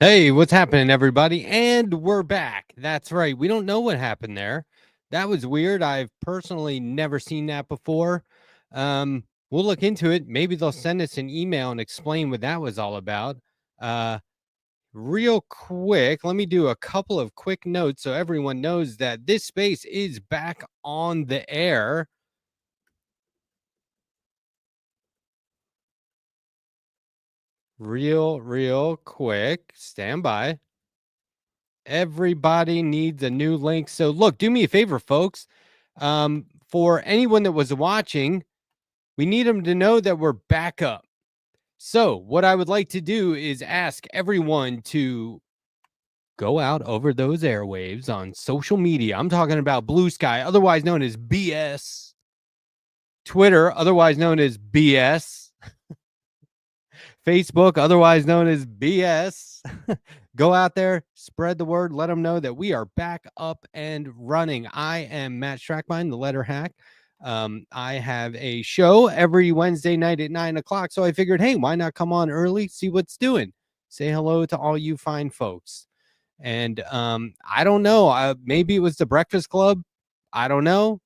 Hey, what's happening, everybody? And we're back. That's right. We don't know what happened there. That was weird. I've personally never seen that before. We'll look into it. Maybe they'll send us an email and explain what that was all about. Real quick, let me do a couple of quick notes so everyone knows that this space is back on the air. Real quick. Stand by. Everybody needs a new link. So look, do me a favor, folks. For anyone that was watching, we need them to know that we're back up. So what I would like to do is ask everyone to go out over those airwaves on social media. I'm talking about Blue Sky, otherwise known as BS. Twitter, otherwise known as BS. Facebook, otherwise known as BS. Go out there, spread the word, let them know that we are back up and running. I am Matt Strackbein, the Letterhack. I have a show every Wednesday night at 9 o'clock. So I figured, hey, why not come on early, see what's doing? Say hello to all you fine folks. And I don't know. Maybe it was the Breakfast Club. I don't know.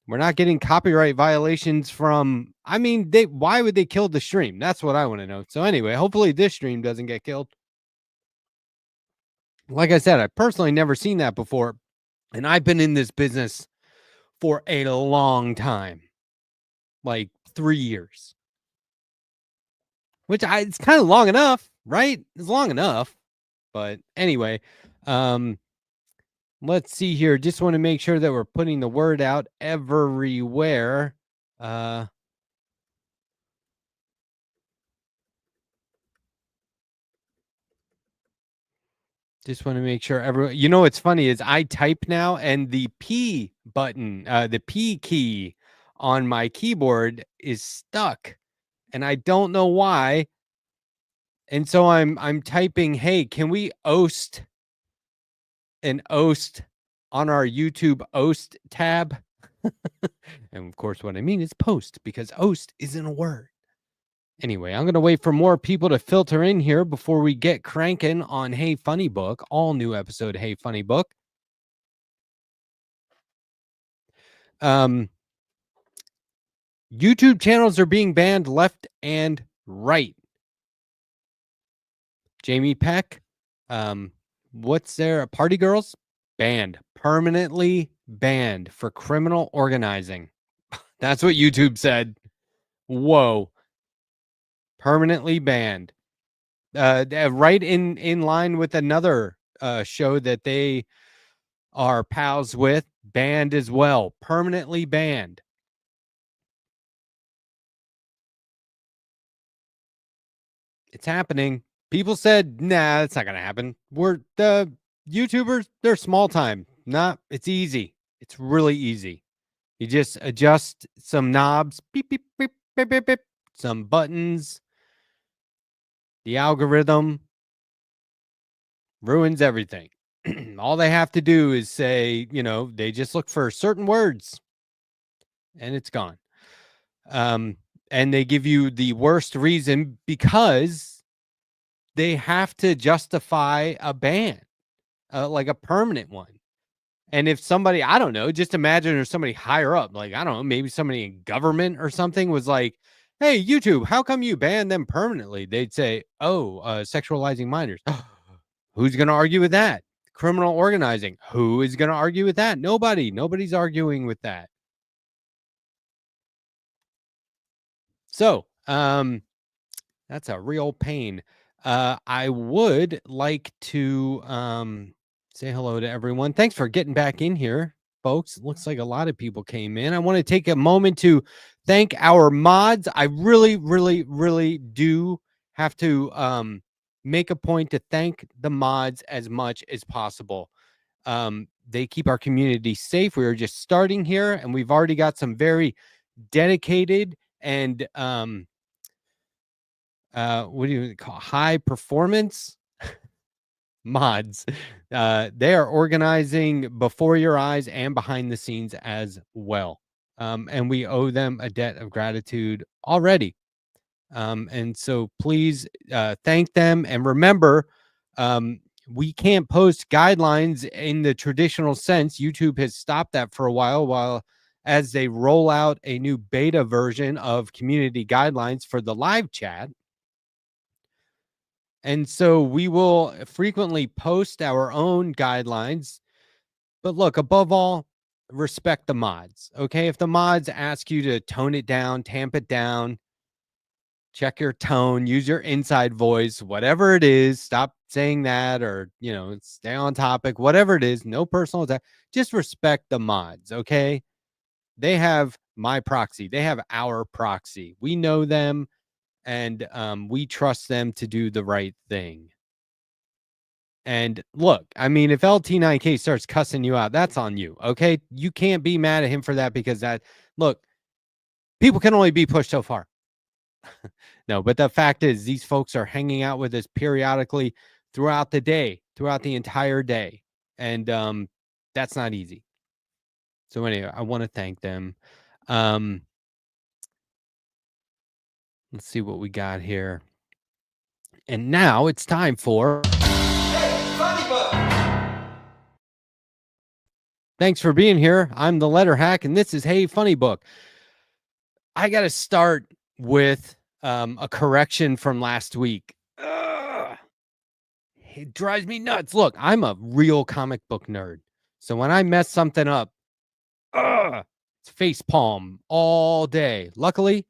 We're not getting copyright violations from, why would they kill the stream? That's what I want to know. So anyway, hopefully this stream doesn't get killed. Like I said, I've personally never seen that before. And I've been in this business for a long time, like 3 years, which it's kind of long enough, right? It's long enough. But anyway, let's see here. Just want to make sure that we're putting the word out everywhere. Just want to make sure everyone, you know, what's funny is I type now and the P button, the P key on my keyboard is stuck and I don't know why. And so I'm typing, hey, can we oast an oast on our YouTube oast tab? And of course, what I mean is post, because oast isn't a word. Anyway, I'm going to wait for more people to filter in here before we get cranking on Hey Funnybook, all new episode Hey Funnybook. YouTube channels are being banned left and right. Jamie Peck, what's there? Party Girls? Banned. Permanently banned for criminal organizing. That's what YouTube said. Whoa. Permanently banned. Right in line with another show that they are pals with, banned as well. Permanently banned. It's happening. People said, nah, that's not going to happen. We're the YouTubers, they're small time. It's easy. It's really easy. You just adjust some knobs, beep, beep, beep, beep, beep, beep, some buttons. The algorithm ruins everything. All they have to do is say, they just look for certain words and it's gone. And they give you the worst reason because they have to justify a ban, like a permanent one. And if somebody, I don't know, just imagine there's somebody higher up, like, I don't know, maybe somebody in government or something was like, hey, YouTube, how come you banned them permanently? They'd say, sexualizing minors. Who's going to argue with that? Criminal organizing. Who is going to argue with that? Nobody. Nobody's arguing with that. So, that's a real pain. I would like to say hello to everyone. Thanks for getting back in here, folks. It looks like a lot of people came in. I want to take a moment to thank our mods. I really do have to make a point to thank the mods as much as possible. They keep our community safe. We are just starting here, and we've already got some very dedicated and what do you call high performance mods. They are organizing before your eyes and behind the scenes as well. And we owe them a debt of gratitude already. And so please thank them. And remember, we can't post guidelines in the traditional sense. YouTube has stopped that for a while as they roll out a new beta version of community guidelines for the live chat. And so we will frequently post our own guidelines. But look, above all, respect the mods. Okay. If the mods ask you to tone it down, tamp it down, check your tone, use your inside voice, whatever it is, stop saying that, or, stay on topic, whatever it is, no personal attack. Just respect the mods. Okay. They have my proxy. They have our proxy. We know them, and we trust them to do the right thing. And look, I mean, if LT9K starts cussing you out, that's on you. Okay. You can't be mad at him for that, because look, people can only be pushed so far. No, but the fact is, these folks are hanging out with us periodically throughout the day, throughout the entire day. And that's not easy. So anyway, I want to thank them. Let's see what we got here. And now it's time for Funnybook. Thanks for being here. I'm the Letterhack, and this is Hey Funnybook. I got to start with a correction from last week. It drives me nuts. Look, I'm a real comic book nerd. So when I mess something up, it's facepalm all day. Luckily,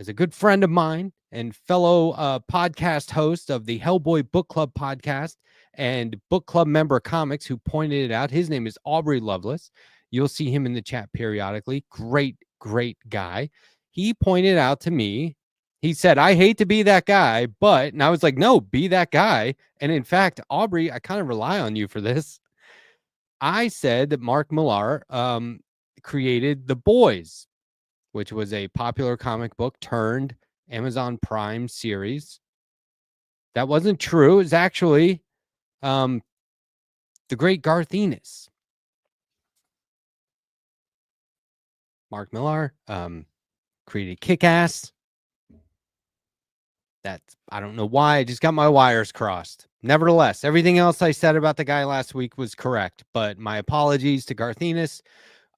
as a good friend of mine and fellow podcast host of the Hellboy Book Club podcast and book club member comics who pointed it out, his name is Aubrey Lovelace. You'll see him in the chat periodically. Great guy. He pointed out to me, he said, I hate to be that guy, but, and I was like, no, be that guy. And in fact, Aubrey, I kind of rely on you for this. I said that Mark Millar created The Boys, which was a popular comic book turned Amazon Prime series. That wasn't true. It was actually the great Garth Ennis. Mark Millar created Kick-Ass. I don't know why. I just got my wires crossed. Nevertheless, everything else I said about the guy last week was correct. But my apologies to Garth Ennis.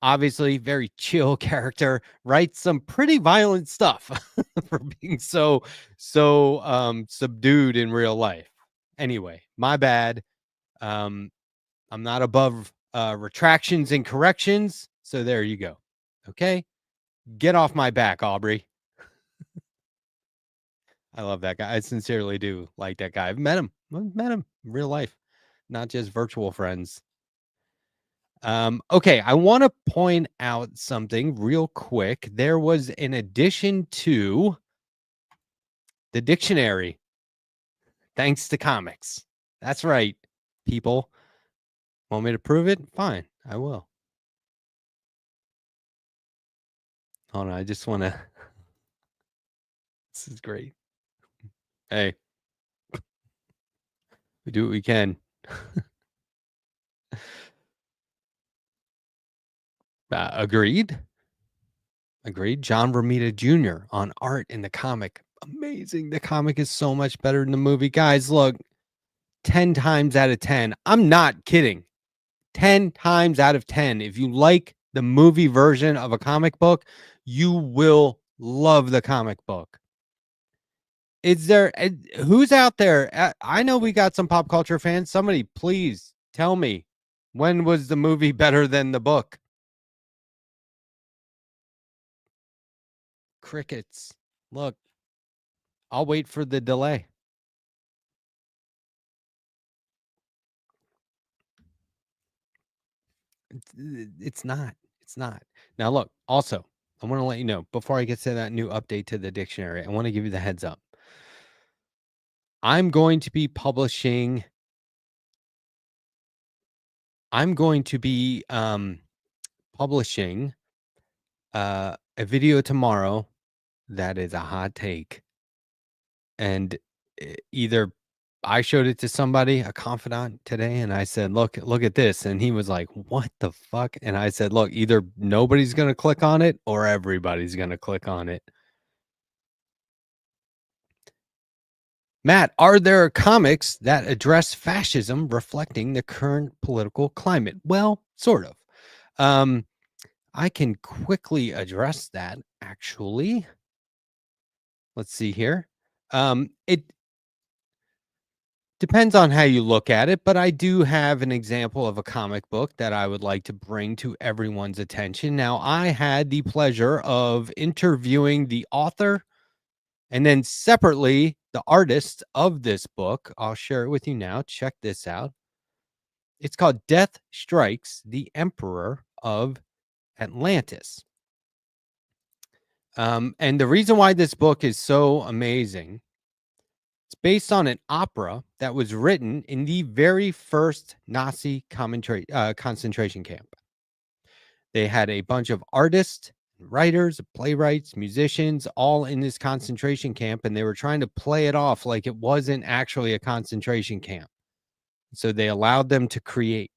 Obviously, very chill character, writes some pretty violent stuff for being so subdued in real life. Anyway, my bad. I'm not above retractions and corrections. So there you go. Okay. Get off my back, Aubrey. I love that guy. I sincerely do like that guy. I've met him in real life, not just virtual friends. Okay, I want to point out something real quick. There was an addition to the dictionary, thanks to comics. That's right, people. Want me to prove it? Fine, I will. Hold on, I just want to. This is great. Hey, we do what we can. Agreed. John Romita Jr. on art in the comic. Amazing. The comic is so much better than the movie. Guys, look, 10 times out of 10. I'm not kidding. 10 times out of 10. If you like the movie version of a comic book, you will love the comic book. Is there, who's out there? I know we got some pop culture fans. Somebody please tell me, when was the movie better than the book? Crickets. Look, I'll wait for the delay. It's not. Now, look, also, I want to let you know, before I get to that new update to the dictionary, I want to give you the heads up. I'm going to be publishing a video tomorrow that is a hot take. And either I showed it to somebody, a confidant today, and I said, look at this. And he was like, what the fuck? And I said, look, either nobody's going to click on it or everybody's going to click on it. Matt, are there comics that address fascism reflecting the current political climate? Well, sort of. I can quickly address that, actually. Let's see here. It depends on how you look at it, but I do have an example of a comic book that I would like to bring to everyone's attention. Now, I had the pleasure of interviewing the author and then separately the artist of this book. I'll share it with you now. Check this out. It's called Death Strikes the Emperor of Atlantis. And the reason why this book is so amazing, it's based on an opera that was written in the very first Nazi concentration camp. They had a bunch of artists, writers, playwrights, musicians, all in this concentration camp, and they were trying to play it off like it wasn't actually a concentration camp. So they allowed them to create.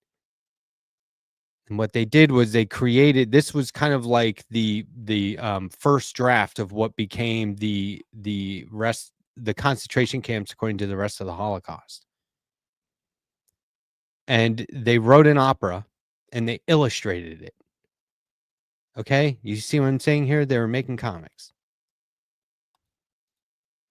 And what they did was they created, this was kind of like the first draft of what became the concentration camps according to the rest of the Holocaust. And they wrote an opera and they illustrated it. Okay, you see what I'm saying here? They were making comics.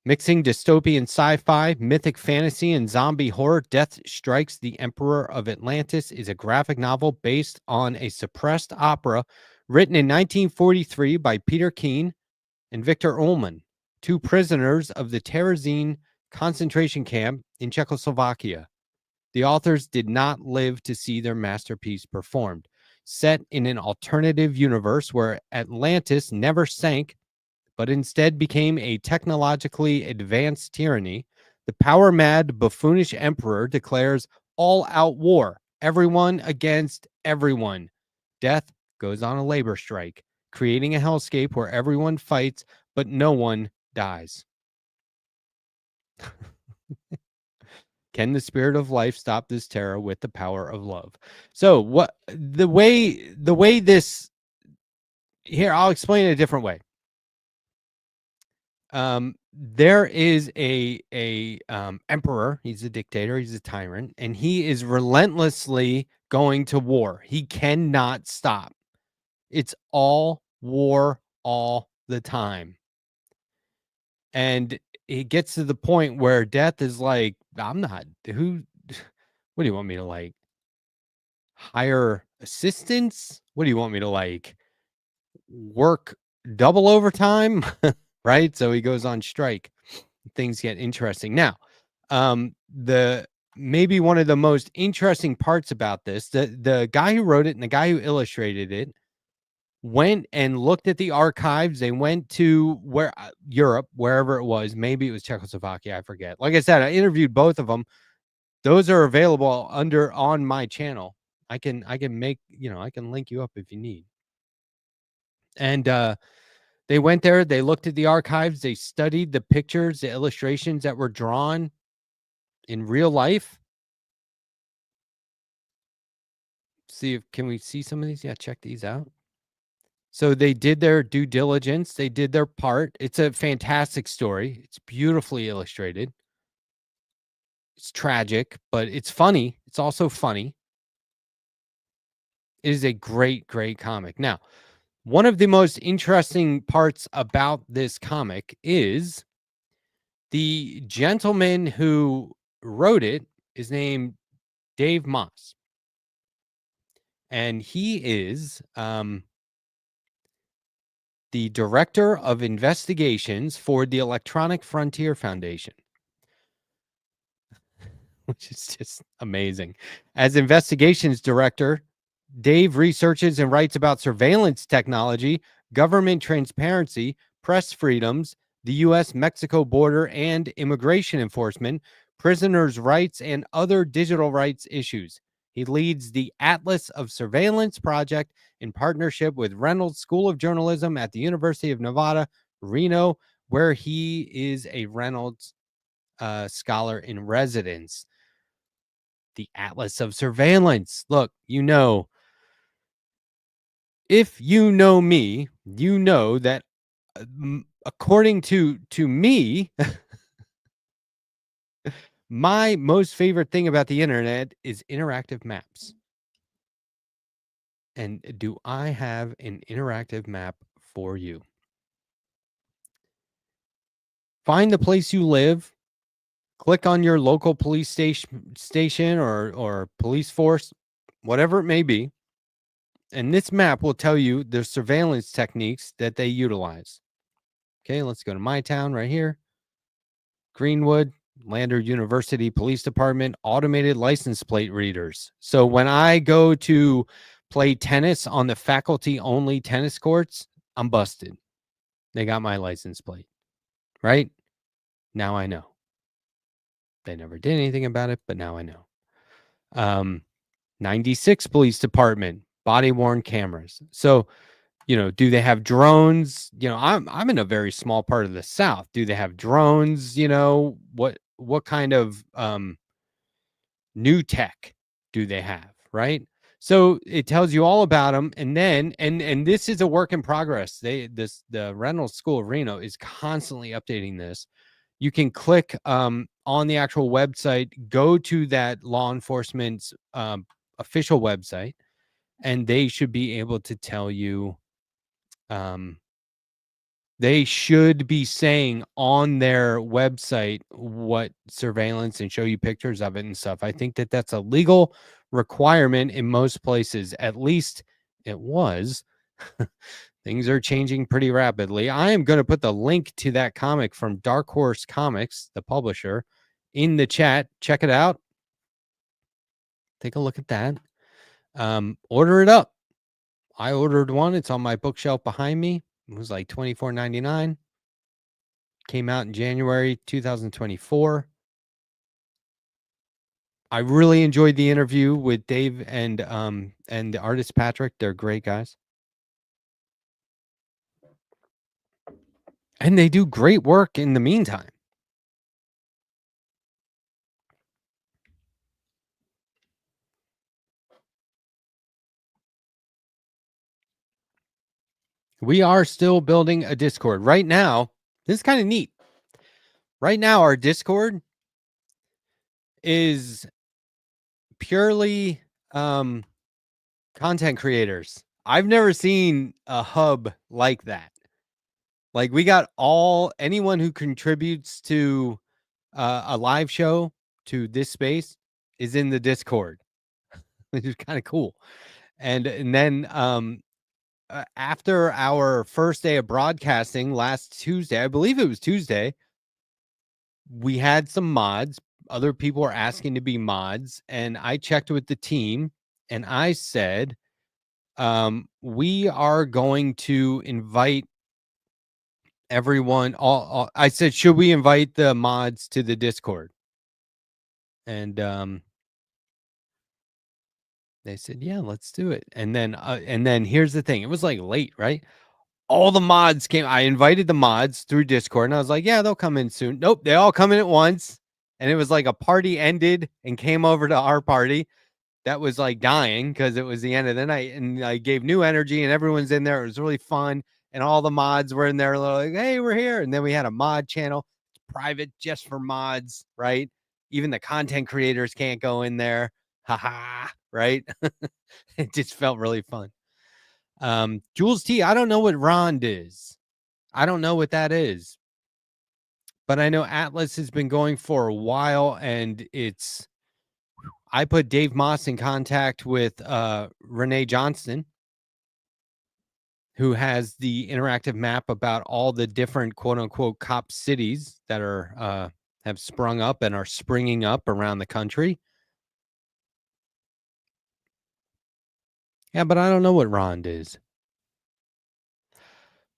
Mixing dystopian sci-fi, mythic fantasy, and zombie horror, Death Strikes the Emperor of Atlantis is a graphic novel based on a suppressed opera written in 1943 by Peter Keen and Victor Ullmann, two prisoners of the Terezin concentration camp in Czechoslovakia. The authors did not live to see their masterpiece performed. Set in an alternative universe where Atlantis never sank, but instead became a technologically advanced tyranny, the power-mad, buffoonish emperor declares all-out war, everyone against everyone. Death goes on a labor strike, creating a hellscape where everyone fights, but no one dies. Can the spirit of life stop this terror with the power of love? So what the way this here, I'll explain it a different way. There is a emperor. He's a dictator. He's a tyrant, and he is relentlessly going to war. He cannot stop. It's all war all the time. And it gets to the point where death is like, I'm not who. What do you want me to like? Hire assistants? What do you want me to like? Work double overtime? Right? So he goes on strike. Things get interesting. Now, the maybe one of the most interesting parts about this, the guy who wrote it and the guy who illustrated it went and looked at the archives. They went to Europe, wherever it was. Maybe it was Czechoslovakia, I forget. Like I said, I interviewed both of them. Those are available on my channel. I can make, I can link you up if you need. And they went there, they looked at the archives, they studied the pictures, the illustrations that were drawn in real life. See if can we see some of these? Yeah, check these out. So they did their due diligence, they did their part. It's a fantastic story. It's beautifully illustrated. It's tragic, but it's funny. It's also funny. It is a great, great comic. Now, one of the most interesting parts about this comic is the gentleman who wrote it is named Dave Moss. And he is the director of investigations for the Electronic Frontier Foundation, which is just amazing. As investigations director, Dave researches and writes about surveillance technology, government transparency, press freedoms, the U.S.-Mexico border and immigration enforcement, prisoners' rights, and other digital rights issues. He leads the Atlas of Surveillance project in partnership with Reynolds School of Journalism at the University of Nevada, Reno, where he is a Reynolds scholar in residence. The Atlas of Surveillance. Look, if you know me, you know that according to me, My most favorite thing about the internet is interactive maps. And do I have an interactive map for you? Find the place you live, click on your local police station or police force, whatever it may be. And this map will tell you the surveillance techniques that they utilize. Okay, let's go to my town right here. Greenwood, Lander University Police Department, automated license plate readers. So when I go to play tennis on the faculty only tennis courts, I'm busted. They got my license plate, right? Now I know. They never did anything about it, but now I know. 96 Police Department, body worn cameras. So, do they have drones? I'm in a very small part of the South. Do they have drones? What kind of new tech do they have, right? So it tells you all about them. And then and this is a work in progress. The Reynolds School of Reno is constantly updating this. You can click on the actual website, go to that law enforcement's official website, and they should be able to tell you, they should be saying on their website what surveillance and show you pictures of it and stuff. I think that that's a legal requirement in most places. At least it was. Things are changing pretty rapidly. I am going to put the link to that comic from Dark Horse Comics, the publisher, in the chat. Check it out. Take a look at that. Order it up. I ordered one. It's on my bookshelf behind me. It was like $24.99. Came out in January 2024. I really enjoyed the interview with Dave and the artist Patrick. They're great guys. And they do great work in the meantime. We are still building a Discord right now. This is kind of neat. Right now, our Discord is purely content creators. I've never seen a hub like that. Like, we got anyone who contributes to a live show to this space is in the Discord, which is kind of cool. And then after our first day of broadcasting last Tuesday, I believe it was Tuesday, we had some mods. Other people were asking to be mods, and I checked with the team, and I said, we are going to invite everyone. I said, should we invite the mods to the Discord? And they said, yeah, let's do it. And then here's the thing. It was like late, right? All the mods came. I invited the mods through Discord, and I was like, yeah, they'll come in soon. Nope, they all come in at once. And it was like a party ended and came over to our party that was like dying because it was the end of the night. And I gave new energy, and everyone's in there. It was really fun. And all the mods were in there like, hey, we're here. And then we had a mod channel, private just for mods, right? Even the content creators can't go in there. Haha, right? It just felt really fun. Jules T, I don't know what Rond is. I don't know what that is. But I know Atlas has been going for a while, and I put Dave Moss in contact with Renee Johnston, who has the interactive map about all the different quote unquote cop cities that are have sprung up and are springing up around the country. Yeah, but I don't know what Rond is.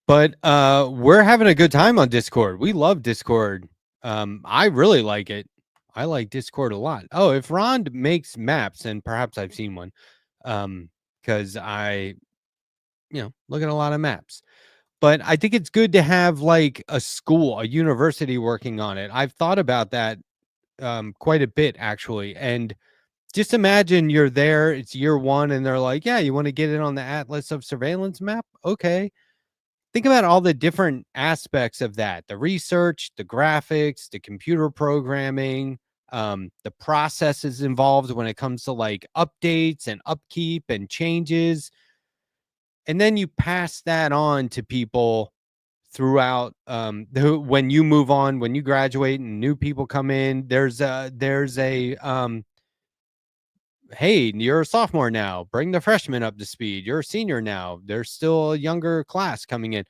But we're having a good time on Discord. We love Discord. I really like it. I like Discord a lot. Oh, if Rond makes maps, and perhaps I've seen one, because I, look at a lot of maps. But I think it's good to have like a school, a university working on it. I've thought about that quite a bit, actually. And just imagine you're there, it's year one, and they're like, yeah, you want to get it on the Atlas of Surveillance map? Okay. Think about all the different aspects of that, the research, the graphics, the computer programming, the processes involved when it comes to like updates and upkeep and changes. And then you pass that on to people throughout when you move on, when you graduate and new people come in. There's a hey, you're a sophomore now, bring the freshman up to speed. You're a senior now, there's still a younger class coming in.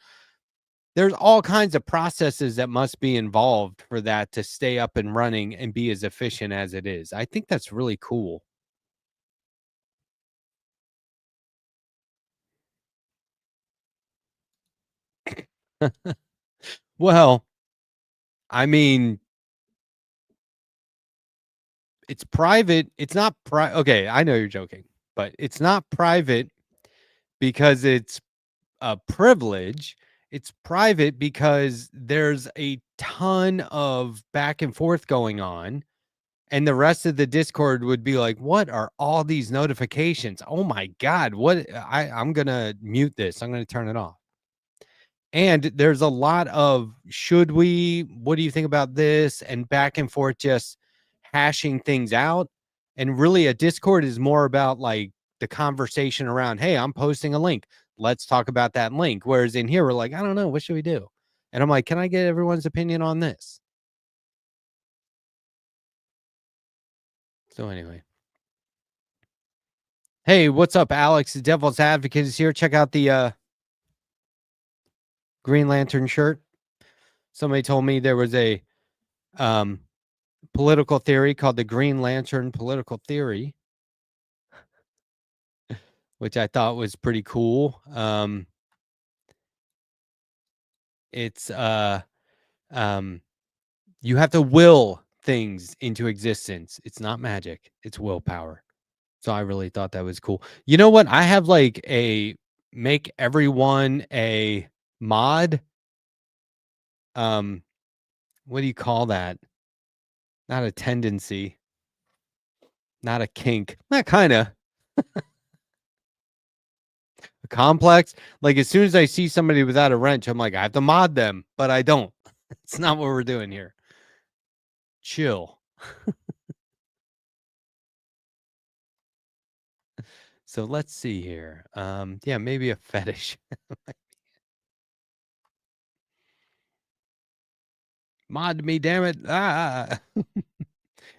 There's all kinds of processes that must be involved for that to stay up and running and be as efficient as it is. I think that's really cool. Well, I mean, it's private. It's not okay, I know you're joking, but it's not private because it's a privilege. It's private because there's a ton of back and forth going on. And the rest of the Discord would be like, what are all these notifications? Oh my God. I'm going to mute this. I'm going to turn it off. And there's a lot of what do you think about this? And back and forth, just hashing things out. And really, a Discord is more about like the conversation around, hey, I'm posting a link. Let's talk about that link. Whereas in here, we're like, I don't know. What should we do? And I'm like, can I get everyone's opinion on this? So anyway. Hey, what's up, Alex? The Devil's Advocate is here. Check out the Green Lantern shirt. Somebody told me there was a political theory called the Green Lantern political theory, which I thought was pretty cool. It's you have to will things into existence. It's not magic, it's willpower. So I really thought that was cool. You know what? I have like a make everyone a mod. What do you call that? Not a tendency. Not a kink. Not kind of. A complex. Like as soon as I see somebody without a wrench, I'm like, I have to mod them, but I don't. It's not what we're doing here. Chill. So let's see here. Yeah, maybe a fetish. Mod me, damn it. Ah.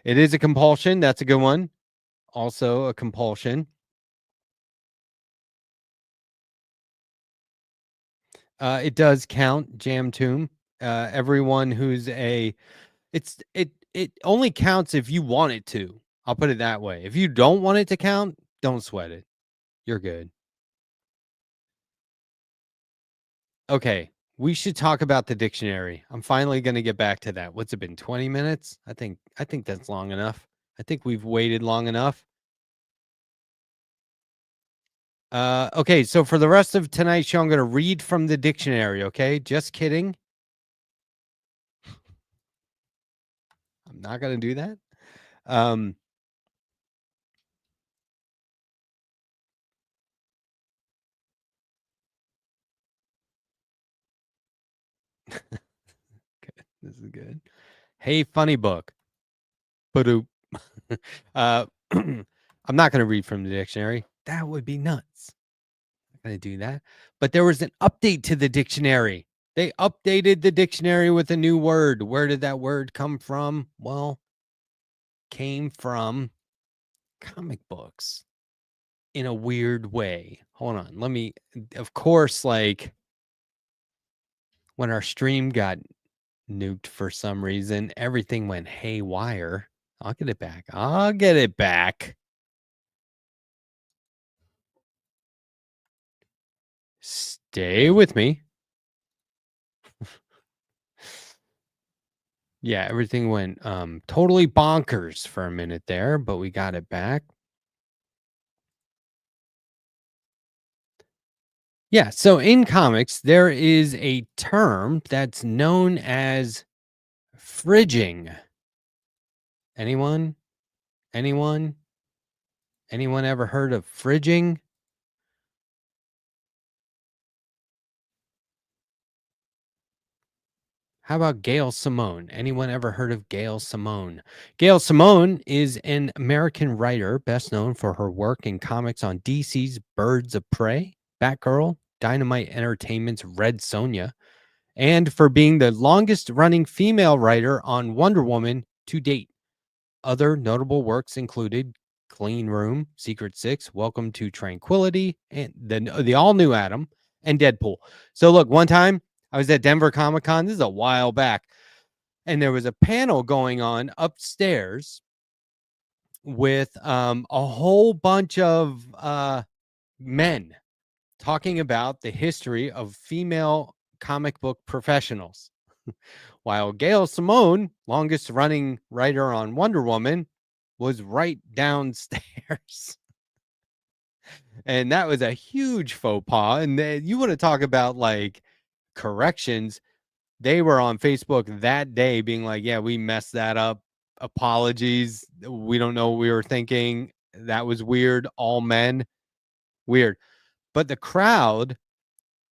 It is a compulsion. That's a good one. Also a compulsion. It does count, Jam Tomb. Everyone who's it only counts if you want it to. I'll put it that way. If you don't want it to count, don't sweat it. You're good. Okay, we should talk about the dictionary. I'm finally going to get back to that. What's it been, 20 minutes? I think that's long enough. I think we've waited long enough. Okay, so for the rest of tonight's show, I'm going to read from the dictionary, okay? Just kidding. I'm not going to do that. Okay, this is good. Hey, Funnybook. Ba-doop. I'm not going to read from the dictionary. That would be nuts. I'm not going to do that. But there was an update to the dictionary. They updated the dictionary with a new word. Where did that word come from? Well, came from comic books in a weird way. Hold on. Let me, of course, like when our stream got nuked for some reason, everything went haywire. I'll get it back. I'll get it back. Stay with me. Yeah, everything went totally bonkers for a minute there, but we got it back. Yeah, so in comics, there is a term that's known as fridging. Anyone? Anyone? Anyone ever heard of fridging? How about Gail Simone? Anyone ever heard of Gail Simone? Gail Simone is an American writer best known for her work in comics on DC's Birds of Prey, Batgirl, Dynamite Entertainment's Red Sonja, and for being the longest running female writer on Wonder Woman to date. Other notable works included Clean Room, Secret Six, Welcome to Tranquility, and the all new Adam, and Deadpool. So look, one time I was at Denver Comic-Con. This is a while back, and there was a panel going on upstairs with a whole bunch of men talking about the history of female comic book professionals. While Gail Simone, longest running writer on Wonder Woman, was right downstairs. And that was a huge faux pas. And you want to talk about like corrections. They were on Facebook that day being like, yeah, we messed that up. Apologies. We don't know what we were thinking. That was weird. All men. Weird. But the crowd,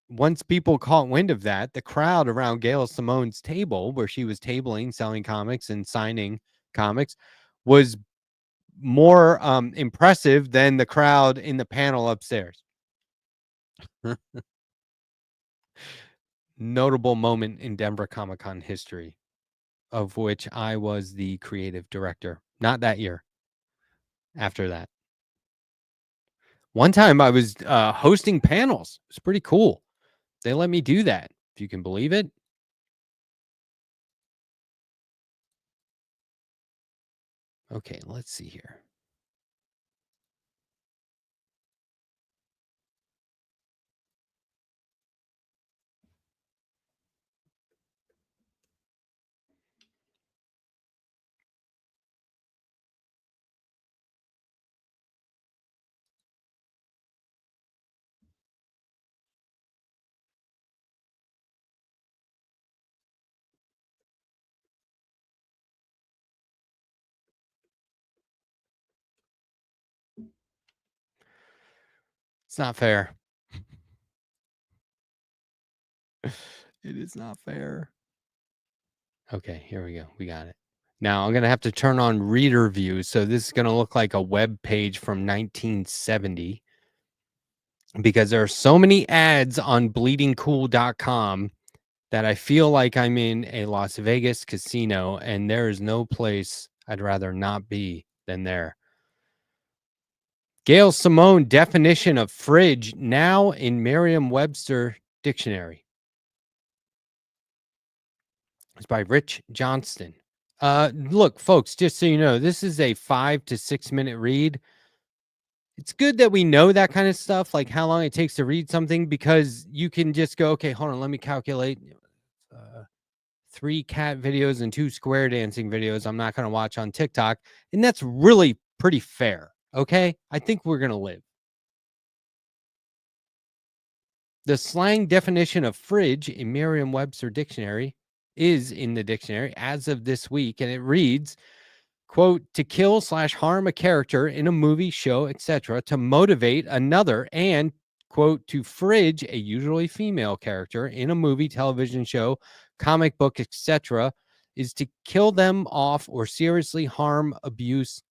once people caught wind of that, the crowd around Gail Simone's table, where she was tabling, selling comics and signing comics, was more impressive than the crowd in the panel upstairs. Notable moment in Denver Comic-Con history, of which I was the creative director. Not that year. After that. One time I was hosting panels. It's pretty cool. They let me do that, if you can believe it. Okay, let's see here. It's not fair. It is not fair. Okay, here we go. We got it. Now I'm going to have to turn on reader view. So this is going to look like a web page from 1970 because there are so many ads on bleedingcool.com that I feel like I'm in a Las Vegas casino and there is no place I'd rather not be than there. Gail Simone definition of fridge now in Merriam-Webster dictionary. It's by Rich Johnston. Look, folks, just so you know, this is a 5 to 6 minute read. It's good that we know that kind of stuff, like how long it takes to read something, because you can just go, okay, hold on, let me calculate 3 cat videos and 2 square dancing videos I'm not going to watch on TikTok. And that's really pretty fair. Okay. I think we're going to live. The slang definition of fridge in Merriam-Webster dictionary is in the dictionary as of this week. And it reads, quote, to kill / harm a character in a movie, show, etc., to motivate another, and, quote, to fridge a usually female character in a movie, television show, comic book, etc., is to kill them off or seriously harm, abuse,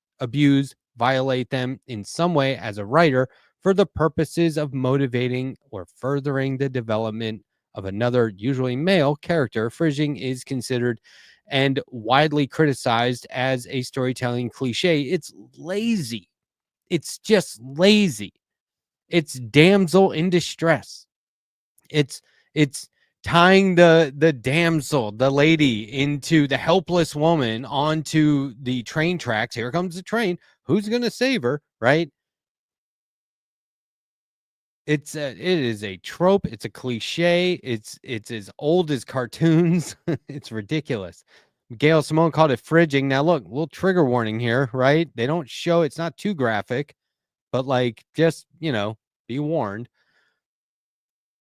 violate them in some way as a writer for the purposes of motivating or furthering the development of another, usually male character. Fridging is considered and widely criticized as a storytelling cliche. It's lazy. It's just lazy. It's damsel in distress. It's tying the damsel, the lady, into the helpless woman onto the train tracks. Here comes the train. Who's going to save her, right? It is a trope. It's a cliche. It's as old as cartoons. It's ridiculous. Gail Simone called it fridging. Now, look, little trigger warning here, right? They don't show, it's not too graphic, but like, just, be warned.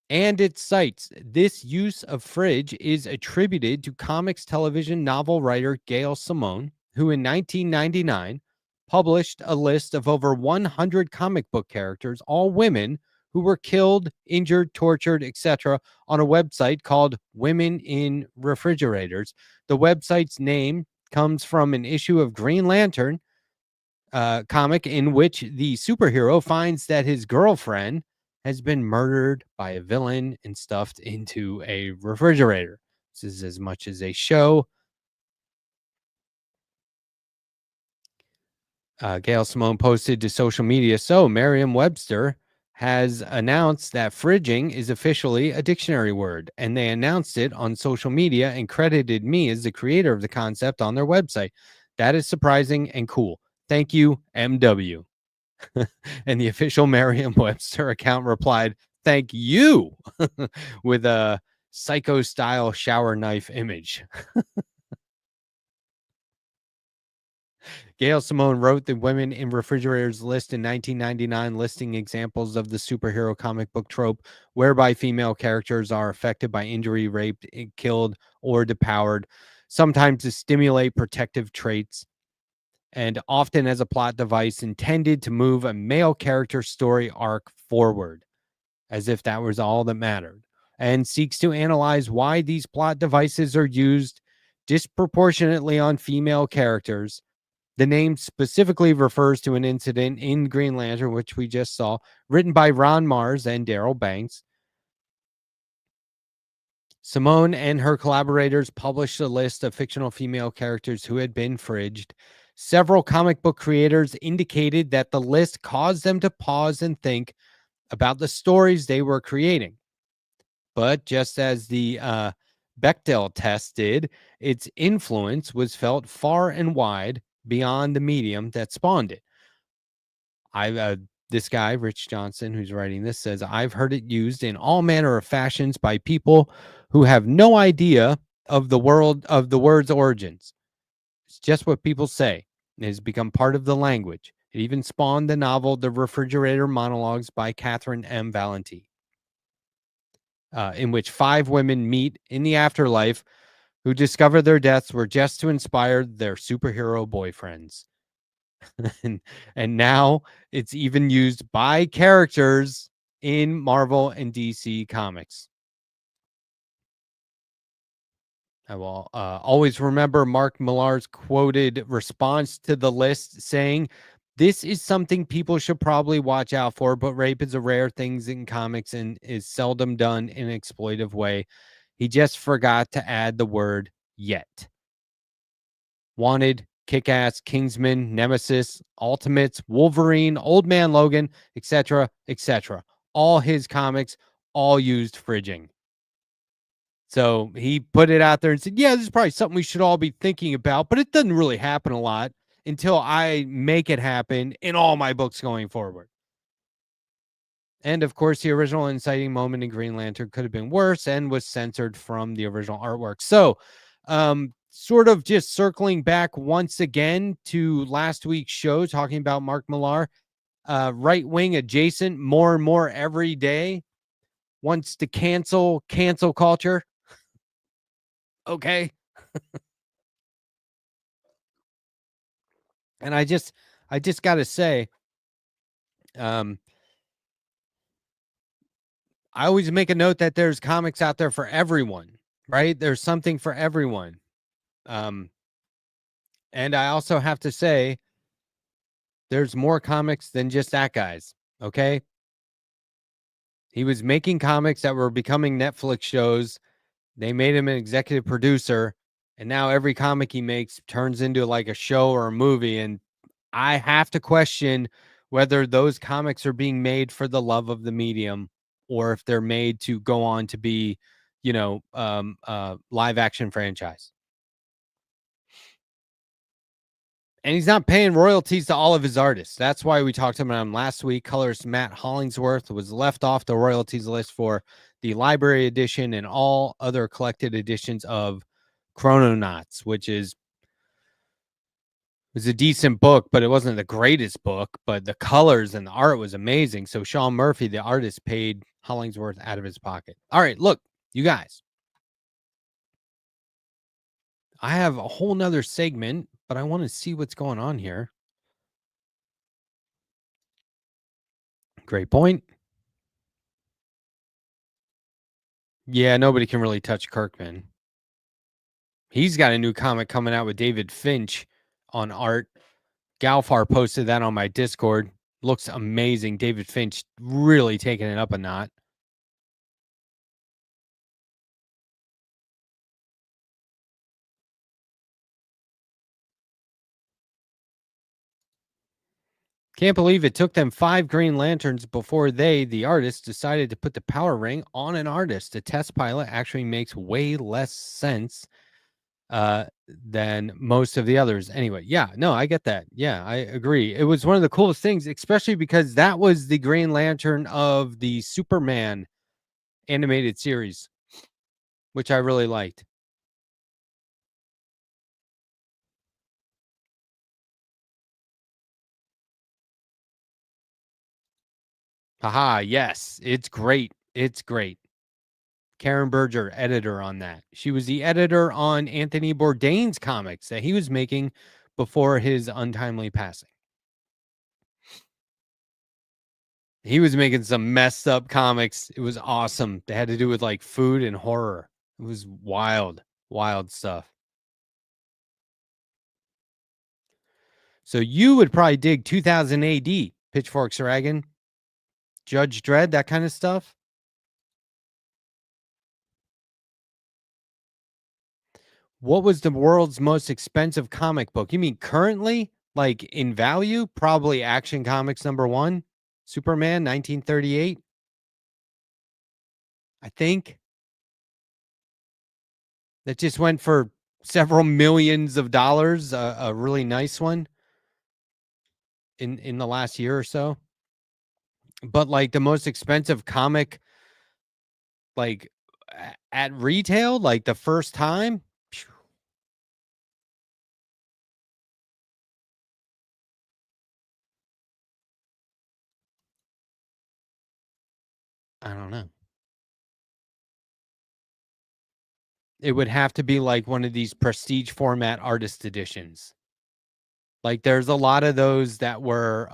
And it cites this use of fridge is attributed to comics television novel writer Gail Simone, who in 1999 published a list of over 100 comic book characters, all women, who were killed, injured, tortured, etc. on a website called Women in Refrigerators. The website's name comes from an issue of Green Lantern comic in which the superhero finds that his girlfriend has been murdered by a villain and stuffed into a refrigerator. This is as much as a show. Gail Simone posted to social media. So Merriam-Webster has announced that fridging is officially a dictionary word, and they announced it on social media and credited me as the creator of the concept on their website. That is surprising and cool. Thank you, MW. And the official Merriam-Webster account replied, "Thank you," with a psycho-style shower knife image. Gail Simone wrote the Women in Refrigerators list in 1999, listing examples of the superhero comic book trope whereby female characters are affected by injury, raped, killed, or depowered, sometimes to stimulate protective traits, and often as a plot device intended to move a male character story arc forward, as if that was all that mattered, and seeks to analyze why these plot devices are used disproportionately on female characters. The name specifically refers to an incident in Green Lantern, which we just saw, written by Ron Mars and Daryl Banks. Simone and her collaborators published a list of fictional female characters who had been fridged. Several comic book creators indicated that the list caused them to pause and think about the stories they were creating. But just as the Bechdel test did, its influence was felt far and wide beyond the medium that spawned it. This guy, Rich Johnson, who's writing this, says, I've heard it used in all manner of fashions by people who have no idea of the word's origins. It's just what people say. It has become part of the language. It even spawned the novel The Refrigerator Monologues by Catherine M. Valenti, in which 5 women meet in the afterlife who discover their deaths were just to inspire their superhero boyfriends. and now it's even used by characters in Marvel and DC comics. I will always remember Mark Millar's quoted response to the list saying, "This is something people should probably watch out for, but rape is a rare thing in comics and is seldom done in an exploitive way. He just forgot to add the word yet." Wanted, Kick-Ass, Kingsman, Nemesis, Ultimates, Wolverine, Old Man Logan, etc., etc. All his comics all used fridging. So he put it out there and said, yeah, this is probably something we should all be thinking about, but it doesn't really happen a lot until I make it happen in all my books going forward. And of course, the original inciting moment in Green Lantern could have been worse and was censored from the original artwork. So, sort of just circling back once again to last week's show, talking about Mark Millar, right wing adjacent more and more every day, wants to cancel culture. Okay. And I just got to say, I always make a note that there's comics out there for everyone, right? There's something for everyone. And I also have to say, there's more comics than just that guy's. Okay. He was making comics that were becoming Netflix shows. They made him an executive producer. And now every comic he makes turns into like a show or a movie. And I have to question whether those comics are being made for the love of the medium or if they're made to go on to be, live action franchise. And he's not paying royalties to all of his artists. That's why we talked about him last week. Colorist Matt Hollingsworth was left off the royalties list for the library edition and all other collected editions of Chrononauts, which was a decent book, but it wasn't the greatest book, but the colors and the art was amazing. So Sean Murphy, the artist, paid Hollingsworth out of his pocket. All right, look, you guys. I have a whole nother segment, but I want to see what's going on here. Great point. Yeah, nobody can really touch Kirkman. He's got a new comic coming out with David Finch on art. Galfar posted that on my Discord. Looks amazing. David Finch really taking it up a notch. Can't believe it took them 5 Green Lanterns before they, the artists, decided to put the power ring on an artist. The test pilot actually makes way less sense than most of the others. Anyway, yeah, no, I get that. Yeah, I agree. It was one of the coolest things, especially because that was the Green Lantern of the Superman animated series, which I really liked. Haha, yes, it's great. It's great. Karen Berger, editor on that. She was the editor on Anthony Bourdain's comics that he was making before his untimely passing. He was making some messed up comics. It was awesome. They had to do with like food and horror. It was wild, wild stuff. So you would probably dig 2000 AD, Pitchfork Dragon, Judge Dredd, that kind of stuff. What was the world's most expensive comic book? You mean currently? Like in value? Probably Action Comics #1, Superman, 1938. I think that just went for several millions of dollars. A really nice one in the last year or so. But like the most expensive comic, like at retail, like the first time. I don't know. It would have to be like one of these prestige format artist editions. Like there's a lot of those that were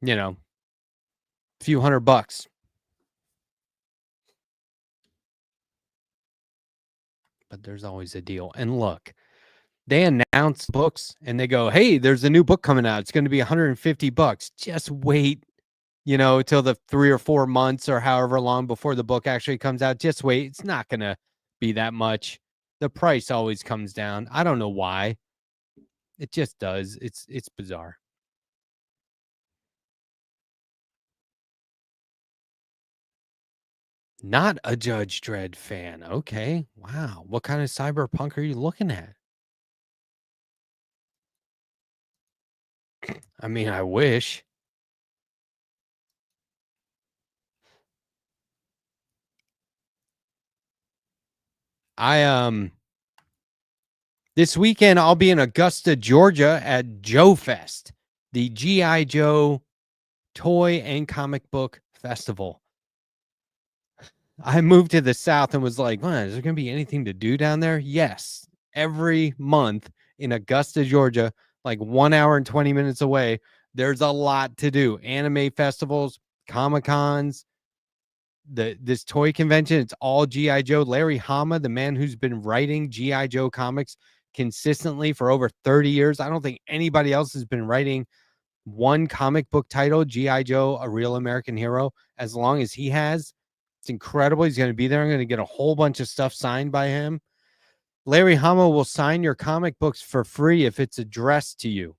you know, a few $100. But there's always a deal. And look, they announce books and they go, "Hey, there's a new book coming out. It's going to be $150. Just wait, till the 3 or 4 months or however long before the book actually comes out. Just wait. It's not going to be that much. The price always comes down. I don't know why. It just does. It's bizarre." Not a Judge Dredd fan. Okay. Wow. What kind of cyberpunk are you looking at? I mean, I wish. I this weekend I'll be in Augusta, Georgia at Joe Fest, the GI Joe toy and comic book festival. I moved to the South and was like, "Man, is there going to be anything to do down there?" Yes. Every month in Augusta, Georgia, like 1 hour and 20 minutes away, there's a lot to do. Anime festivals, Comic-Cons, this toy convention. It's all GI Joe. Larry Hama, the man who's been writing GI Joe comics consistently for over 30 years. I don't think anybody else has been writing one comic book title, GI Joe, A Real American Hero, as long as he has. It's incredible. He's going to be there. I'm going to get a whole bunch of stuff signed by him. Larry Hama will sign your comic books for free if it's addressed to you.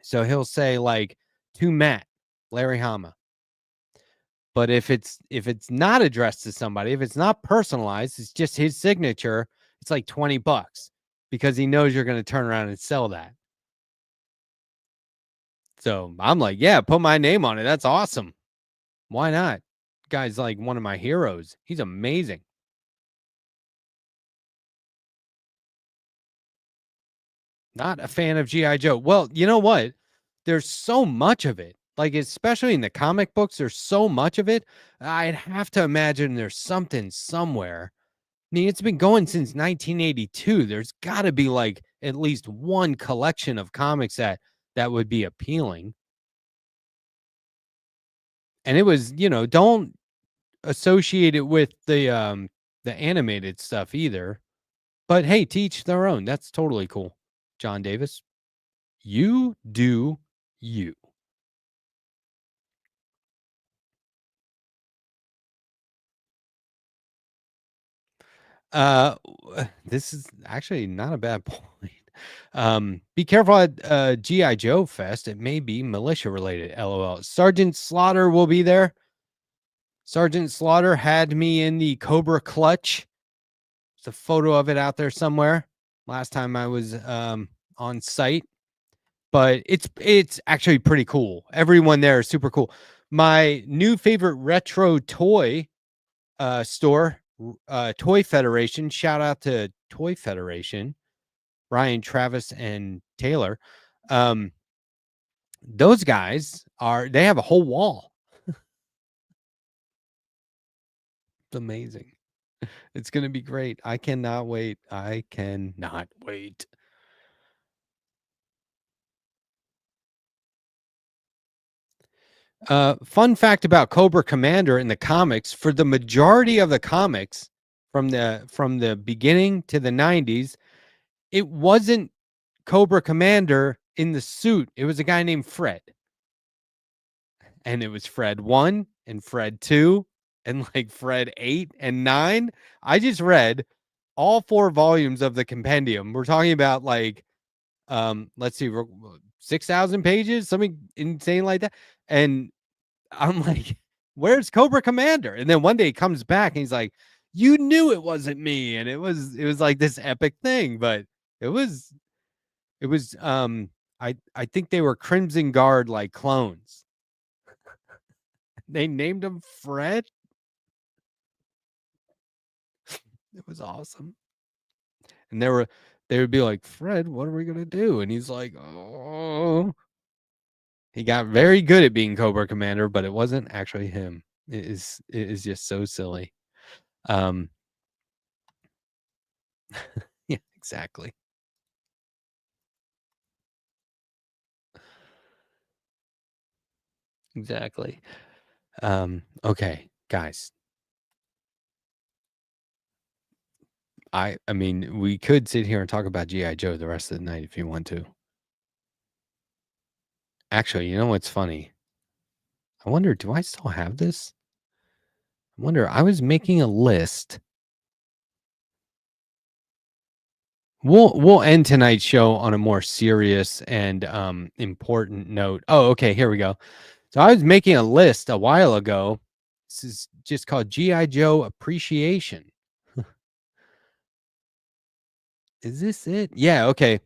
So he'll say like, "To Matt, Larry Hama." But if it's not addressed to somebody, if it's not personalized, it's just his signature, it's like $20 because he knows you're going to turn around and sell that. So I'm like, yeah, put my name on it. That's awesome. Why not? Guy's like one of my heroes. He's amazing. Not a fan of G.I. Joe. Well, you know what? There's so much of it. Like, especially in the comic books, there's so much of it. I'd have to imagine there's something somewhere. I mean, it's been going since 1982. There's got to be like at least one collection of comics that would be appealing. And it was, don't associate it with the animated stuff either. But hey, teach their own. That's totally cool. John Davis, you do you. Uh, this is actually not a bad point. Be careful at GI Joe Fest. It may be militia related. LOL. Sergeant Slaughter will be there. Sergeant Slaughter had me in the Cobra clutch. There's a photo of it out there somewhere. Last time I was on site, but it's actually pretty cool. Everyone there is super cool. My new favorite retro toy store, Toy Federation. Shout out to Toy Federation, Ryan, Travis, and Taylor. Those guys they have a whole wall. It's amazing. It's going to be great. I cannot wait. I cannot wait. Fun fact about Cobra Commander in the comics: for the majority of the comics, from the beginning to the 90s, it wasn't Cobra Commander in the suit. It was a guy named Fred. And it was Fred 1 and Fred 2 and like Fred 8 and 9. I just read all 4 volumes of the compendium. We're talking about like let's see, 6,000 pages, something insane like that. And I'm like, where's Cobra Commander? And then one day he comes back and he's like, you knew it wasn't me. And it was like this epic thing, but it was I think they were Crimson Guard like clones. They named him Fred. It was awesome. And they would be like, Fred, what are we gonna do? And he's like, oh. He got very good at being Cobra Commander, but it wasn't actually him. It is just so silly. Yeah, exactly. Exactly. Okay, guys. I mean, we could sit here and talk about G.I. Joe the rest of the night if you want to. Actually, you know what's funny? I wonder, do I still have this? I wonder, I was making a list. We'll end tonight's show on a more serious and important note. Oh, okay, here we go. So I was making a list a while ago. This is just called G.I. Joe Appreciation. Is this it? Yeah, okay.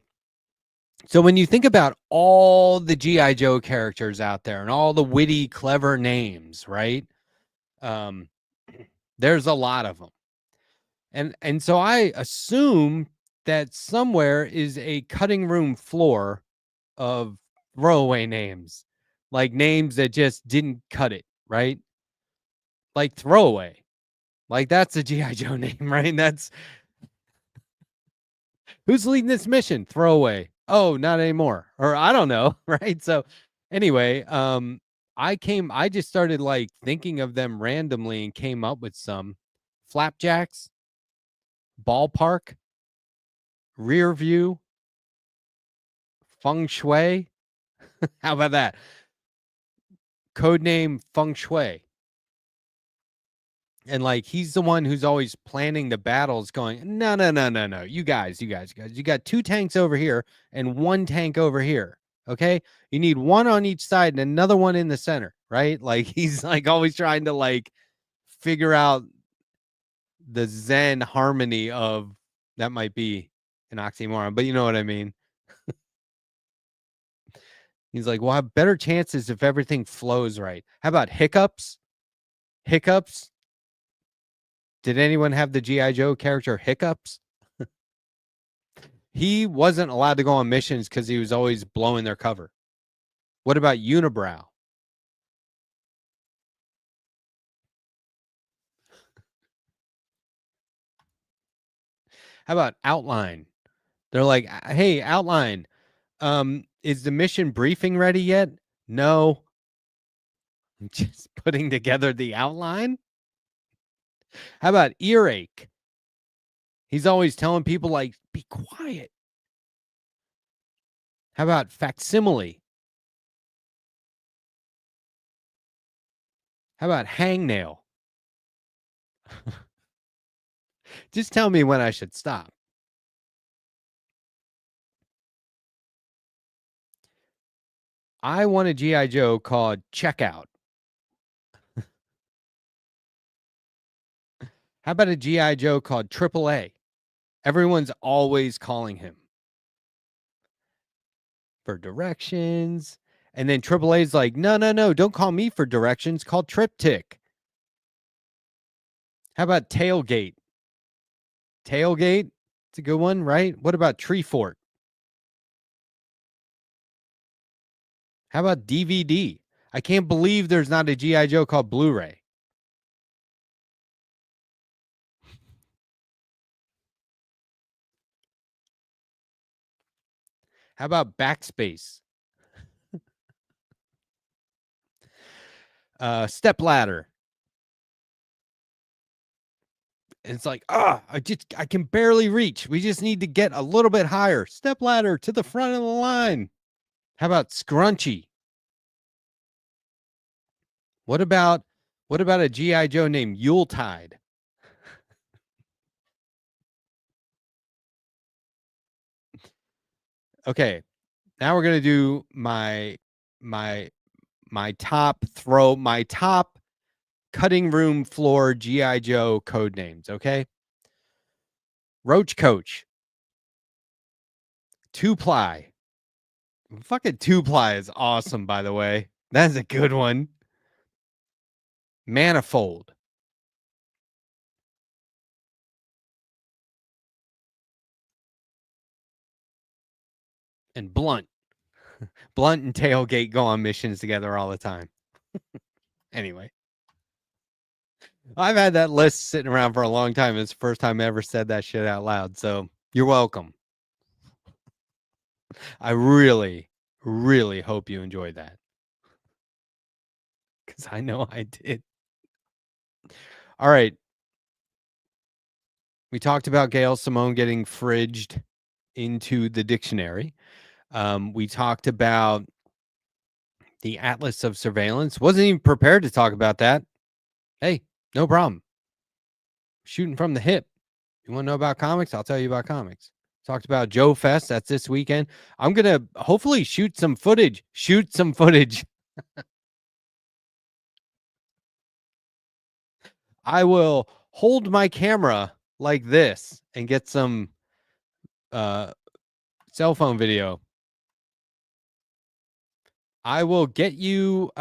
So when you think about all the G.I. Joe characters out there and all the witty, clever names, right? There's a lot of them. And so I assume that somewhere is a cutting room floor of throwaway names, like names that just didn't cut it, right? Like throwaway. Like that's a G.I. Joe name, right? That's who's leading this mission? Throwaway. Oh, not anymore. Or I don't know, right? So anyway, I just started like thinking of them randomly and came up with some. Flapjacks, ballpark, rear view, feng shui. How about that? Codename Feng Shui. And like he's the one who's always planning the battles, going, no. You guys. You got 2 tanks over here and 1 tank over here. Okay. You need 1 on each side and another one in the center, right? Like he's like always trying to like figure out the Zen harmony of that might be an oxymoron, but you know what I mean? He's like, we'll have better chances if everything flows right. How about hiccups? Hiccups? Did anyone have the G.I. Joe character Hiccups? He wasn't allowed to go on missions because he was always blowing their cover. What about Unibrow? How about Outline? They're like, hey, Outline, is the mission briefing ready yet? No. Just putting together the outline. How about earache? He's always telling people, like, be quiet. How about facsimile? How about hangnail? Just tell me when I should stop. I want a G.I. Joe called Checkout. How about a G.I. Joe called AAA? Everyone's always calling him for directions. And then AAA's like, no, don't call me for directions. Call Triptych. How about Tailgate? Tailgate? It's a good one, right? What about Tree Fort? How about DVD? I can't believe there's not a G.I. Joe called Blu-ray. How about Backspace? Step ladder. And it's like, I can barely reach. We just need to get a little bit higher. Step ladder to the front of the line. How about Scrunchy? What about a G.I. Joe named Yuletide? Okay, now we're gonna do my top cutting room floor G.I. Joe code names. Okay, Roach Coach, Two Ply. Fucking Two Ply is awesome, by the way. That's a good one. Manifold. And Blunt. Blunt and Tailgate go on missions together all the time. Anyway, I've had that list sitting around for a long time. It's the first time I ever said that shit out loud. So you're welcome. I really, really hope you enjoyed that. Because I know I did. All right. We talked about Gail Simone getting fridged into the dictionary. We talked about the Atlas of Surveillance. Wasn't even prepared to talk about that. Hey, no problem. Shooting from the hip. You want to know about comics? I'll tell you about comics. Talked about Joe Fest. That's this weekend. I'm going to hopefully shoot some footage. I will hold my camera like this and get some cell phone video. I will get you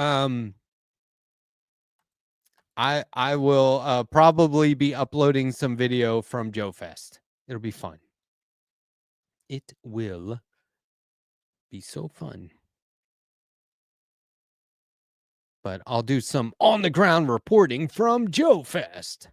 I will probably be uploading some video from Joe Fest. It'll be fun. It will be so fun. But I'll do some on the ground reporting from Joe Fest.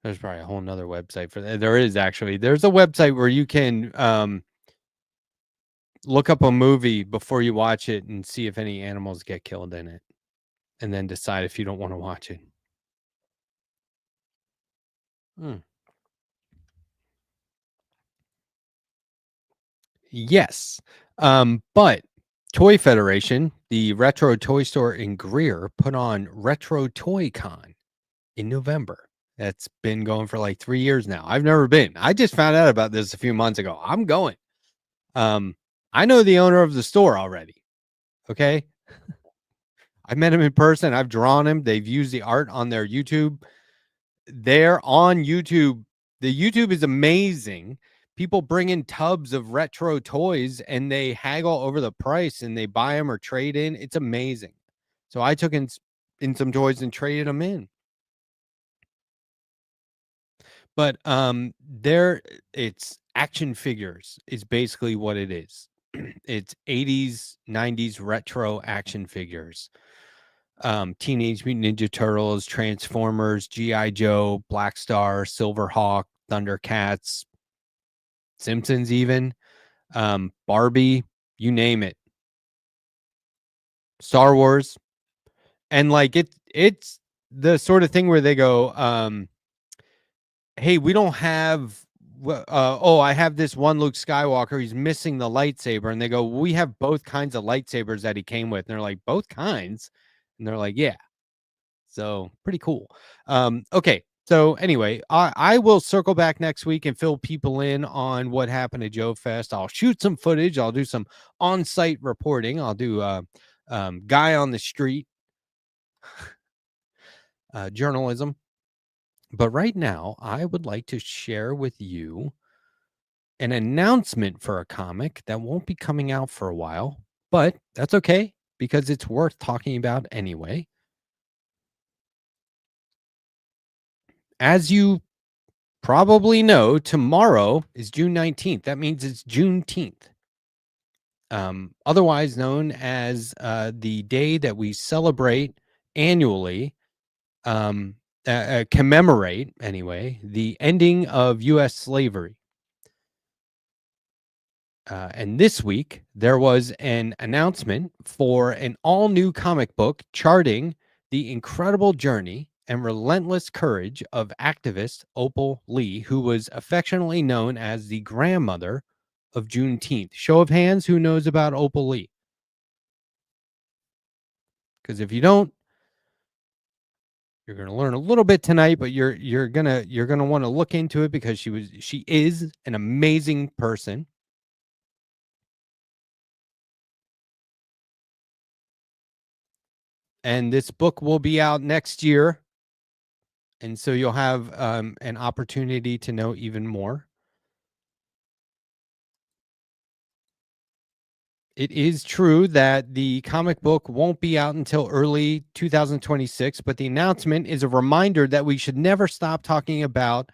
There's probably a whole nother website for that. There is actually. There's a website where you can look up a movie before you watch it and see if any animals get killed in it. And then decide if you don't want to watch it. Yes. But Toy Federation, the retro toy store in Greer, put on Retro Toy Con in November. That's been going for like 3 years now. I've never been. I just found out about this a few months ago. I'm going. I know the owner of the store already. Okay. I met him in person. I've drawn him. They've used the art on their YouTube. They're on YouTube. The YouTube is amazing. People bring in tubs of retro toys and they haggle over the price and they buy them or trade in. It's amazing. So I took in some toys and traded them in. But it's action figures is basically what it is. It's 80s, 90s retro action figures. Teenage Mutant Ninja Turtles, Transformers, G.I. Joe, Black Star, Silverhawk, Thundercats, Simpsons, even Barbie, you name it, Star Wars. And like it's the sort of thing where they go, hey, we don't have I have this one Luke Skywalker, he's missing the lightsaber. And they go, we have both kinds of lightsabers that he came with. And they're like, both kinds? And they're like, yeah. So pretty cool. Okay. So anyway, I will circle back next week and fill people in on what happened at Joe Fest. I'll shoot some footage. I'll do some on-site reporting. I'll do guy on the street journalism. But right now, I would like to share with you an announcement for a comic that won't be coming out for a while, but that's okay because it's worth talking about anyway. As you probably know, tomorrow is June 19th. That means it's Juneteenth, otherwise known as the day that we celebrate annually, commemorate anyway, the ending of U.S. slavery. And this week, there was an announcement for an all-new comic book charting the incredible journey and relentless courage of activist Opal Lee, who was affectionately known as the grandmother of Juneteenth. Show of hands, who knows about Opal Lee? Because if you don't, you're going to learn a little bit tonight, but you're gonna want to look into it because she is an amazing person. And this book will be out next year. And so you'll have an opportunity to know even more. It is true that the comic book won't be out until early 2026, but the announcement is a reminder that we should never stop talking about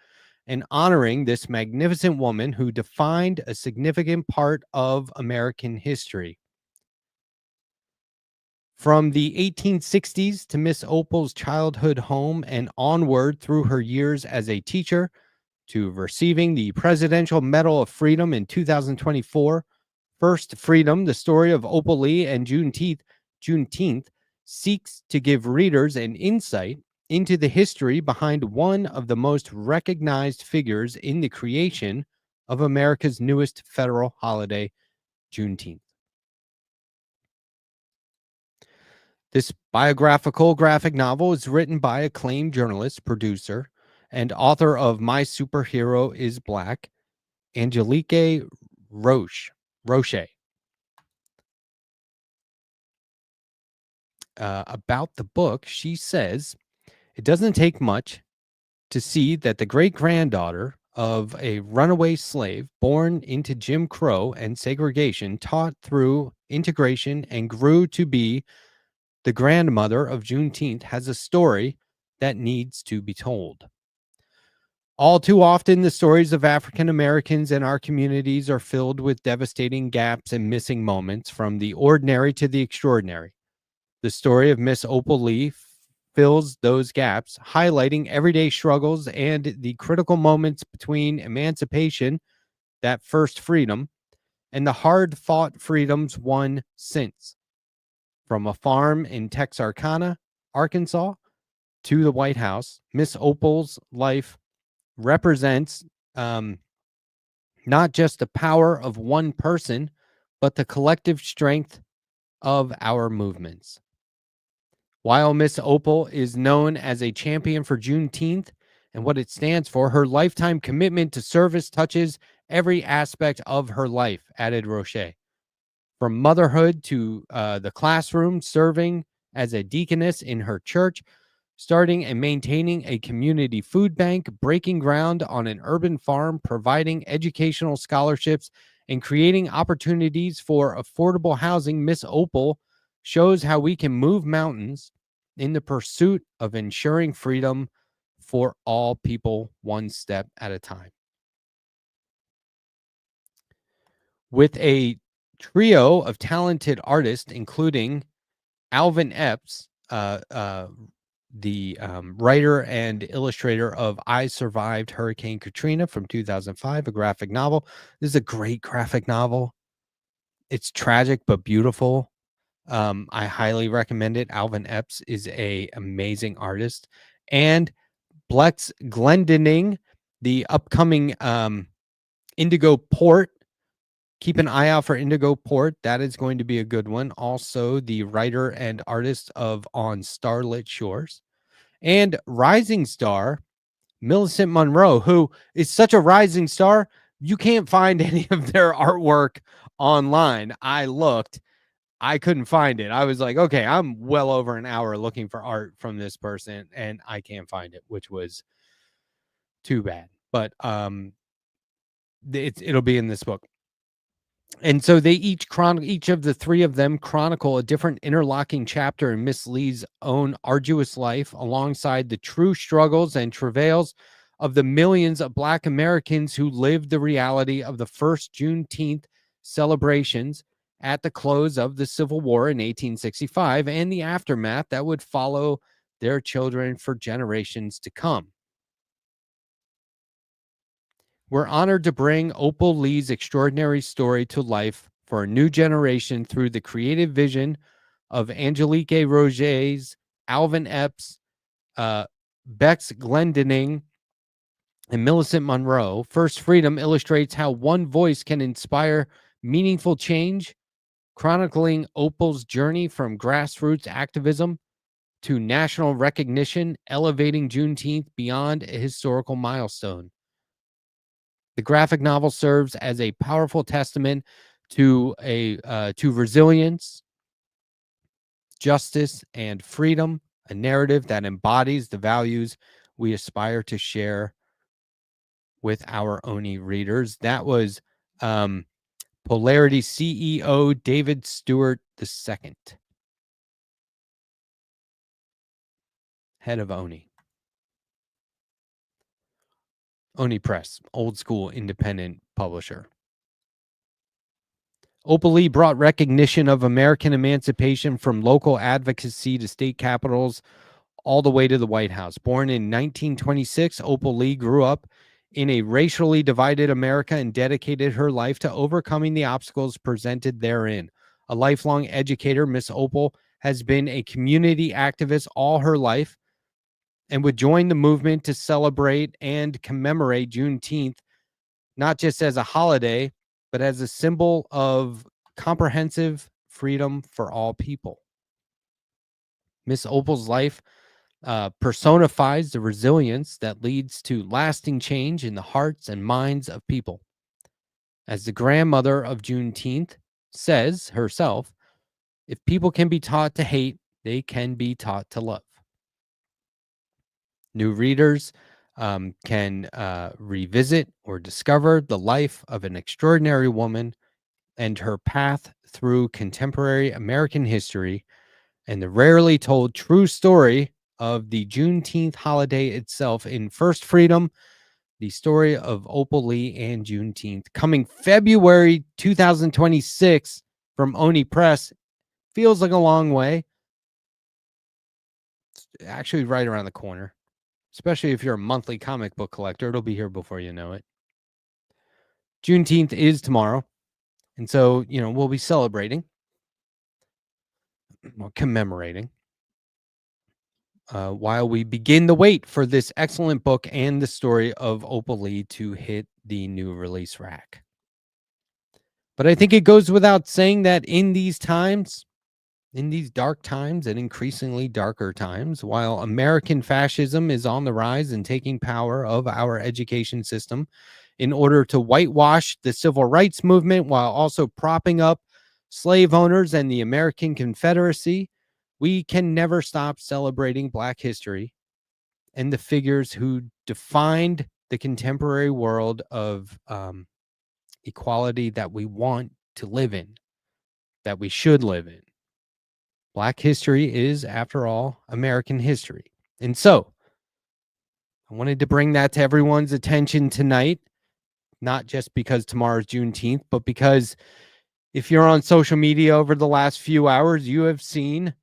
and honoring this magnificent woman who defined a significant part of American history. From the 1860s to Miss Opal's childhood home and onward through her years as a teacher, to receiving the Presidential Medal of Freedom in 2024. First Freedom, the story of Opal Lee and Juneteenth seeks to give readers an insight into the history behind one of the most recognized figures in the creation of America's newest federal holiday, Juneteenth. This biographical graphic novel is written by acclaimed journalist, producer, and author of My Superhero is Black, Angelique Roche. About the book, she says, it doesn't take much to see that the great-granddaughter of a runaway slave born into Jim Crow and segregation, taught through integration, and grew to be the grandmother of Juneteenth, has a story that needs to be told. All too often, the stories of African Americans in our communities are filled with devastating gaps and missing moments, from the ordinary to the extraordinary. The story of Miss Opal Lee fills those gaps, highlighting everyday struggles and the critical moments between emancipation, that first freedom, and the hard-fought freedoms won since. From a farm in Texarkana, Arkansas, to the White House, Miss Opal's life represents not just the power of one person, but the collective strength of our movements. While Miss Opal is known as a champion for Juneteenth and what it stands for, her lifetime commitment to service touches every aspect of her life, added Roche. From motherhood to the classroom, serving as a deaconess in her church, starting and maintaining a community food bank, breaking ground on an urban farm, providing educational scholarships, and creating opportunities for affordable housing, Miss Opal shows how we can move mountains in the pursuit of ensuring freedom for all people, one step at a time. With a trio of talented artists, including Alvin Epps, writer and illustrator of I Survived Hurricane Katrina from 2005, a graphic novel. This is a great graphic novel. It's tragic but beautiful. I highly recommend it. Alvin Epps is a amazing artist. And Blex Glendening, the upcoming Indigo Port. Keep an eye out for Indigo Port. That is going to be a good one. Also, the writer and artist of On Starlit Shores. And Rising Star, Millicent Monroe, who is such a rising star, you can't find any of their artwork online. I looked. I couldn't find it. I was like, okay, I'm well over an hour looking for art from this person, and I can't find it, which was too bad. But it'll be in this book. And so they each of the three of them chronicle a different interlocking chapter in Miss Lee's own arduous life, alongside the true struggles and travails of the millions of Black Americans who lived the reality of the first Juneteenth celebrations at the close of the Civil War in 1865 and the aftermath that would follow their children for generations to come. We're honored to bring Opal Lee's extraordinary story to life for a new generation through the creative vision of Angelique Roget's, Alvin Epps, Bex Glendening, and Millicent Monroe. First Freedom illustrates how one voice can inspire meaningful change, chronicling Opal's journey from grassroots activism to national recognition, elevating Juneteenth beyond a historical milestone. The graphic novel serves as a powerful testament to resilience, justice, and freedom, a narrative that embodies the values we aspire to share with our Oni readers. That was Polarity CEO David Stewart II, head of Oni. Oni Press, old school independent publisher. Opal Lee brought recognition of American emancipation from local advocacy to state capitals all the way to the White House. Born in 1926, Opal Lee grew up in a racially divided America and dedicated her life to overcoming the obstacles presented therein. A lifelong educator, Miss Opal has been a community activist all her life and would join the movement to celebrate and commemorate Juneteenth, not just as a holiday, but as a symbol of comprehensive freedom for all people. Miss Opal's life personifies the resilience that leads to lasting change in the hearts and minds of people. As the grandmother of Juneteenth says herself, if people can be taught to hate, they can be taught to love. New readers can revisit or discover the life of an extraordinary woman and her path through contemporary American history and the rarely told true story of the Juneteenth holiday itself in First Freedom, the story of Opal Lee and Juneteenth, coming February 2026 from Oni Press. Feels like a long way. It's actually right around the corner, especially if you're a monthly comic book collector. It'll be here before you know it. Juneteenth is tomorrow. And so, we'll be celebrating or commemorating while we begin the wait for this excellent book and the story of Opal Lee to hit the new release rack. But I think it goes without saying that in these times, in these dark times and increasingly darker times, while American fascism is on the rise and taking power of our education system in order to whitewash the civil rights movement while also propping up slave owners and the American Confederacy, we can never stop celebrating Black history and the figures who defined the contemporary world of equality that we want to live in, that we should live in. Black history is, after all, American history. And so I wanted to bring that to everyone's attention tonight, not just because tomorrow's Juneteenth, but because if you're on social media over the last few hours, you have seen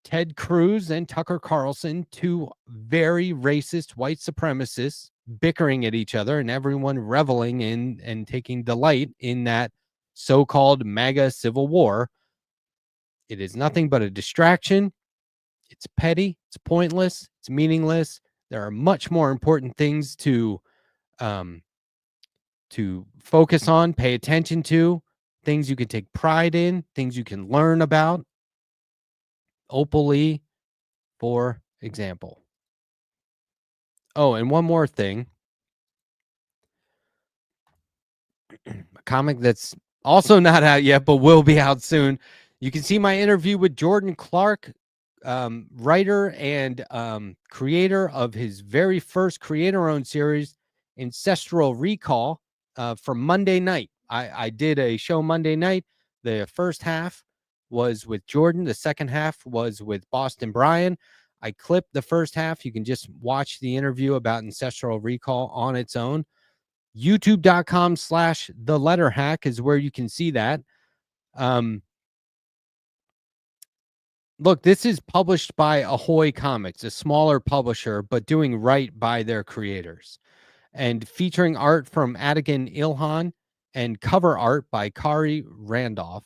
Ted Cruz and Tucker Carlson, two very racist white supremacists, bickering at each other, and everyone reveling in and taking delight in that so-called MAGA civil war. It is nothing but a distraction. It's petty. It's pointless. It's meaningless. There are much more important things to focus on, pay attention to, things you can take pride in, things you can learn about. Opal Lee, for example. Oh, and one more thing. A comic that's also not out yet, but will be out soon. You can see my interview with Jordan Clark, writer and creator of his very first creator-owned series, Ancestral Recall, from Monday night. I did a show Monday night. The first half was with Jordan. The second half was with Boston Brian. I clipped the first half. You can just watch the interview about Ancestral Recall on its own. YouTube.com/theletterhack is where you can see that. Look, this is published by Ahoy Comics, a smaller publisher, but doing right by their creators, and featuring art from Adigan Ilhan and cover art by Kari Randolph.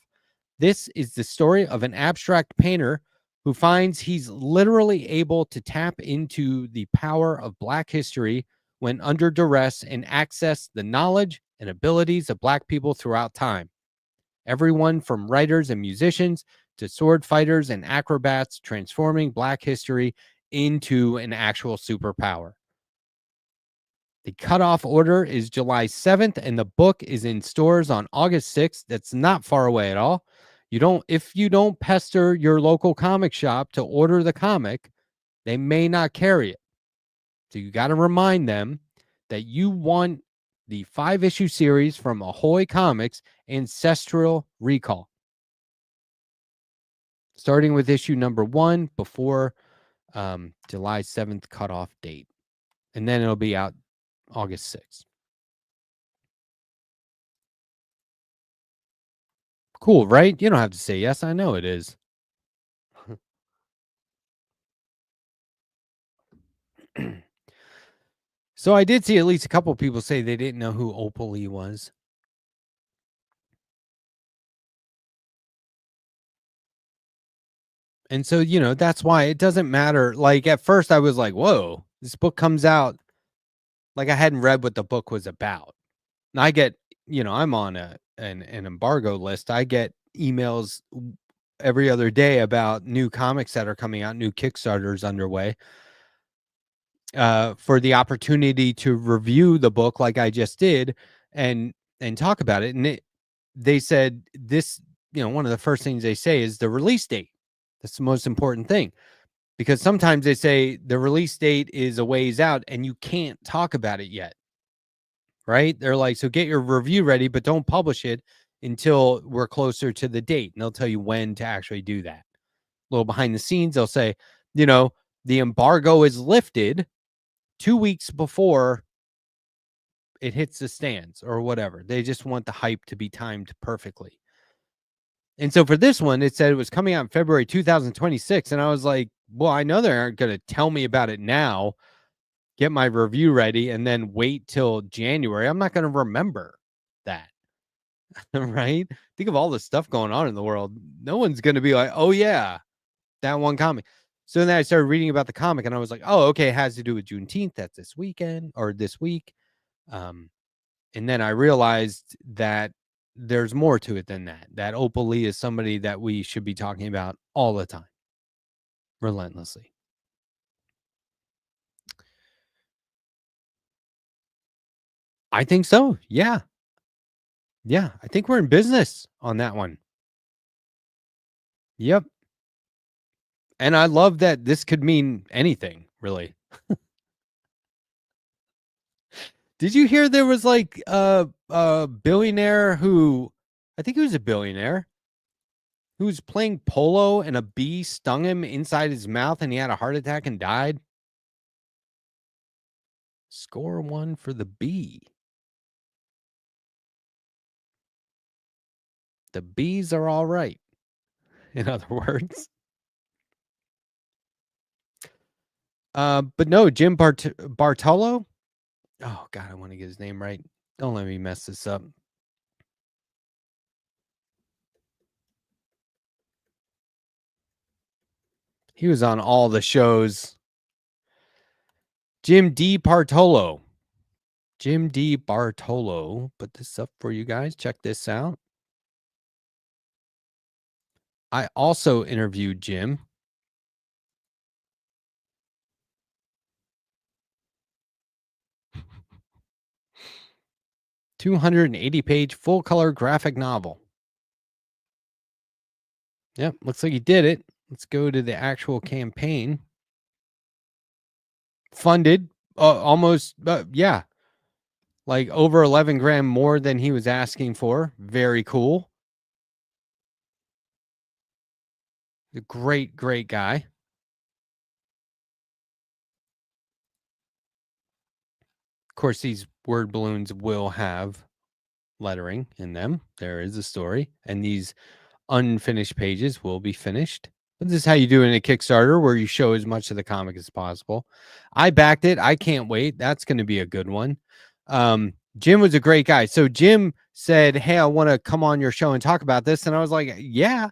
This is the story of an abstract painter who finds he's literally able to tap into the power of Black history when under duress and access the knowledge and abilities of Black people throughout time. Everyone from writers and musicians to sword fighters and acrobats, transforming Black history into an actual superpower. The cutoff order is July 7th, and the book is in stores on August 6th. That's not far away at all. If you don't pester your local comic shop to order the comic, they may not carry it. So you got to remind them that you want the 5-issue series from Ahoy Comics, Ancestral Recall, starting with issue number 1 before July 7th cutoff date. And then it'll be out August 6th. Cool, right? You don't have to say yes. I know it is. So I did see at least a couple people say they didn't know who Opal Lee was. And so, that's why it doesn't matter. Like, at first I was like, whoa, this book comes out. Like, I hadn't read what the book was about. And I get, I'm on an embargo list. I get emails every other day about new comics that are coming out, new Kickstarters underway, for the opportunity to review the book like I just did and talk about it. And they said this, one of the first things they say is the release date. That's the most important thing, because sometimes they say the release date is a ways out and you can't talk about it yet. Right? They're like, so get your review ready, but don't publish it until we're closer to the date. And they'll tell you when to actually do that. A little behind the scenes, they'll say, the embargo is lifted 2 weeks before it hits the stands or whatever. They just want the hype to be timed perfectly. And so for this one, it said it was coming out in February 2026. And I was like, well, I know they aren't going to tell me about it now, get my review ready, and then wait till January. I'm not going to remember that. Right? Think of all the stuff going on in the world. No one's going to be like, oh, yeah, that one comic. So then I started reading about the comic and I was like, oh, okay, it has to do with Juneteenth. That's this weekend or this week. And then I realized that there's more to it than that. That Opal Lee is somebody that we should be talking about all the time, relentlessly. I think so. Yeah. Yeah. I think we're in business on that one. Yep. And I love that this could mean anything, really. Did you hear there was like a billionaire who, I think he was a billionaire, who was playing polo and a bee stung him inside his mouth and he had a heart attack and died? Score one for the bee. The bees are all right, in other words. But no, Jim Bartolo. Oh God, I want to get his name right. Don't let me mess this up. He was on all the shows. Jim D. Bartolo. Jim D. Bartolo. Put this up for you guys. Check this out. I also interviewed Jim. 280-page full-color graphic novel. Yep, looks like he did it. Let's go to the actual campaign. Funded almost, yeah, like over 11 grand more than he was asking for. Very cool. A great, great guy. Of course, these word balloons will have lettering in them. There is a story, and these unfinished pages will be finished. But this is how you do it in a Kickstarter, where you show as much of the comic as possible. I backed it. I can't wait. That's going to be a good one. Jim was a great guy. So Jim said, hey, I want to come on your show and talk about this. And I was like, yeah.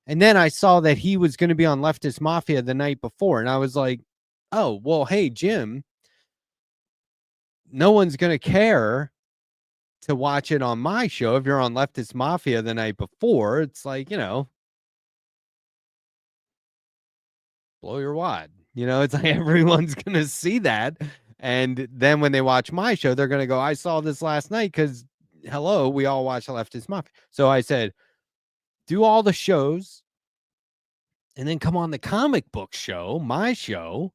And then I saw that he was going to be on Leftist Mafia the night before. And I was like, oh, well, hey, Jim, no one's going to care to watch it on my show if you're on Leftist Mafia the night before. It's like, blow your wad. It's like everyone's going to see that. And then when they watch my show, they're going to go, I saw this last night because, hello, we all watch Leftist Mafia. So I said, do all the shows and then come on the comic book show, my show,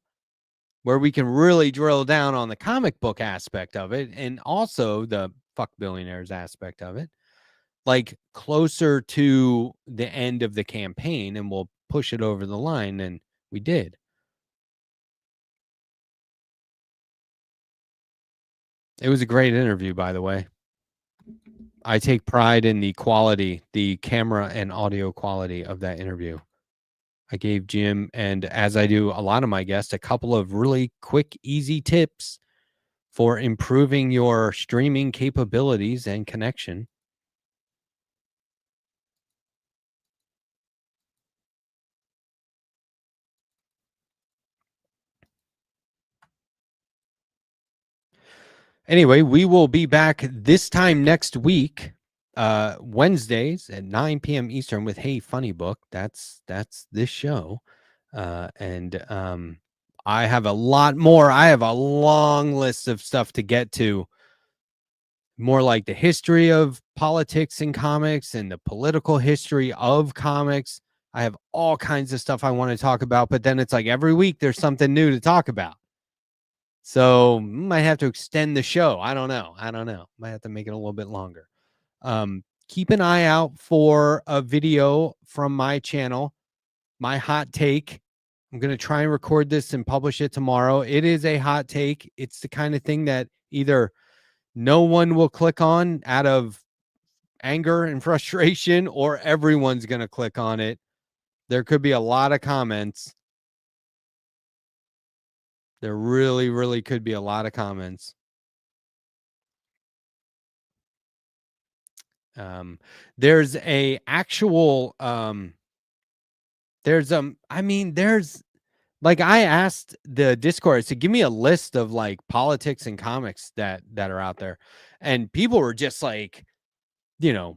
where we can really drill down on the comic book aspect of it and also the fuck billionaires aspect of it, like closer to the end of the campaign, and we'll push it over the line. And we did. It was a great interview, by the way. I take pride in the quality, the camera and audio quality of that interview. I gave Jim, and as I do a lot of my guests, a couple of really quick, easy tips for improving your streaming capabilities and connection. Anyway, we will be back this time next week, Wednesdays at 9 p.m. Eastern with Hey Funnybook. That's this show. And I have a lot more. I have a long list of stuff to get to. More like the history of politics in comics and the political history of comics. I have all kinds of stuff I want to talk about, but then it's like every week there's something new to talk about. So might have to extend the show. I don't know. Might have to make it a little bit longer. Keep an eye out for a video from my channel, my hot take. I'm going to try and record this and publish it tomorrow. It is a hot take. It's the kind of thing that either no one will click on out of anger and frustration, or everyone's going to click on it. There could be a lot of comments. There really, really could be a lot of comments. There's a actual, there's like, I asked the Discord to give me a list of like politics and comics that are out there, and people were just like, bam,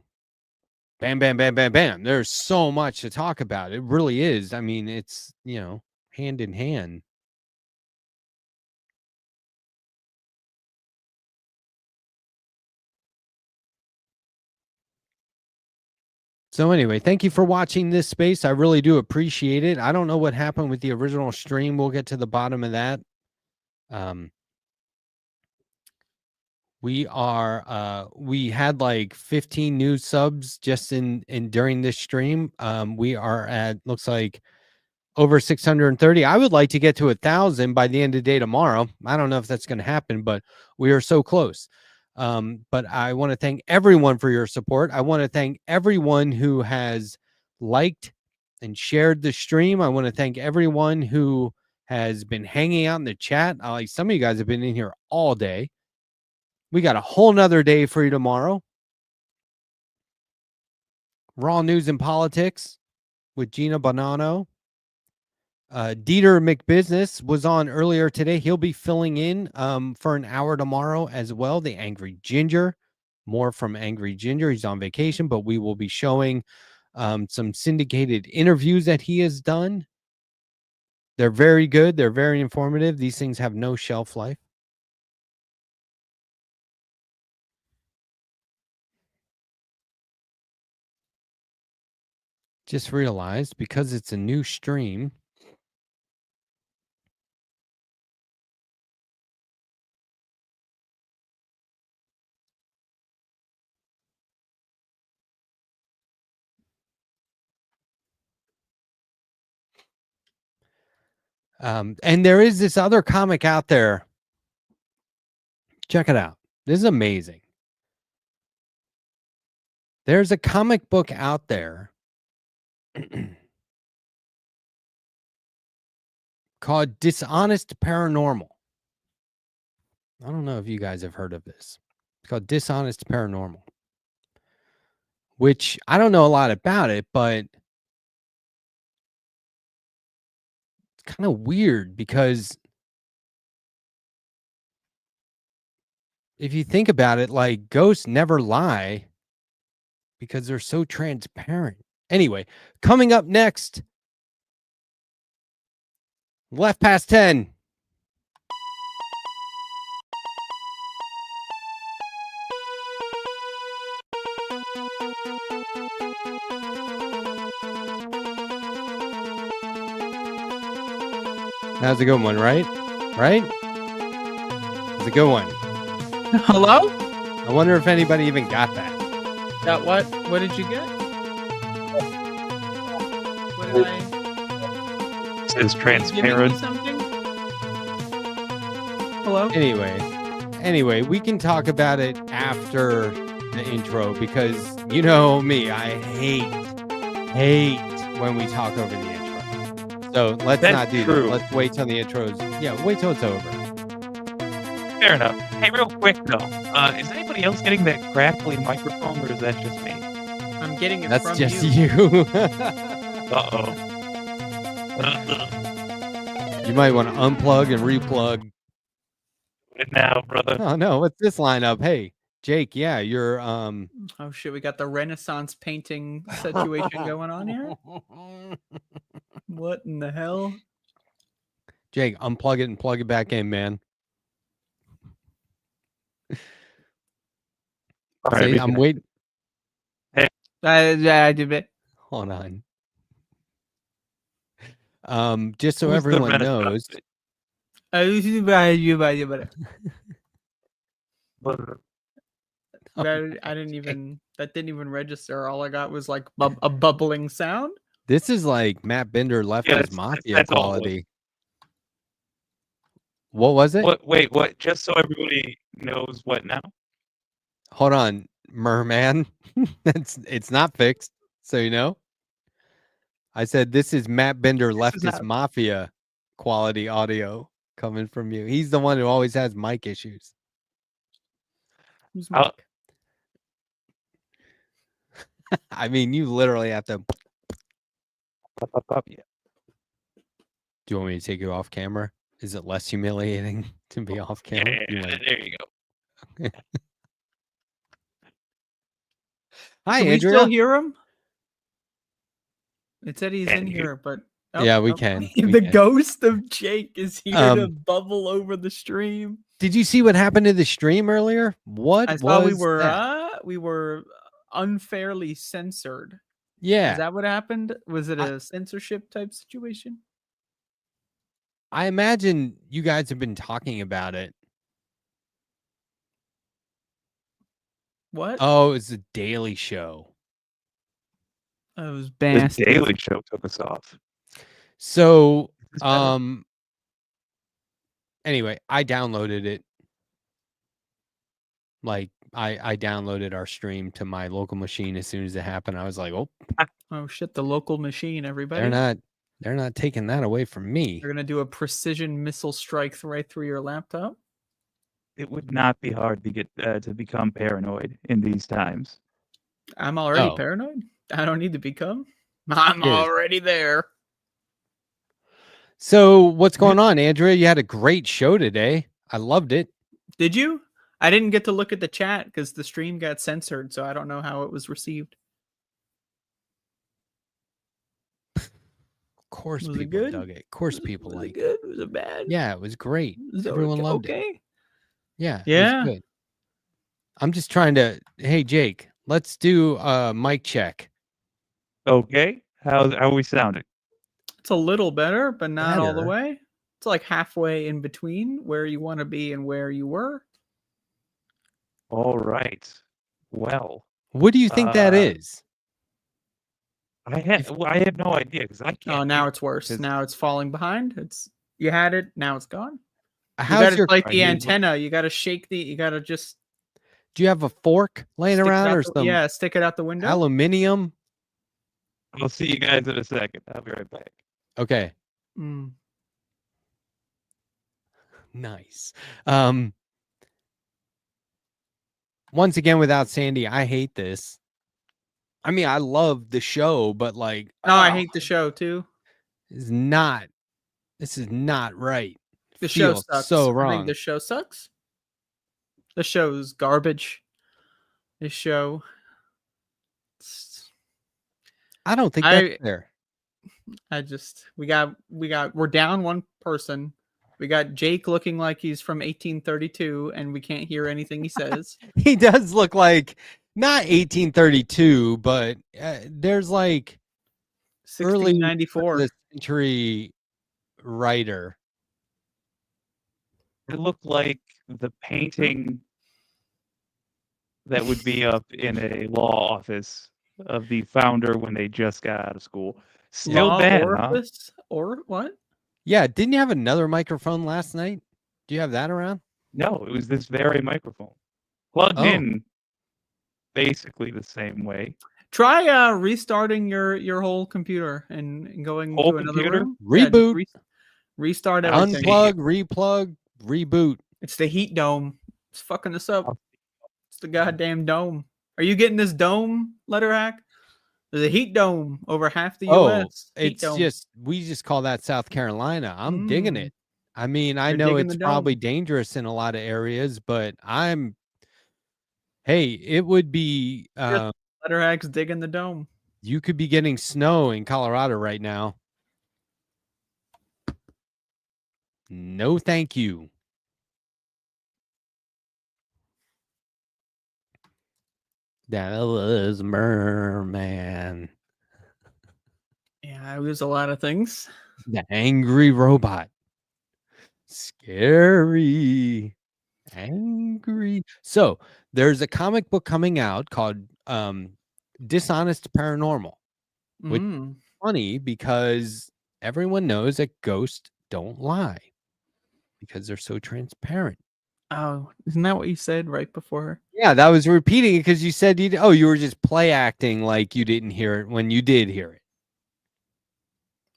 bam, bam, bam, bam. There's so much to talk about. It really is. I mean, it's, hand in hand. So anyway, thank you for watching this space. I really do appreciate it. I don't know what happened with the original stream. We'll get to the bottom of that. We had like 15 new subs just in during this stream. We are at, looks like, over 630. I would like to get to 1,000 by the end of the day tomorrow. I don't know if that's going to happen, but we are so close. But I want to thank everyone for your support. I want to thank everyone who has liked and shared the stream. I want to thank everyone who has been hanging out in the chat. Like some of you guys have been in here all day. We got a whole nother day for you tomorrow. Raw news and politics with Gina Bonanno. Deter McBizness was on earlier today. He'll be filling in for an hour tomorrow as well. The Angry Ginger. More from Angry Ginger. He's on vacation, but we will be showing some syndicated interviews that he has done. They're very good. They're very informative. These things have no shelf life. Just realized because it's a new stream. And there is this other comic out there. Check it out. This is amazing. There's a comic book out there called Dishonest Paranormal. I don't know if you guys have heard of this. It's called Dishonest Paranormal, which I don't know a lot about it, but it's kind of weird because if you think about it, like ghosts never lie because they're so transparent. Anyway, coming up next, left past 10. That was a good one, right? Right? It's a good one. Hello? I wonder if anybody even got that. That what? What did you get? What did I? It says Giving me transparent. something? Hello? Anyway, we can talk about it after the intro because you know me, I hate when we talk over the intro. So let's That's not do true. that. Let's wait till the intro's. Yeah, wait till it's over. Fair enough. Hey, real quick though, is anybody else getting that crackly microphone, or is that just me? I'm getting it That's from just you. you. Uh-oh. You might want to unplug and replug. What now, brother? Oh no, what's this lineup? Hey, Jake, yeah, you're Oh shit, we got the Renaissance painting situation going on here. What in the hell? Jake, unplug it and plug it back in, man. All right, See, I'm waiting. I did it. Hold on. Just so Who's the everyone Renaissance knows. I didn't even. That didn't even register. All I got was like a bubbling sound. This is like Matt Bender Leftist that's- Mafia that's all it was. quality. What was it? What? Wait, what? Just so everybody knows what now? Hold on, Merman. It's not fixed, so you know. I said this is Matt Bender This is Leftist not- Mafia quality audio coming from you. He's the one who always has mic issues. Who's I'll- Mike? I mean, you literally have to. Yeah. Do you want me to take you off camera? Is it less humiliating to be off camera? You Yeah, might- there you go. Hi, Can we Andrea. still hear him? It said he's Can in you- here, but Yeah, we can. We the can. ghost of Jake is here to Um, bubble over the stream. Did you see what happened to the stream earlier? What I saw was that? we were unfairly censored. Yeah, Is that what happened? Was it a censorship type situation? I imagine you guys have been talking about it. What? Oh, it's a Daily Show. It was The bastard. Daily Show took us off. So, Is this better? anyway, I downloaded it. Like, I downloaded our stream to my local machine as soon as it happened. I was like, oh, Oh shit! The local machine, everybody. They're not taking that away from me. They're gonna do a precision missile strike right through your laptop. It would not be hard to get to become paranoid in these times. I'm already Oh. paranoid. I don't need to become. I'm Yes. already there. So what's going on, Andrea? You had a great show today. I loved it. Did you? I didn't get to look at the chat because the stream got censored, so I don't know how it was received. Of course, Was it people good? dug it. Of course, people Was it liked it. good? Was it bad? Yeah, it was great. Was it Everyone loved it. okay? Yeah, Yeah. it was good. I'm just trying to. Hey, Jake, let's do a mic check. Okay, how are we sounding? It's a little better, but not all the Better? way. It's like halfway in between where you want to be and where you were. All right. Well, What do you think that is? I had no idea because I can't. Oh, now hear it's worse. 'cause- Now it's falling behind. You had it. Now it's gone. You How's gotta your? like Are the you- antenna. You gotta shake the. You gotta just Do you have a fork laying stick it around out or the- some yeah, stick it out the window. aluminium? I'll see you guys in a second. I'll be right back. Okay, Mm. nice. Once again, without Sandee, I hate this. I mean, I love the show, but like, No, I hate the show too. This is not right. The show Feels sucks. so I wrong. think the show sucks. The show's garbage. This show. I don't think I- that's fair. We're down one person. We got Jake looking like he's from 1832 and we can't hear anything he says. He does look like not 1832, but there's like early 1694. the century writer. It looked like the painting that would be up in a law office of the founder when they just got out of school. Still Law bad, huh? orifice? Or what? Yeah, didn't you have another microphone last night? Do you have that around? No, it was this very microphone. Plugged Oh. in basically the same way. Try restarting your whole computer and going Whole to another computer? room. Yeah, just Reboot. restart everything. Unplug, replug, reboot. It's the heat dome. It's fucking us up. Oh. It's the goddamn dome. Are you getting this dome, Letterhack? There's a heat dome over half the Oh, U.S. Heat it's dome. just we just call that South Carolina. I'm digging Mm. it. I mean, I You're know digging it's the dome. probably dangerous in a lot of areas, but hey, it would be Letterhack's digging the dome. you could be getting snow in Colorado right now. No, thank you. That was Merman. Yeah, it was a lot of things. The angry robot. Scary. Angry. So there's a comic book coming out called Dishonest Paranormal. Which- Mm. Funny because everyone knows that ghosts don't lie because they're so transparent. Oh, isn't that what you said right before? Yeah, that was repeating it because you said you were just play acting like you didn't hear it when you did hear it.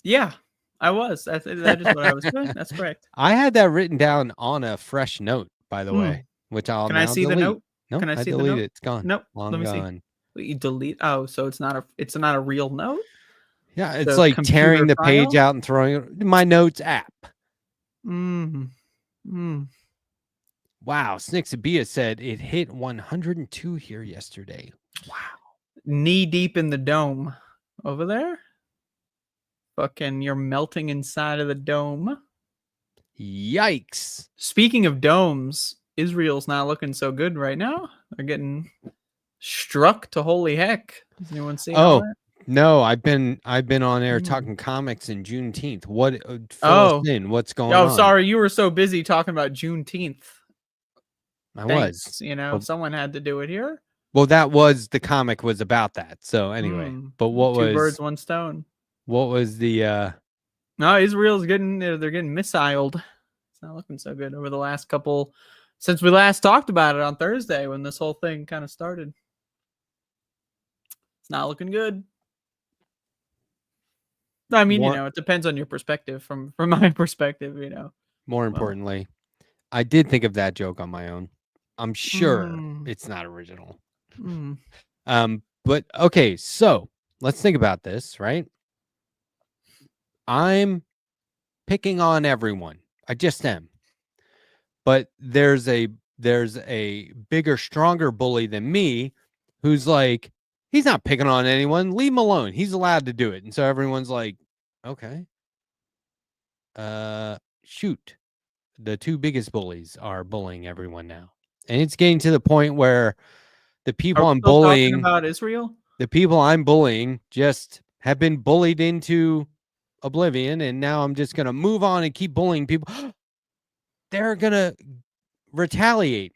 Yeah, I was. That is what I was doing. That's correct. I had that written down on a fresh note, by the way, which I'll Can I now see the delete. note? No, Can I see the deleted note? it. It's gone. Nope. Long Let me see. gone. You delete. Oh, so it's not a real note. Yeah, it's The like tearing the computer page file? out and throwing it. My notes app. Mm. Wow, Snixabia said it hit 102 here yesterday. Wow. Knee deep in the dome over there. Fucking, you're melting inside of the dome. Yikes. Speaking of domes, Israel's not looking so good right now. They're getting struck to holy heck. Has anyone seen all Oh, that? no, I've been on air Mm. talking comics in Juneteenth. What fill Oh. us in? What's going Oh, on? sorry, you were so busy talking about Juneteenth. I was. Thanks, you know, Well- someone had to do it here. Well, that was the comic was about that. So anyway, Mm. but what Two birds, was one stone. the No, Israel's getting they're getting missiled. It's not looking so good over the last couple since we last talked about it on Thursday when this whole thing kind of started. It's not looking good. I mean, More- it depends on your perspective. From my perspective, More importantly, I did think of that joke on my own. I'm sure it's not original. Mm. But okay, so let's think about this, right? I'm picking on everyone. I just am. But there's a bigger, stronger bully than me who's like, he's not picking on anyone. Leave him alone. He's allowed to do it. And so everyone's like, okay. Shoot. The two biggest bullies are bullying everyone now. And it's getting to the point where the people Are we I'm still talking bullying, about Israel? the people I'm bullying just have been bullied into oblivion. And now I'm just going to move on and keep bullying people. They're going to retaliate.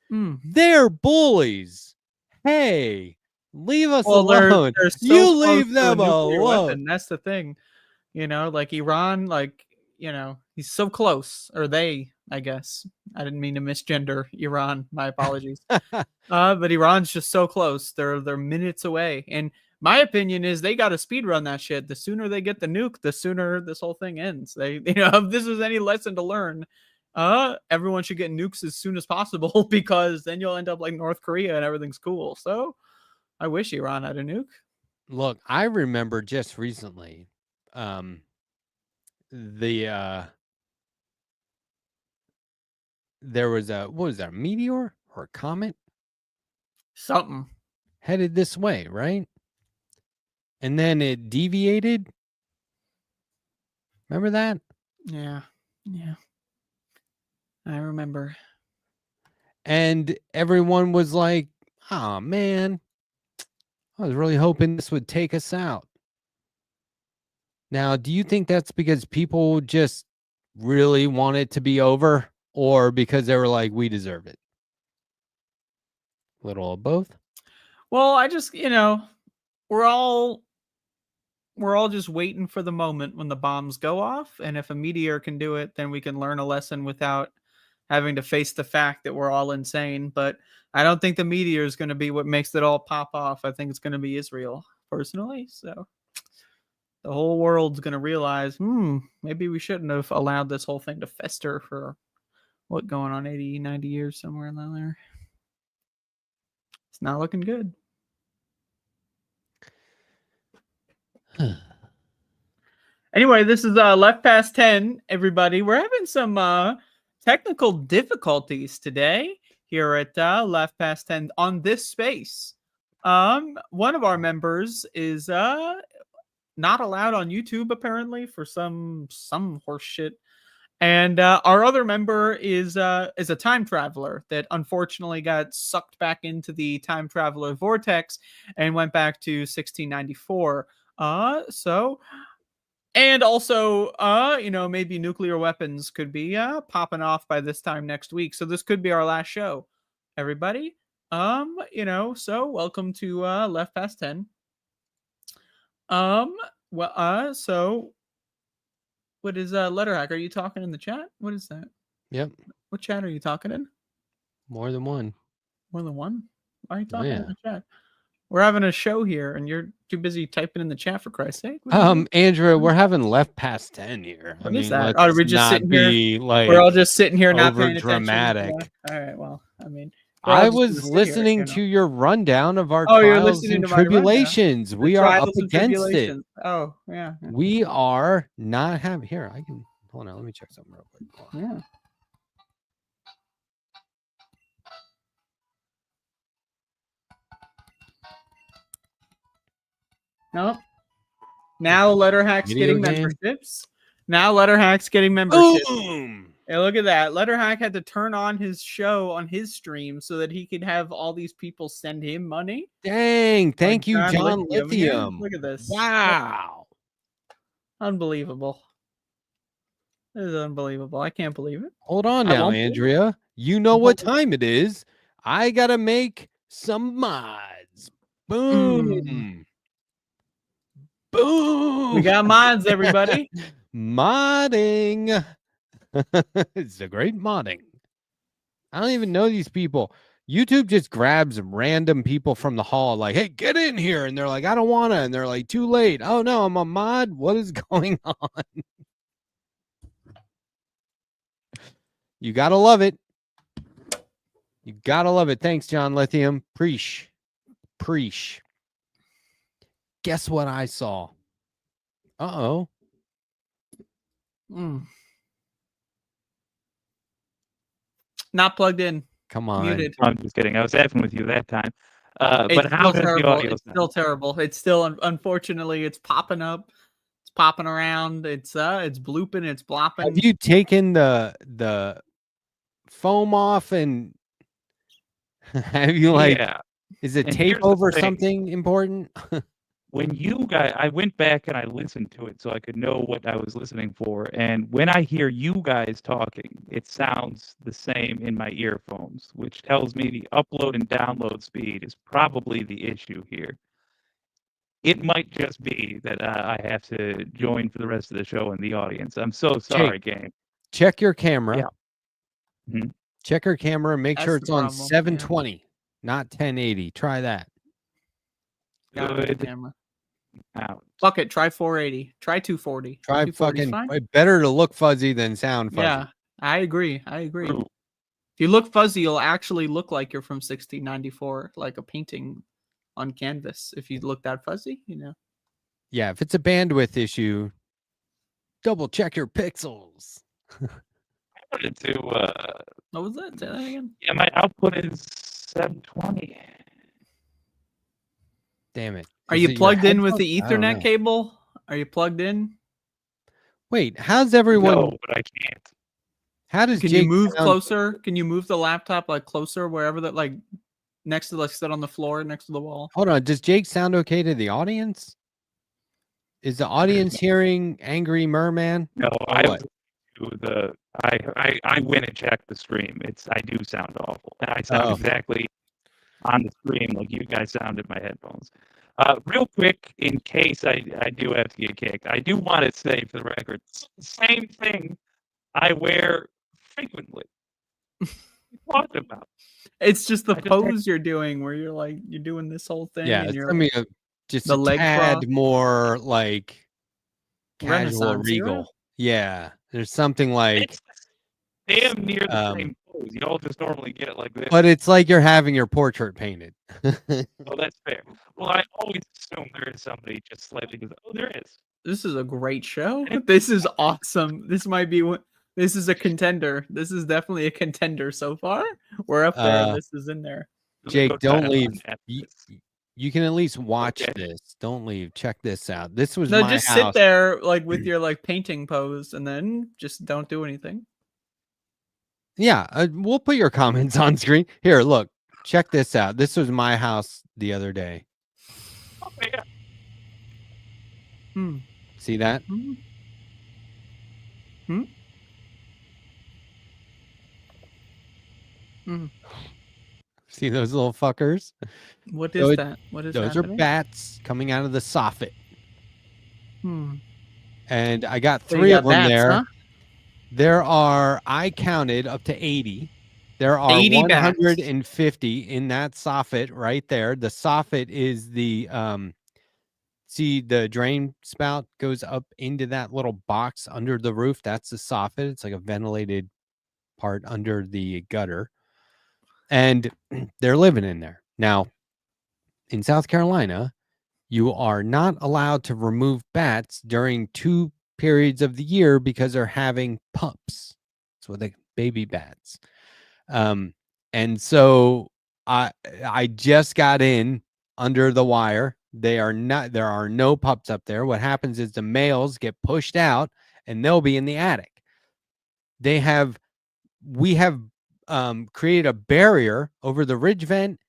They're bullies. Hey, leave us alone. They're so You close leave to a them nuclear alone. weapon. That's the thing. Like Iran, he's so close. Or they, I guess. I didn't mean to misgender Iran. My apologies. But Iran's just so close. They're minutes away. And my opinion is they got to speed run that shit. The sooner they get the nuke, the sooner this whole thing ends. They, if this is any lesson to learn, everyone should get nukes as soon as possible because then you'll end up like North Korea and everything's cool. So I wish Iran had a nuke. Look, I remember just recently, there was what was that, a meteor or a comet? Something. Headed this way, right? And then it deviated. Remember that? Yeah. I remember. And everyone was like, oh, man, I was really hoping this would take us out. Now, do you think that's because people just really want it to be over or because they were like, we deserve it? A little of both? Well, I just, we're all just waiting for the moment when the bombs go off. And if a meteor can do it, then we can learn a lesson without having to face the fact that we're all insane. But I don't think the meteor is going to be what makes it all pop off. I think it's going to be Israel, personally. So the whole world's going to realize, maybe we shouldn't have allowed this whole thing to fester for going on 80, 90 years, somewhere in there. It's not looking good. Anyway, this is Left Past 10, everybody. We're having some technical difficulties today here at Left Past 10 on this space. One of our members is not allowed on YouTube, apparently, for some horse shit. And our other member is a time traveler that unfortunately got sucked back into the time traveler vortex and went back to 1694. And also, maybe nuclear weapons could be popping off by this time next week. So this could be our last show, everybody. So welcome to Left Past 10. So what is Letterhack? Are you talking in the chat? What is that? Yep. What chat are you talking in? More than one. More than one? Why are you talking in the chat? We're having a show here, and you're too busy typing in the chat, for Christ's sake. Andrea, we're having Left Past 10 here. What is that? Are we just sitting here? Like, we're all just sitting here, not paying attention. Dramatic. All right. Well, I mean, I was listening to your rundown of our you're trials listening and to my tribulations. We are up against it. Oh, yeah. We are not having. Here, I can hold on. Let me check something real quick. Yeah. Nope. Now Letterhack's getting memberships. Now Letterhack's getting memberships. Boom! Hey, look at that. Letterhack had to turn on his show on his stream so that he could have all these people send him money. Dang. Thank you, John Lithium. Look at this. Wow. Unbelievable. This is unbelievable. I can't believe it. Hold on now, Andrea. You know what time it is. I got to make some mods. Boom. Boom. We got mods, everybody. Modding. It's a great modding. I don't even know these people. YouTube just grabs random people from the hall, like, hey, get in here. And they're like, I don't want to. And they're like, too late. Oh, no, I'm a mod. What is going on? You got to love it. You got to love it. Thanks, John Lithium. Preach. Guess what I saw? Uh-oh. Not plugged in. Come on. Muted. I'm just kidding. I was effing with you that time. But It's how still does the terrible. audio It's sound? still terrible. It's still, unfortunately, it's popping up. It's popping around. It's blooping. It's blopping. Have you taken the foam off and have you Yeah. is it And tape here's the over thing. something important? When you guys, I went back and I listened to it so I could know what I was listening for. And when I hear you guys talking, it sounds the same in my earphones, which tells me the upload and download speed is probably the issue here. It might just be that I have to join for the rest of the show in the audience. I'm so sorry, gang. Check your camera. Yeah. Mhm. Check your camera. Make sure That's it's the on problem, yeah. 720, not 1080. Try that. Got it, Good. camera. Out. Fuck it. Try 480. Try 240. Try 240 is fucking fine. better to look fuzzy than sound fuzzy. Yeah, I agree. True. If you look fuzzy, you'll actually look like you're from 1694, like a painting on canvas. If you look that fuzzy, Yeah, if it's a bandwidth issue, double check your pixels. I wanted to, What was that? Say that again. yeah, my output is 720. Damn it. Are Is you it your plugged in with headphones? the I don't Ethernet know. cable? Are you plugged in? Wait, how's everyone? No, but I can't. How does Can Jake you move sound- closer? Can you move the laptop like closer, wherever that, like next to, like, sit on the floor next to the wall? Hold on. Does Jake sound okay to the audience? Is the audience hearing Angry Merman? No, Or I what? was to the I went and checked the stream. I do sound awful. And I sound Oh. exactly on the stream like you guys sound in my headphones. Real quick, in case I do have to get kicked, I do want to say for the record, same thing I wear frequently. We talked about. It's just the I just pose you're doing, where you're doing this whole thing, Yeah, and it's you're gonna be just the a leg tad cross. more like casual Renaissance era? regal. Yeah, there's something like, It's damn near the same um, pose. Y'all just normally get it like this. but it's like you're having your portrait painted. Oh, that's fair. Well, I always assume there is somebody just slightly because, oh, there is. This is a great show. This is awesome. This might be what. This is a contender. This is definitely a contender so far. We're up there. This is in there. Jake, Go don't try leave. on after You, this. you can at least watch Okay. this. Don't leave. Check this out. This was No, my just house. sit there like with your like painting pose, and then just don't do anything. Yeah, we'll put your comments on screen. Here, look. Check this out. This was my house the other day. Oh, yeah. Hmm. See that? Hmm. Hmm. Hmm. See those little fuckers? What So is that? What is Those happening? are bats coming out of the soffit. Hmm. And I got So you 3 got of them bats, there. huh? There are, I counted up to 80. There are 80 bats. 150 in that soffit right there. The soffit is the, see the drain spout goes up into that little box under the roof. That's the soffit. It's like a ventilated part under the gutter. And they're living in there. Now, in South Carolina, you are not allowed to remove bats during 2 periods of the year because they're having pups. That's what they baby bats. And so I just got in under the wire. There are no pups up there. What happens is the males get pushed out and they'll be in the attic. We have created a barrier over the ridge vent,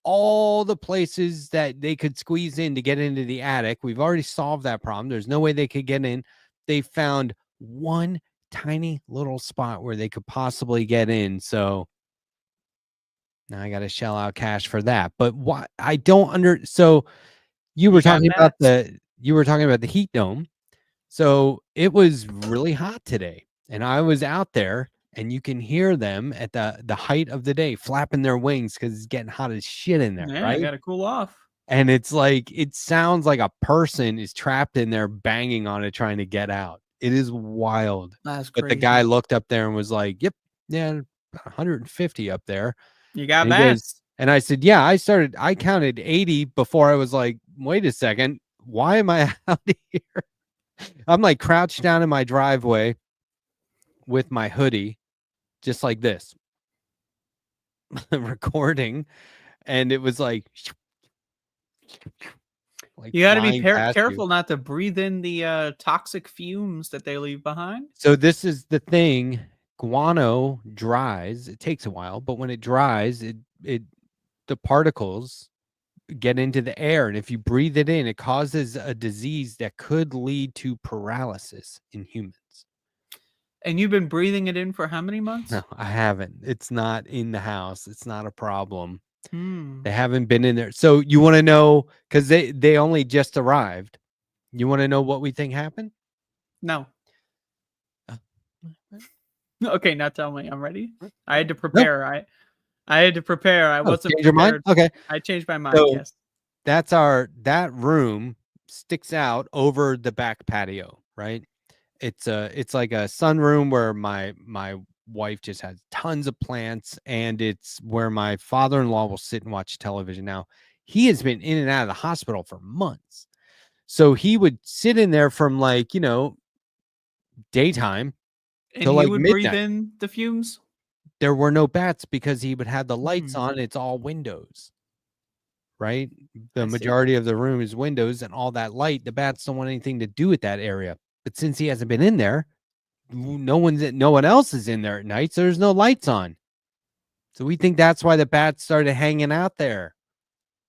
all the places that they could squeeze in to get into the attic. We've already solved that problem. There's no way they could get in. They found one tiny little spot where they could possibly get in. So now I got to shell out cash for that. But what I don't so you were talking about the heat dome. So it was really hot today and I was out there and you can hear them at the height of the day flapping their wings because it's getting hot as shit in there, Yeah, I right? gotta cool off. And it's like it sounds like a person is trapped in there banging on it trying to get out. It is wild. That's But the crazy. guy looked up there and was like, "Yep, yeah, 150 up there." You got And he goes, bats. and I said, "Yeah, I counted 80 before I was like, wait a second, why am I out here?" I'm like crouched down in my driveway with my hoodie, just like this, recording, and it was like You got to be flying past you. careful not to breathe in the toxic fumes that they leave behind. So this is the thing. Guano dries. It takes a while, but when it dries, the particles get into the air, and if you breathe it in, it causes a disease that could lead to paralysis in humans. And you've been breathing it in for how many months? No, I haven't. It's not in the house. It's not a problem. Hmm. They haven't been in there. So you want to know, because they only just arrived. You want to know what we think happened? No. Okay, now tell me. I'm ready. I had to prepare. I had to prepare. I wasn't Change your mind? prepared. Okay. I changed my mind. So Yes. that room sticks out over the back patio, right? It's like a sunroom where my wife just has tons of plants, and it's where my father-in-law will sit and watch television. Now, he has been in and out of the hospital for months. So he would sit in there from like, daytime And till he like would breathe midnight. in the fumes. There were no bats because he would have the lights Hmm. on. It's all windows, right? The I see. majority of the room is windows, and all that light, the bats don't want anything to do with that area. But since he hasn't been in there, no one else is in there at night, so there's no lights on. So we think that's why the bats started hanging out there.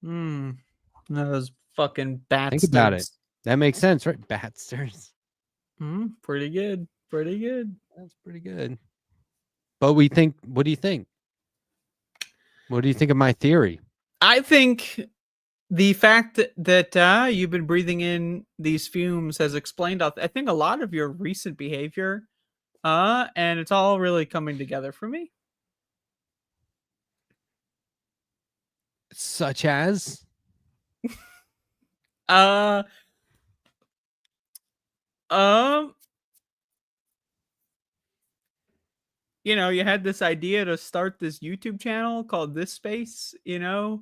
Hmm. Those fucking bats. Think about it. That makes sense, right? Batsters. Pretty good. Pretty good. That's pretty good. But what do you think? What do you think of my theory? I think the fact that you've been breathing in these fumes has explained, I think, a lot of your recent behavior. And it's all really coming together for me. Such as? You had this idea to start this YouTube channel called This Space, No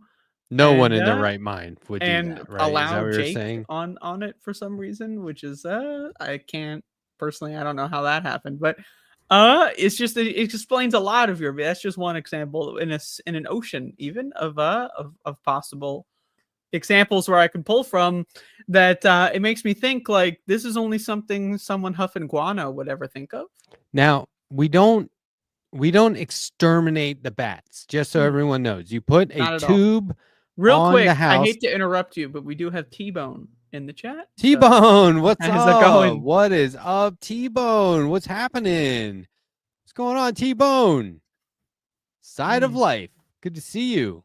one and, in their right mind would do and that, right? Is that allow what you're Jake saying? on it for some reason, which is I can't personally, I don't know how that happened, but it's just it explains a lot of your. That's just one example in an ocean even of possible examples where I can pull from that. It makes me think like this is only something someone huffing guano would ever think of. Now, we don't exterminate the bats, just so everyone knows. You put Not a at all. tube Real on quick, the house. I hate to interrupt you, but we do have T-Bone in the chat. T-Bone, what's how's up? it going? What is up, T-Bone? What's happening? What's going on, T-Bone? Side of life. Good to see you.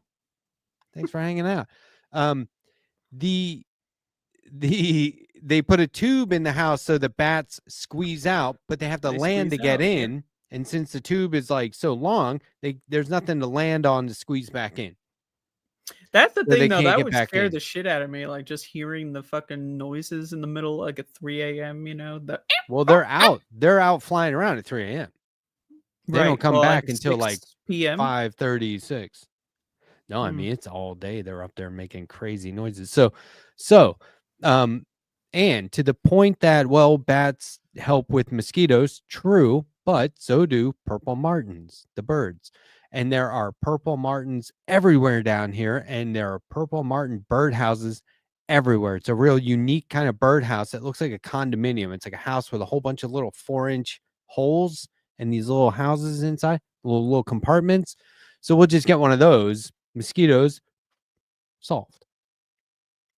Thanks for hanging out. They put a tube in the house so the bats squeeze out, but they have to land to get in. Yeah. And since the tube is like so long, there's nothing to land on to squeeze back in. That's the thing, though. That would scare the shit out of me. Like just hearing the fucking noises in the middle, like at 3 a.m. Well, they're out. They're out flying around at 3 a.m. They don't come back like until like p.m. 5:36. No, I mean it's all day. They're up there making crazy noises. And to the point that, well, bats help with mosquitoes, true, but so do purple martins, the birds. And there are purple martins everywhere down here, and there are purple martin birdhouses everywhere. It's a real unique kind of birdhouse that looks like a condominium. It's like a house with a whole bunch of little 4-inch holes and these little houses inside, little compartments. So we'll just get one of those. Mosquitoes solved.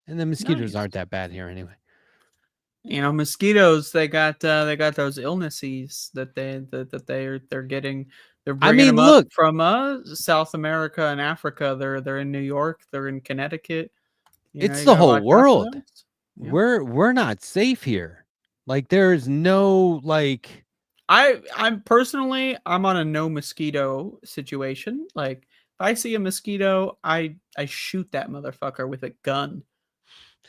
And the mosquitoes aren't that bad here anyway. Mosquitoes, they got those illnesses that they're getting. They're bringing them up from South America and Africa. They're in New York. They're in Connecticut. It's the whole world. We're not safe here. Like there's no like. I'm personally, I'm on a no mosquito situation. Like if I see a mosquito, I shoot that motherfucker with a gun.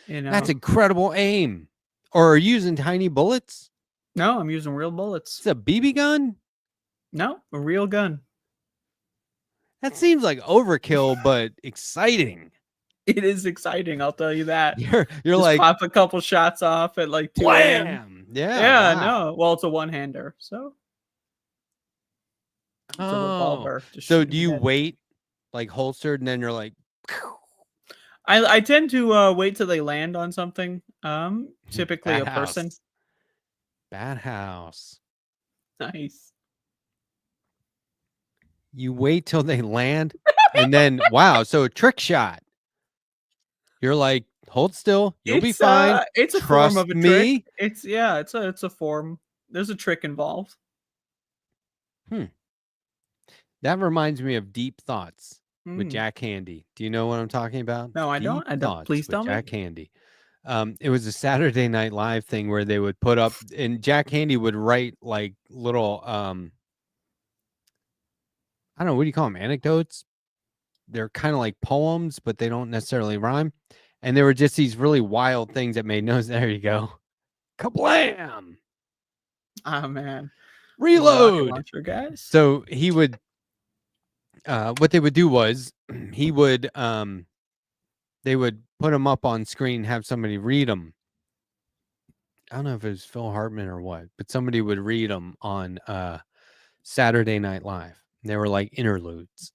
You know. That's incredible aim. Or are you using tiny bullets? No, I'm using real bullets. It's a BB gun? No, a real gun. That seems like overkill, but exciting. It is exciting, I'll tell you that. You're Just like, pop a couple shots off at like 2 a.m. blam! Yeah. Yeah, wow. no. Well, it's a one-hander, so it's a revolver. Just So shoot do 'em you dead. wait like holstered and then you're like, I tend to wait till they land on something. Typically a bad person. house. Bad house. Nice. You wait till they land and then wow, so a trick shot. You're like, hold still, you'll be fine. It's a Trust form of a me. trick. It's a form. There's a trick involved. That reminds me of Deep Thoughts with Hmm. Jack Handy. Do you know what I'm talking about? No, I don't. Deep Thoughts Please with tell me. Jack Handy. It was a Saturday Night Live thing where they would put up, and Jack Handy would write like little, I don't know, what do you call them? Anecdotes. They're kind of like poems, but they don't necessarily rhyme. And they were just these really wild things that made no sense. There you go. Kablam! Oh man. Rocket Reload. launcher, guys. So he would, what they would do was he would, they would put them up on screen, have somebody read them. I don't know if it was Phil Hartman or what, but somebody would read them on Saturday Night Live. They were like interludes.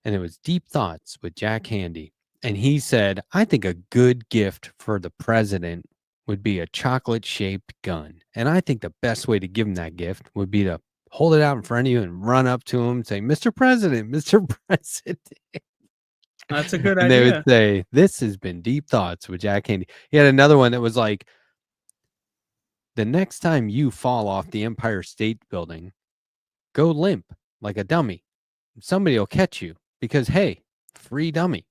And it was Deep Thoughts with Jack Handy. And he said, I think a good gift for the president would be a chocolate-shaped gun. And I think the best way to give him that gift would be to hold it out in front of you and run up to him and say, Mr. President, Mr. President. That's a good and idea. they would say, this has been Deep Thoughts with Jack Handy. He had another one that was like, the next time you fall off the Empire State Building, go limp like a dummy. Somebody will catch you because, hey, free dummy.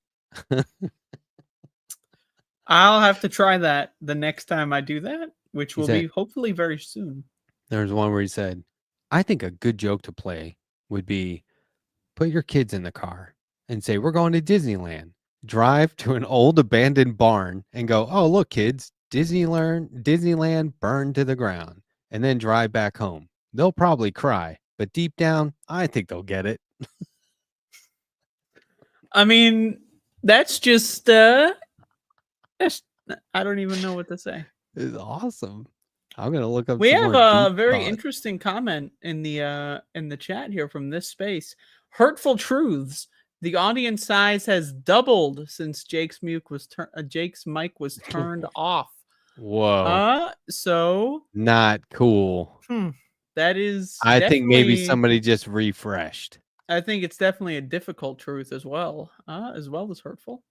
I'll have to try that the next time I do that, which He will said- be hopefully very soon. There was one where he said, I think a good joke to play would be put your kids in the car and say, we're going to Disneyland. Drive to an old abandoned barn and go, oh, look, kids, Disneyland burned to the ground. And then drive back home. They'll probably cry, but deep down, I think they'll get it. I mean, that's just I don't even know what to say. It's awesome. I'm gonna look up. We some have more a Deep very Thoughts. interesting comment in the chat here from this space. Hurtful truths. The audience size has doubled since Jake's mic was turned off. Whoa, So not cool. that is. I think maybe definitely- somebody just refreshed. I think it's definitely a difficult truth as well as hurtful.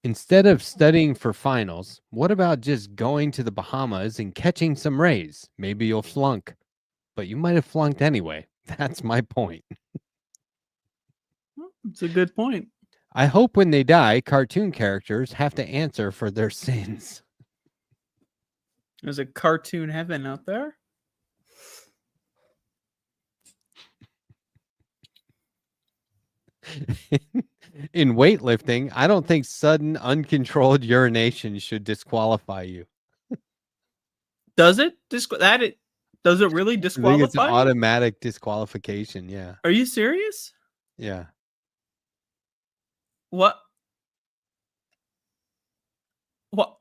Instead of studying for finals, what about just going to the Bahamas and catching some rays? Maybe you'll flunk, but you might have flunked anyway. That's my point. It's a good point. I hope when they die, cartoon characters have to answer for their sins. There's a cartoon heaven out there. In weightlifting, I don't think sudden uncontrolled urination should disqualify you. Does it? Does it really I think it's an disqualify? you? automatic disqualification. Yeah. Are you serious? Yeah. What? What?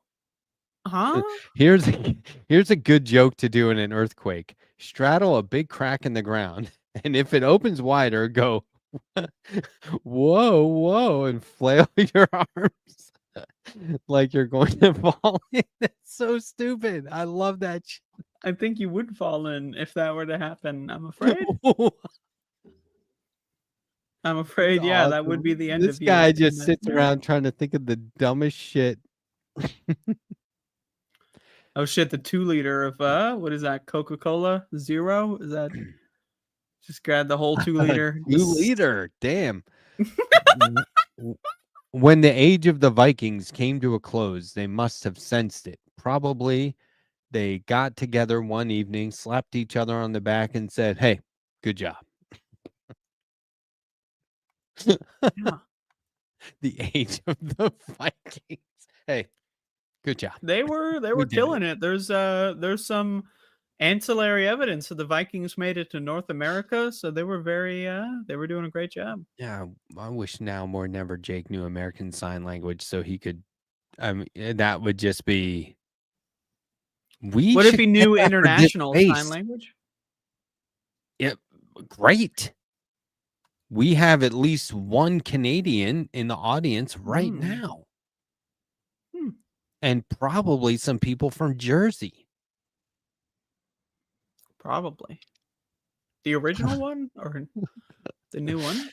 Huh? Here's a good joke to do in an earthquake. Straddle a big crack in the ground, and if it opens wider, go whoa, whoa, and flail your arms like you're going to fall in. That's so stupid. I love that shit. I think you would fall in if that were to happen. I'm afraid. I'm afraid. Yeah, that would be the end This of you. guy in just that sits scenario. around trying to think of the dumbest shit. Oh shit! The 2-liter of what is that? Coca-Cola Zero? Is that? Just grab the whole 2-liter. 2-liter. Damn. When the age of the Vikings came to a close, they must have sensed it. Probably They got together one evening, slapped each other on the back, and said, "Hey, good job." Yeah. The age of the Vikings. Hey, good job. They were We did killing it. There's some ancillary evidence that the Vikings made it to North America, so they were they were doing a great job. Yeah, I wish now more than ever Jake knew American Sign Language so he could. I mean, that would just be. We What if should he get knew that for this international sign space. language? Yeah, great. We have at least one Canadian in the audience right now. And probably some people from Jersey. Probably. The original one or the new one?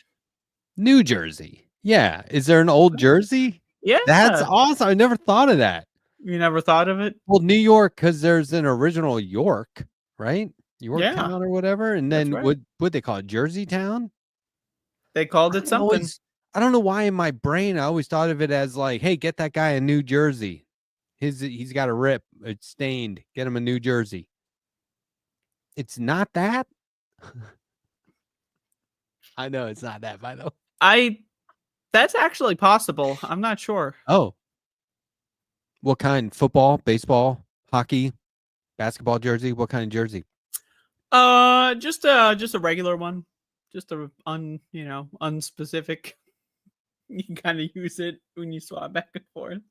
New Jersey. Yeah. Is there an old Jersey? Yeah. That's awesome. I never thought of that. You never thought of it? Well, New York, because there's an original York, right? Yorktown or whatever. And then right. what they call it? Jersey Town? They called it something. I don't know why in my brain I always thought of it as like, hey, get that guy in New Jersey. He's got a rip. It's stained. Get him a New Jersey. It's not that. I know it's not that, by the way. That's actually possible. I'm not sure. Oh. What kind? Football, baseball, hockey, basketball jersey? What kind of jersey? Just a regular one. Just a unspecific. You can kind of use it when you swap back and forth.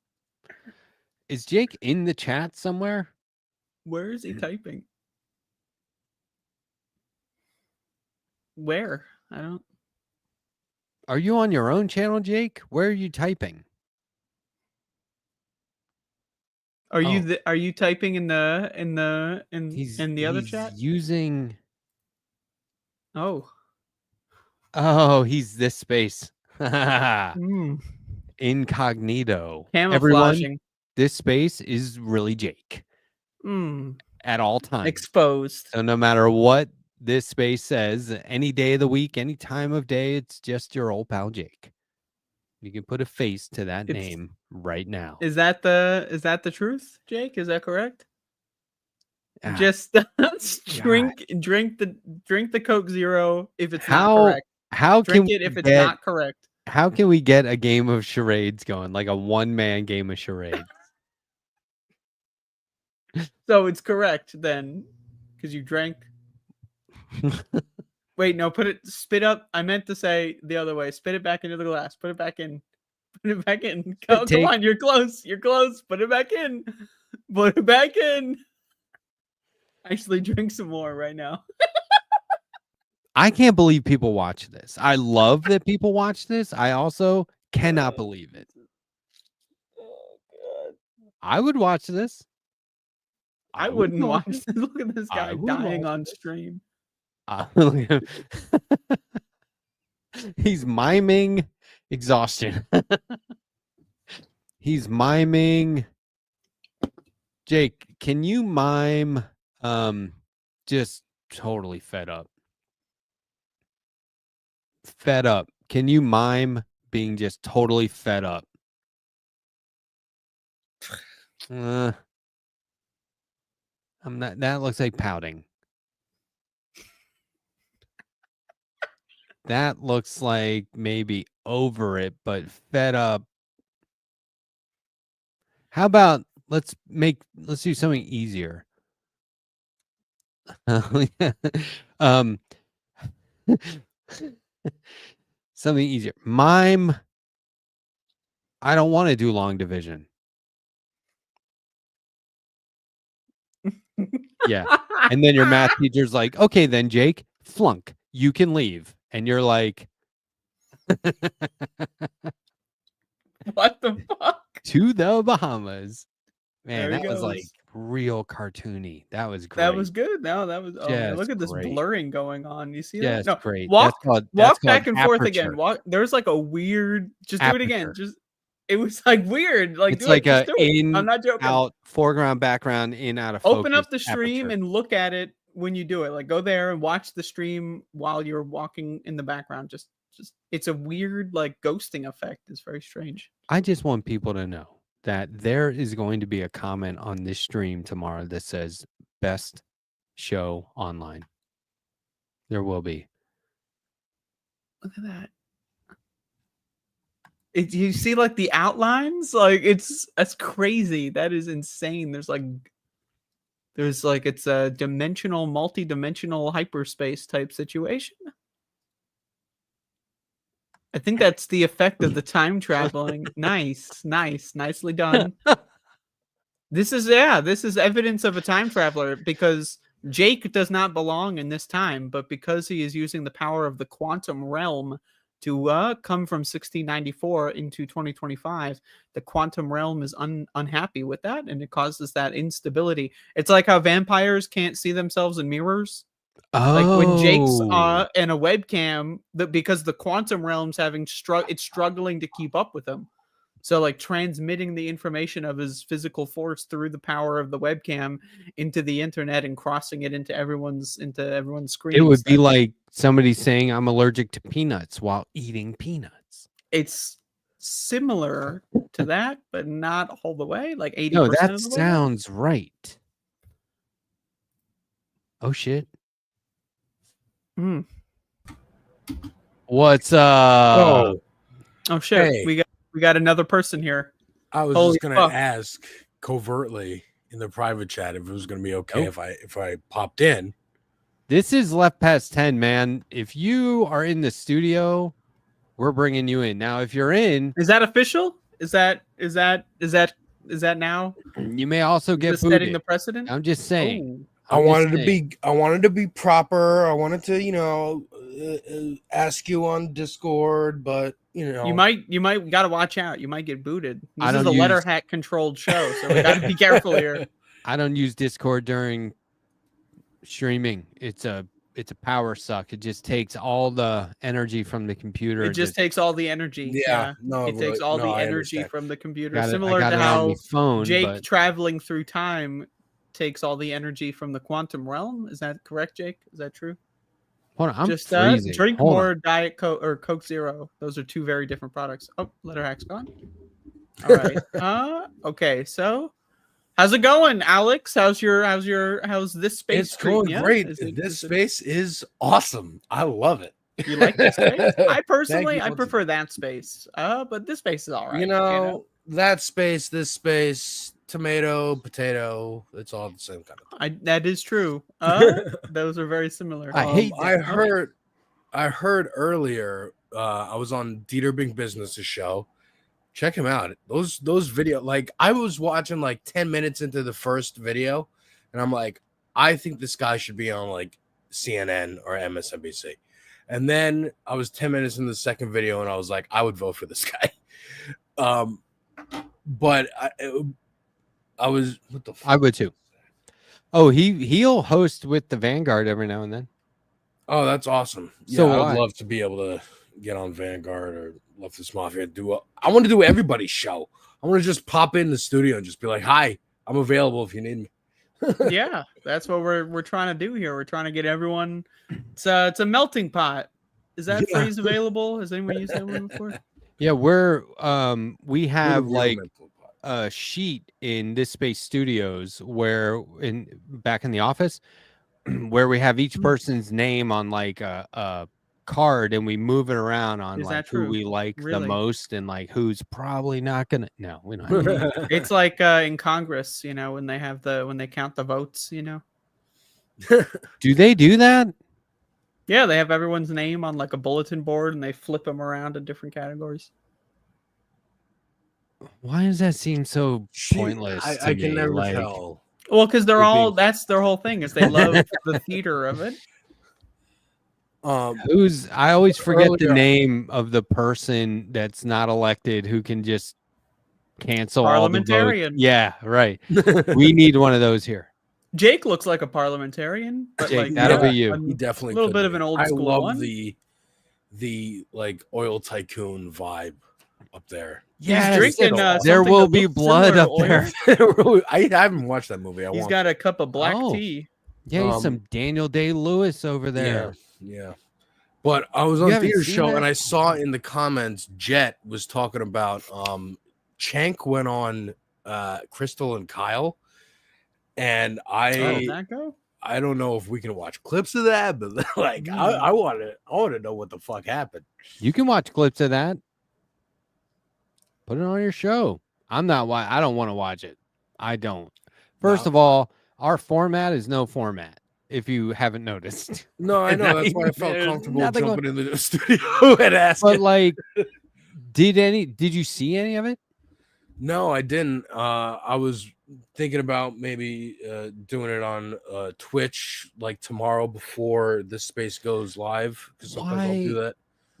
Is Jake in the chat somewhere? Where is he typing? Where? I don't. Are you on your own channel, Jake? Where are you typing? Are you typing in the other chat? He's using. Oh. Oh, he's this space. Mm. Incognito. Camouflaging. Everyone, this space is really Jake. At all times. Exposed. So no matter what this space says, any day of the week, any time of day, it's just your old pal Jake. You can put a face to that name right now. Is that the truth, Jake? Is that correct? Just drink the Coke Zero if it's not correct. How drink can it if it's not correct? How can we get a game of charades going, like a one-man game of charades? So it's correct then, because you drank. Wait, no, spit up. I meant to say the other way. Spit it back into the glass. Put it back in. Put it back in. Come on, you're close. You're close. Put it back in. Put it back in. Actually, drink some more right now. I can't believe people watch this. I love that people watch this. I also cannot believe it. Oh, God. I would watch this. I wouldn't watch this. Look at this guy dying on stream. He's miming exhaustion. He's miming. Jake, can you mime just totally fed up? Fed up. Can you mime being just totally fed up? I'm not. That looks like pouting. That looks like maybe over it, but fed up. How about let's do something easier. Something easier. Mime. I don't want to do long division. Yeah. And then your math teacher's like, okay, then Jake, flunk. You can leave. And you're like, what the fuck? To the Bahamas. Man, There that was like real cartoony. That was great. That was good. No, that was. Oh man, look at this blurring going on. You see that? No, great. Walk that's back and forth aperture. again. There's like a weird. Just aperture. Do it again. It was like weird. Like it's like a in, I'm not joking. Out, foreground, background, in, out of focus. Open up the stream and look at it when you do it. Like go there and watch the stream while you're walking in the background. Just it's a weird like ghosting effect. It's very strange. I just want people to know that there is going to be a comment on this stream tomorrow that says best show online. There will be. Look at that. You see like the outlines? Like that's crazy. That is insane. There's like it's a dimensional, multi-dimensional hyperspace type situation. I think that's the effect of the time traveling. Nicely done. This is evidence of a time traveler, because Jake does not belong in this time, but because he is using the power of the quantum realm to come from 1694 into 2025, the quantum realm is unhappy with that, and it causes that instability. It's like how vampires can't see themselves in mirrors. Like when Jake's in a webcam, because the quantum realm's it's struggling to keep up with him. So like transmitting the information of his physical force through the power of the webcam into the internet and crossing it into everyone's screen. It would be like somebody saying I'm allergic to peanuts while eating peanuts. It's similar to that, but not all the way. Like 80%. No, that of the way. sounds right. Oh shit. What's Oh, shit. Hey. We got another person here. I was Holy just gonna fuck. ask covertly in the private chat if it was gonna be okay if I popped in. This is left past 10, man. If you are in the studio, we're bringing you in. Now, if you're in, Is that official? Is that now? you may also get Just setting booted. the precedent? I'm just saying. Ooh. I wanted to be proper. I wanted to, ask you on Discord, but You might got to watch out. You might get booted. I This is a don't use- Letterhack controlled show, so we got to be careful here. I don't use Discord during streaming. It's a power suck. It just takes all the energy from the computer. It just takes all the energy. no, It takes all the I energy understand. from the computer. I Similar got to it on how my phone, Jake but traveling through time takes all the energy from the quantum realm. Is that correct, Jake? Is that true? hold on, I'm Just freezing. drink Hold more on. Diet Coke or Coke Zero. Those are two very different products. Oh, Letterhack's gone. All right. Okay. So, how's it going, Alex? How's this space? It's going treating ya? great. Is it- This is it- space is awesome. I love it. You like this space? I personally, you. I prefer that space. But this space is all right. That space, this space, tomato, potato, it's all the same kind of That is true. Those are very similar. I hate I that. I heard earlier, I was on Deter McBizness' show. Check him out. Those video, like I was watching like 10 minutes into the first video, and I'm like, I think this guy should be on like CNN or MSNBC. And then I was 10 minutes in the second video, and I was like, I would vote for this guy. But I was what the fuck? I would too. Oh, he'll host with the Vanguard every now and then. Oh, that's awesome. Yeah, So I would love to be able to get on Vanguard or Leftist Mafia. I want to do everybody's show. I want to just pop in the studio and just be like, "Hi, I'm available if you need me." Yeah, that's what we're trying to do here. We're trying to get everyone. It's a melting pot. Is that Yeah. phrase available? Has anyone used that one before? Yeah, we have Real like mental pot. a sheet in this space studios where back in the office where we have each person's name on like a card, and we move it around on Is like that who true? we like Really? the most and like who's probably not gonna. No, we don't. Have any. It's like in Congress, when they have when they count the votes, Do they do that? Yeah, they have everyone's name on like a bulletin board and they flip them around in different categories. Why does that seem so pointless? to I can me? never Like, tell. Well, because they're Would all be- that's their whole thing is they love the theater of it. I always forget the Earlier- name of the person that's not elected who can just cancel all the votes. Parliamentarian. Yeah, right. We need one of those here. Jake looks like a parliamentarian, but Jake, like that'll be you. He definitely a little could bit be. of an old I school love one. the like oil tycoon vibe up there. Yes, drinking, there something will that be looks blood similar up to there. I haven't watched that movie. He's got a cup of black Oh. tea. Yeah, he's some Daniel Day-Lewis over there. Yeah. But I was You on haven't Theater seen Show that? and I saw in the comments Jet was talking about Chank went on Crystal and Kyle, and How did that go? I don't know if we can watch clips of that, but like I want to know what the fuck happened. You can watch clips of that. Put it on your show. I don't want to watch it. I don't. First of all, our format is no format. If you haven't noticed. No, I know. That's why I felt There's comfortable nothing jumping into the studio and asking. But like, did you see any of it? No, I didn't. I was thinking about maybe doing it on Twitch like tomorrow before this space goes live, because sometimes I'll do that.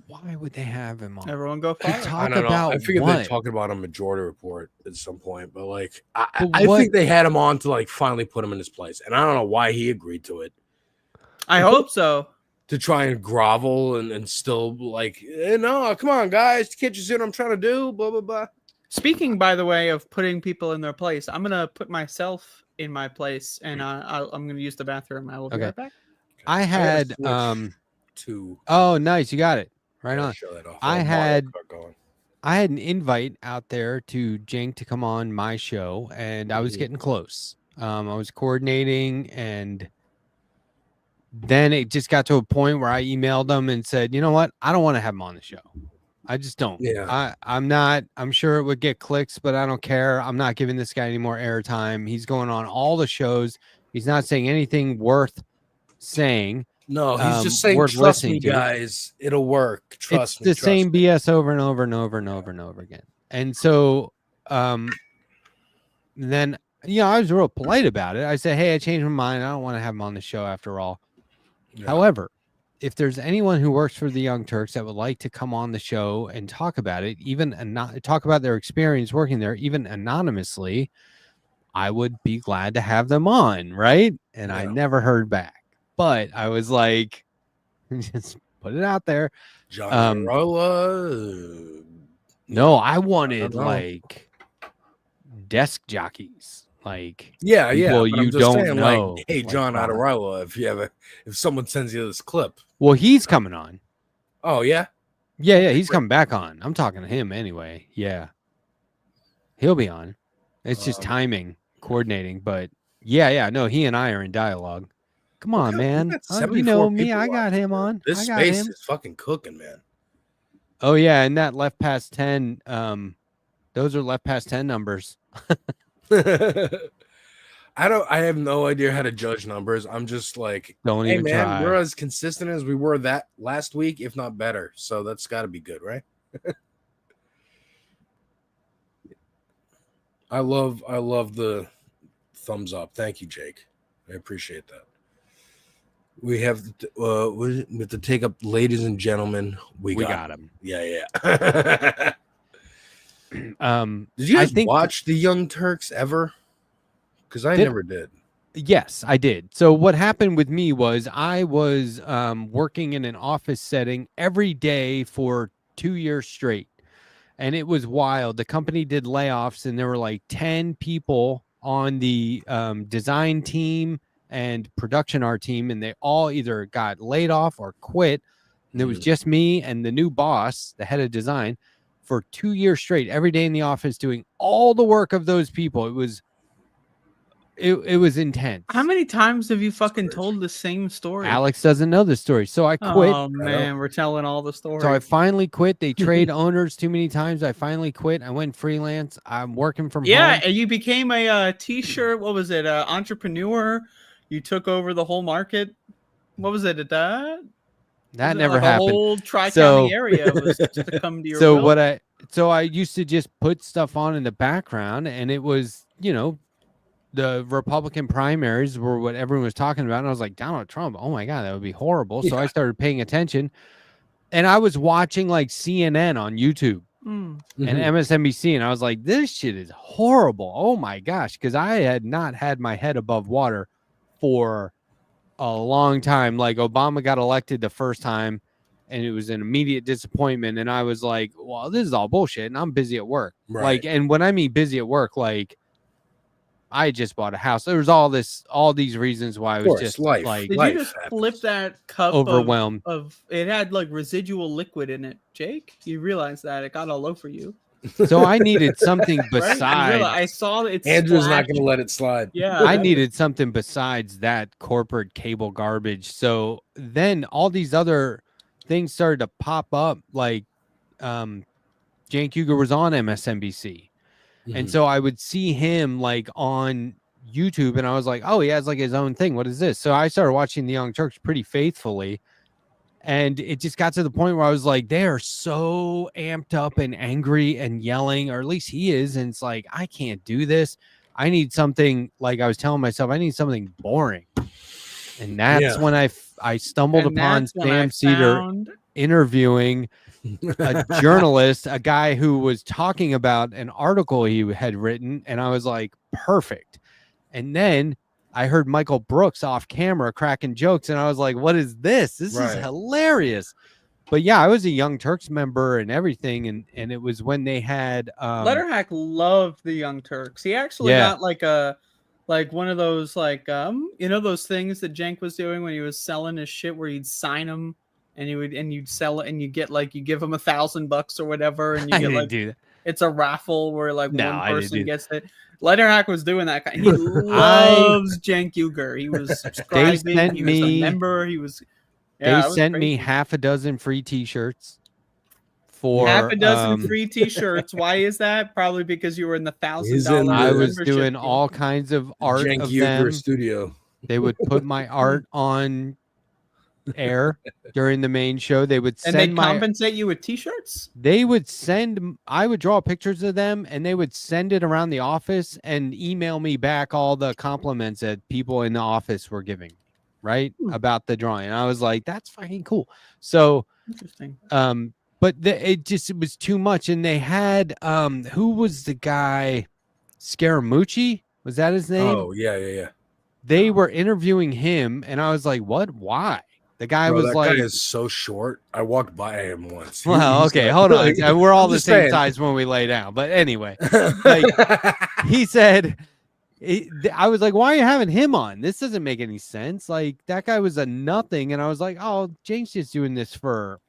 Why would they have him on? Everyone go follow. Talk I don't know. about I figured what? they're talking about a majority report at some point, but like But I what- think they had him on to like finally put him in his place, and I don't know why he agreed to it. I hope so. To try and grovel and still like, no, come on, guys, can't you see what I'm trying to do? Blah blah blah. Speaking, by the way, of putting people in their place, I'm gonna put myself in my place, and I'm gonna use the bathroom. I will be Okay. right back. I gotta had switch to oh nice, you got it. Right gotta on. show that off. I Mario had- Kart going. I had an invite out there to Jenk to come on my show, and I was Mhm. getting close. I was coordinating, and then it just got to a point where I emailed them and said, you know what? I don't want to have him on the show. I just don't. Yeah. I'm sure it would get clicks, but I don't care. I'm not giving this guy any more airtime. He's going on all the shows. He's not saying anything worth saying. No, he's just saying, worth trust me, listening to. guys, it'll work. Trust It's me. the trust same me. BS over and over and over and over and over again. And so then I was real polite about it. I said, hey, I changed my mind. I don't want to have him on the show after all. Yeah. However, if there's anyone who works for the Young Turks that would like to come on the show and talk about it, talk about their experience working there, even anonymously, I would be glad to have them on, right? And I Yeah. never heard back. But I was like, just put it out there. John Rolla. No, I wanted know. like desk jockeys, like Yeah, people but I'm you just don't saying, know. Like, hey, like John Ron. Adarella, if someone sends you this clip. Well, he's coming on. Oh yeah. Yeah, he's coming back on. I'm talking to him anyway. Yeah, he'll be on. It's just timing, coordinating, but yeah. No, he and I are in dialogue. Come on, man. got You 74 know me. people I got watching, him bro. on. This I got space him. is fucking cooking, man. Oh yeah, and that left past 10. Those are left past 10 numbers. I have no idea how to judge numbers. I'm just like, Don't hey even man, try. we're as consistent as we were that last week, if not better. So that's got to be good, right? I love the thumbs up. Thank you, Jake. I appreciate that. We have we have to take up, ladies and gentlemen. We got him. Yeah. Did you I guys think watch the Young Turks ever? Because I Did- never did. Yes, I did. So what happened with me was I was working in an office setting every day for 2 years straight. And it was wild. The company did layoffs, and there were like 10 people on the design team and production art team, and they all either got laid off or quit. And it was just me and the new boss, the head of design, for 2 years straight, every day in the office doing all the work of those people. It was intense. How many times have you fucking told the same story? Alex doesn't know the story, so I quit. Oh man, we're telling all the stories. So I finally quit. They trade owners too many times. I finally quit. I went freelance. I'm working from yeah, home. and you became a t-shirt. What was it? Entrepreneur. You took over the whole market. What was it? That Was it never like happened. The whole Tri-County So- area was just to come to your So will? I used to just put stuff on in the background, and it was, the Republican primaries were what everyone was talking about. And I was like, Donald Trump, oh my God, that would be horrible. So I started paying attention, and I was watching like CNN on YouTube Mm. and MSNBC. And I was like, this shit is horrible. Oh my gosh. Cause I had not had my head above water for a long time. Like Obama got elected the first time, and it was an immediate disappointment. And I was like, well, this is all bullshit. And I'm busy at work. Right. Like, and when I mean busy at work, like, I just bought a house. There was all these reasons why I was course, just life. like Did Life you just happens. flip that cup overwhelmed. of it had like residual liquid in it, Jake? You realize that it got all over you. So I needed something Right? You besides. realize- I saw it. Andrew's not going to let it slide. Yeah, I needed something besides that corporate cable garbage. So then all these other things started to pop up, like Jan Cougar was on MSNBC. And Mhm. so I would see him like on YouTube and I was like, oh, he has like his own thing. What is this? So I started watching the Young Turks pretty faithfully. And it just got to the point where I was like, they are so amped up and angry and yelling, or at least he is. And it's like, I can't do this. I need something, like I was telling myself, I need something boring. And that's when I stumbled And upon that's when I Sam Cedar found- interviewing a journalist, a guy who was talking about an article he had written. And I was like, perfect. And then I heard Michael Brooks off camera cracking jokes, and I was like, what is this? This is hilarious. But yeah, I was a Young Turks member and everything, and it was when they had Letterhack loved the Young Turks. He actually got like one of those like you know those things that Jenk was doing when he was selling his shit, where you'd sign them and you'd sell it and you get like you give him $1,000 or whatever, and you I get didn't like do that. It's a raffle where like No, one I didn't person do gets it. Letterhack was doing that kind. He loves Jen Cougar. He was subscribing. sent He was a me- member. He was. They Yeah, it was sent me crazy. half a dozen free T-shirts for half a dozen free T-shirts. Why is that? Probably because you were in the He's in $1,000. I was membership doing deal. all kinds of art Jen of Cougar them. Studio. They would put my art on air during the main show. They would And send they my compensate you with T-shirts. they would send I would draw pictures of them and they would send it around the office and email me back all the compliments that people in the office were giving me, right? About the drawing. And I was like, that's fucking cool. So Interesting. but it was too much. And they had who was the guy? Scaramucci? Was that his name? Oh, yeah. They were interviewing him and I was like, what? Why? The guy Bro, was that like, guy is so short. I walked by him once. well, He's okay, like- hold on. like, We're all I'm the just same saying. size when we lay down. But anyway, like he said, I was like, why are you having him on? This doesn't make any sense. Like that guy was a nothing. And I was like, oh, James just doing this for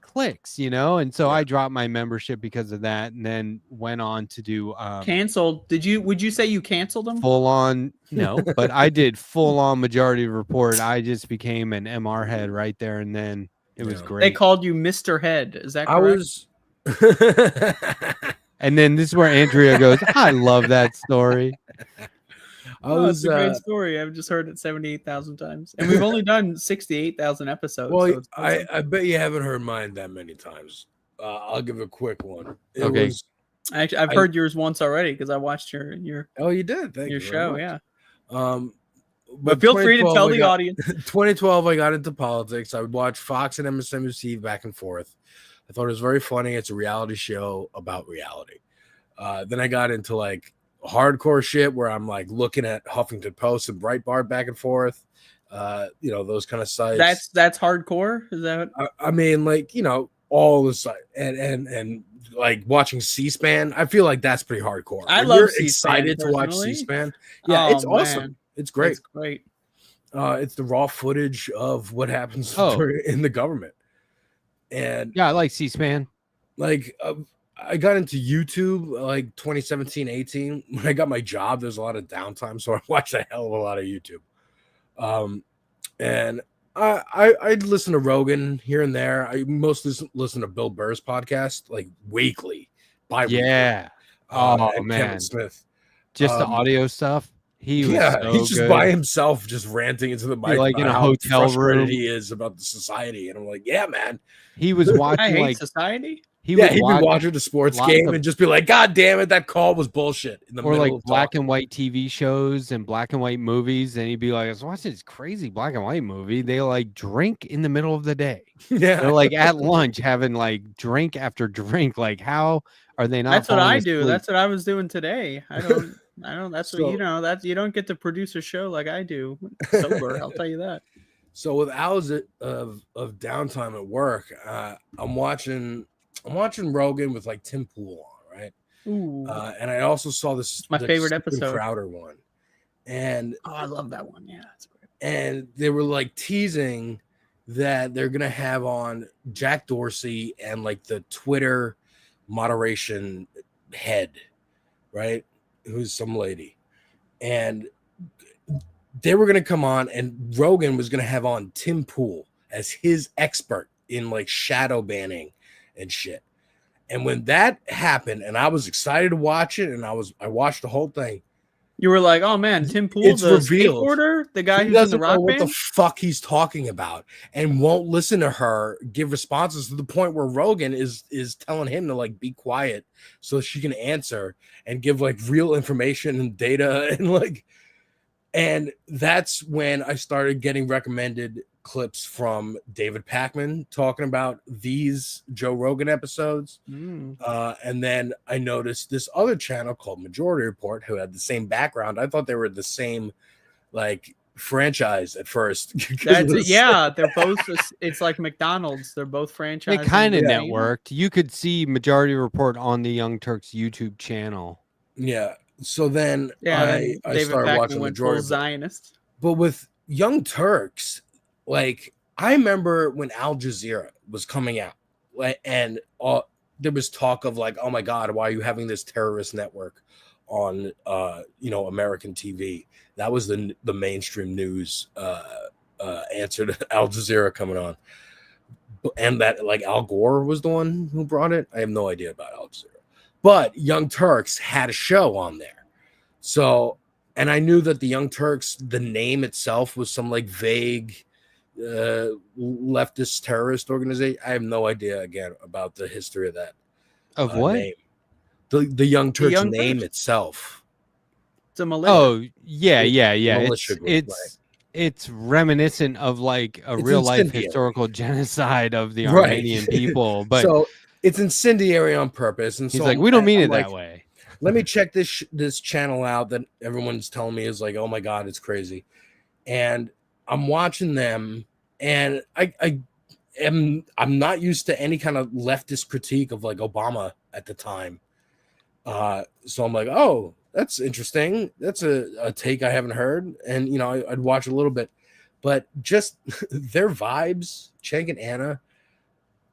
clicks, you know? And so I dropped my membership because of that and then went on to do Canceled. Would you say you canceled them? full on no, but I did full on Majority Report. I just became an MR head right there and then. It was Yeah. great. They called you Mr. Head. Is that correct? I was. And then this is where Andrea goes, I love that story. It's a great story. I've just heard it 78,000 times, and we've only done 68,000 episodes. Well, so it's awesome. I bet you haven't heard mine that many times. I'll give a quick one. It Okay. was- Actually, I've heard yours once already because I watched your oh, you did. Thank your you very show. much. Yeah, But feel free to 2012, tell I the got- audience. 2012, I got into politics. I would watch Fox and MSNBC back and forth. I thought it was very funny. It's a reality show about reality. Then I got into like hardcore shit where I'm like looking at Huffington Post and Breitbart back and forth. Those kind of sites. That's hardcore. Is that? I mean, like, all the site and like watching C-SPAN. I feel like that's pretty hardcore. I When love you're C-SPAN excited to watch personally. C-SPAN. Yeah, Oh, it's awesome. man. It's great. That's great. It's the raw footage of what happens in the government. And Yeah, I like C-SPAN. like I got into YouTube like 2017, 18. When I got my job, there's a lot of downtime, so I watched a hell of a lot of YouTube. And I'd listen to Rogan here and there. I mostly listen to Bill Burr's podcast like weekly, bi-weekly. Yeah. and Oh, man. Kevin Smith. Just the audio stuff. He was so he's just good. by himself, just ranting into the mic, like, about in a how hotel frustrated room. he is about the society, and I'm like, yeah, man. He was I watching hate like society. he He'd would be watch watching the sports lots game of- and just be like, God damn it, that call was bullshit. In the or middle like of black talking. and white TV shows and black and white movies, and he'd be like, I was watching this crazy black and white movie. They like drink in the middle of the day. Yeah, They're like at lunch having like drink after drink. Like, how are they not? That's what falling I do. asleep? That's what I was doing today. I don't. That's So- what that you don't get to produce a show like I do sober. I'll tell you that. So with hours of downtime at work, I'm watching Rogan with like Tim Pool on, right? Ooh, And I also saw this My the favorite Steven episode. Crowder one, and I love that one. Yeah, that's great. and they were like teasing that they're gonna have on Jack Dorsey and like the Twitter moderation head, right? Who's some lady, and they were going to come on, and Rogan was going to have on Tim Pool as his expert in like shadow banning and shit. And when that happened, and I was excited to watch it, and I watched the whole thing. You were like, "Oh man, Tim Pool, It's the revealed. skateboarder, the guy He who's in doesn't the know rock what band." the fuck he's talking about, and won't listen to her give responses to the point where Rogan is telling him to like be quiet so she can answer and give like real information and data and like. And that's when I started getting recommended clips from David Pakman talking about these Joe Rogan episodes. And then I noticed this other channel called Majority Report who had the same background. I thought they were the same like franchise at first. That's it. Yeah, they're both. It's like McDonald's. They're both They franchises. kind of networked. You could see Majority Report on the Young Turks YouTube channel. Yeah. So then I David started Pakman watching went full Majority Report. Zionist. But with Young Turks, like I remember when Al Jazeera was coming out, and there was talk of like, oh my God, why are you having this terrorist network on American TV? That was the mainstream news answer to Al Jazeera coming on, and that like Al Gore was the one who brought it. I have no idea about Al Jazeera, but Young Turks had a show on there, so. And I knew that the Young Turks, the name itself was some like vague leftist terrorist organization. I have no idea again about the history of that. Of what? Name. The Young Turks Young name Turks? itself. It's a militia. Oh, yeah. Militia group, It's reminiscent of like a It's real life incendiary. historical genocide of the Right. Armenian people. But so it's incendiary on purpose. And he's so like, we don't mean I'm it like, that way. let me check this channel out that everyone's telling me is like, oh my God, it's crazy. And I'm watching them, and I'm not used to any kind of leftist critique of like Obama at the time. So I'm like, oh, that's interesting. That's a take I haven't heard. And I'd watch a little bit, but just their vibes, Cenk and Anna,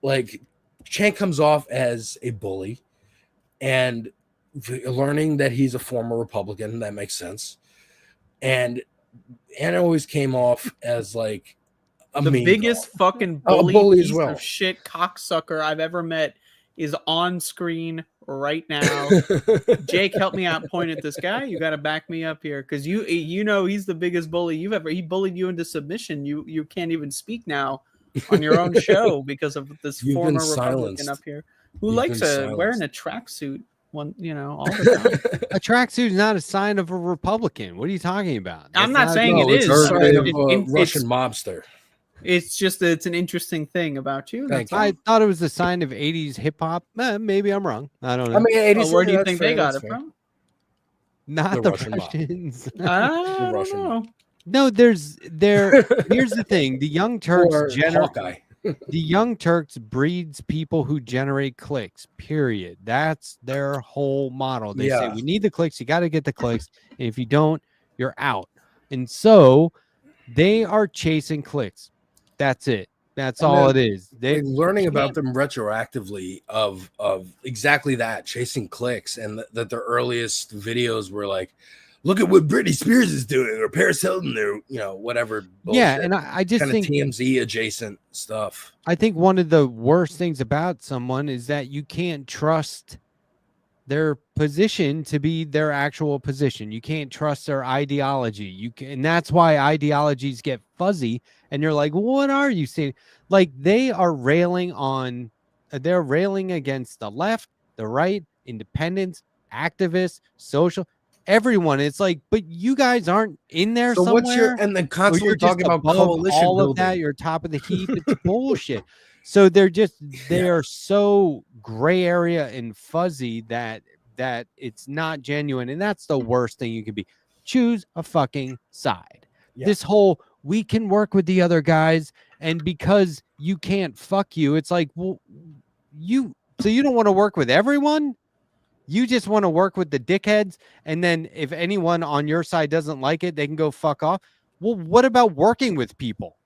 like Cenk comes off as a bully, and learning that he's a former Republican, that makes sense. And Anna always came off as like the biggest fucking bully piece of shit cocksucker I've ever met is on screen right now. Jake, help me out. Point at this guy. You got to back me up here, because he's the biggest bully you've ever. He bullied you into submission. You can't even speak now on your own show because of this former Republican up here who likes wearing a tracksuit. All the time. A tracksuit is not a sign of a Republican. What are you talking about? I'm not saying it is. Russian mobster. It's just that it's an interesting thing about you. I thought it was a sign of 80s hip hop. Maybe I'm wrong. I don't know. I mean, 80s, where do you think they got it from? Not the Russians. I don't know. No, here's the thing. The Young Turks the Young Turks breeds people who generate clicks, period. That's their whole model. They say, we need the clicks. You got to get the clicks. And if you don't, you're out. And so they are chasing clicks. That's it. That's all it is. They're learning about them retroactively of exactly that, chasing clicks, and that their earliest videos were like, look at what Britney Spears is doing, or Paris Hilton, or whatever. Bullshit. Yeah, and I just think TMZ adjacent stuff. I think one of the worst things about someone is that you can't trust their position to be their actual position. You can't trust their ideology. And that's why ideologies get fuzzy. And you're like, what are you saying? Like they're railing against the left, the right, independents, activists, social. Everyone, it's like, but you guys aren't in there so somewhere. And then constantly talking about coalition all building. of that. You're top of the heap. It's bullshit. So they are so gray area and fuzzy that it's not genuine, and that's the worst thing you can be. Choose a fucking side. Yeah. This whole we can work with the other guys, and because you can't fuck you, it's like, well, you don't want to work with everyone. You just want to work with the dickheads, and then if anyone on your side doesn't like it, they can go fuck off. Well, what about working with people?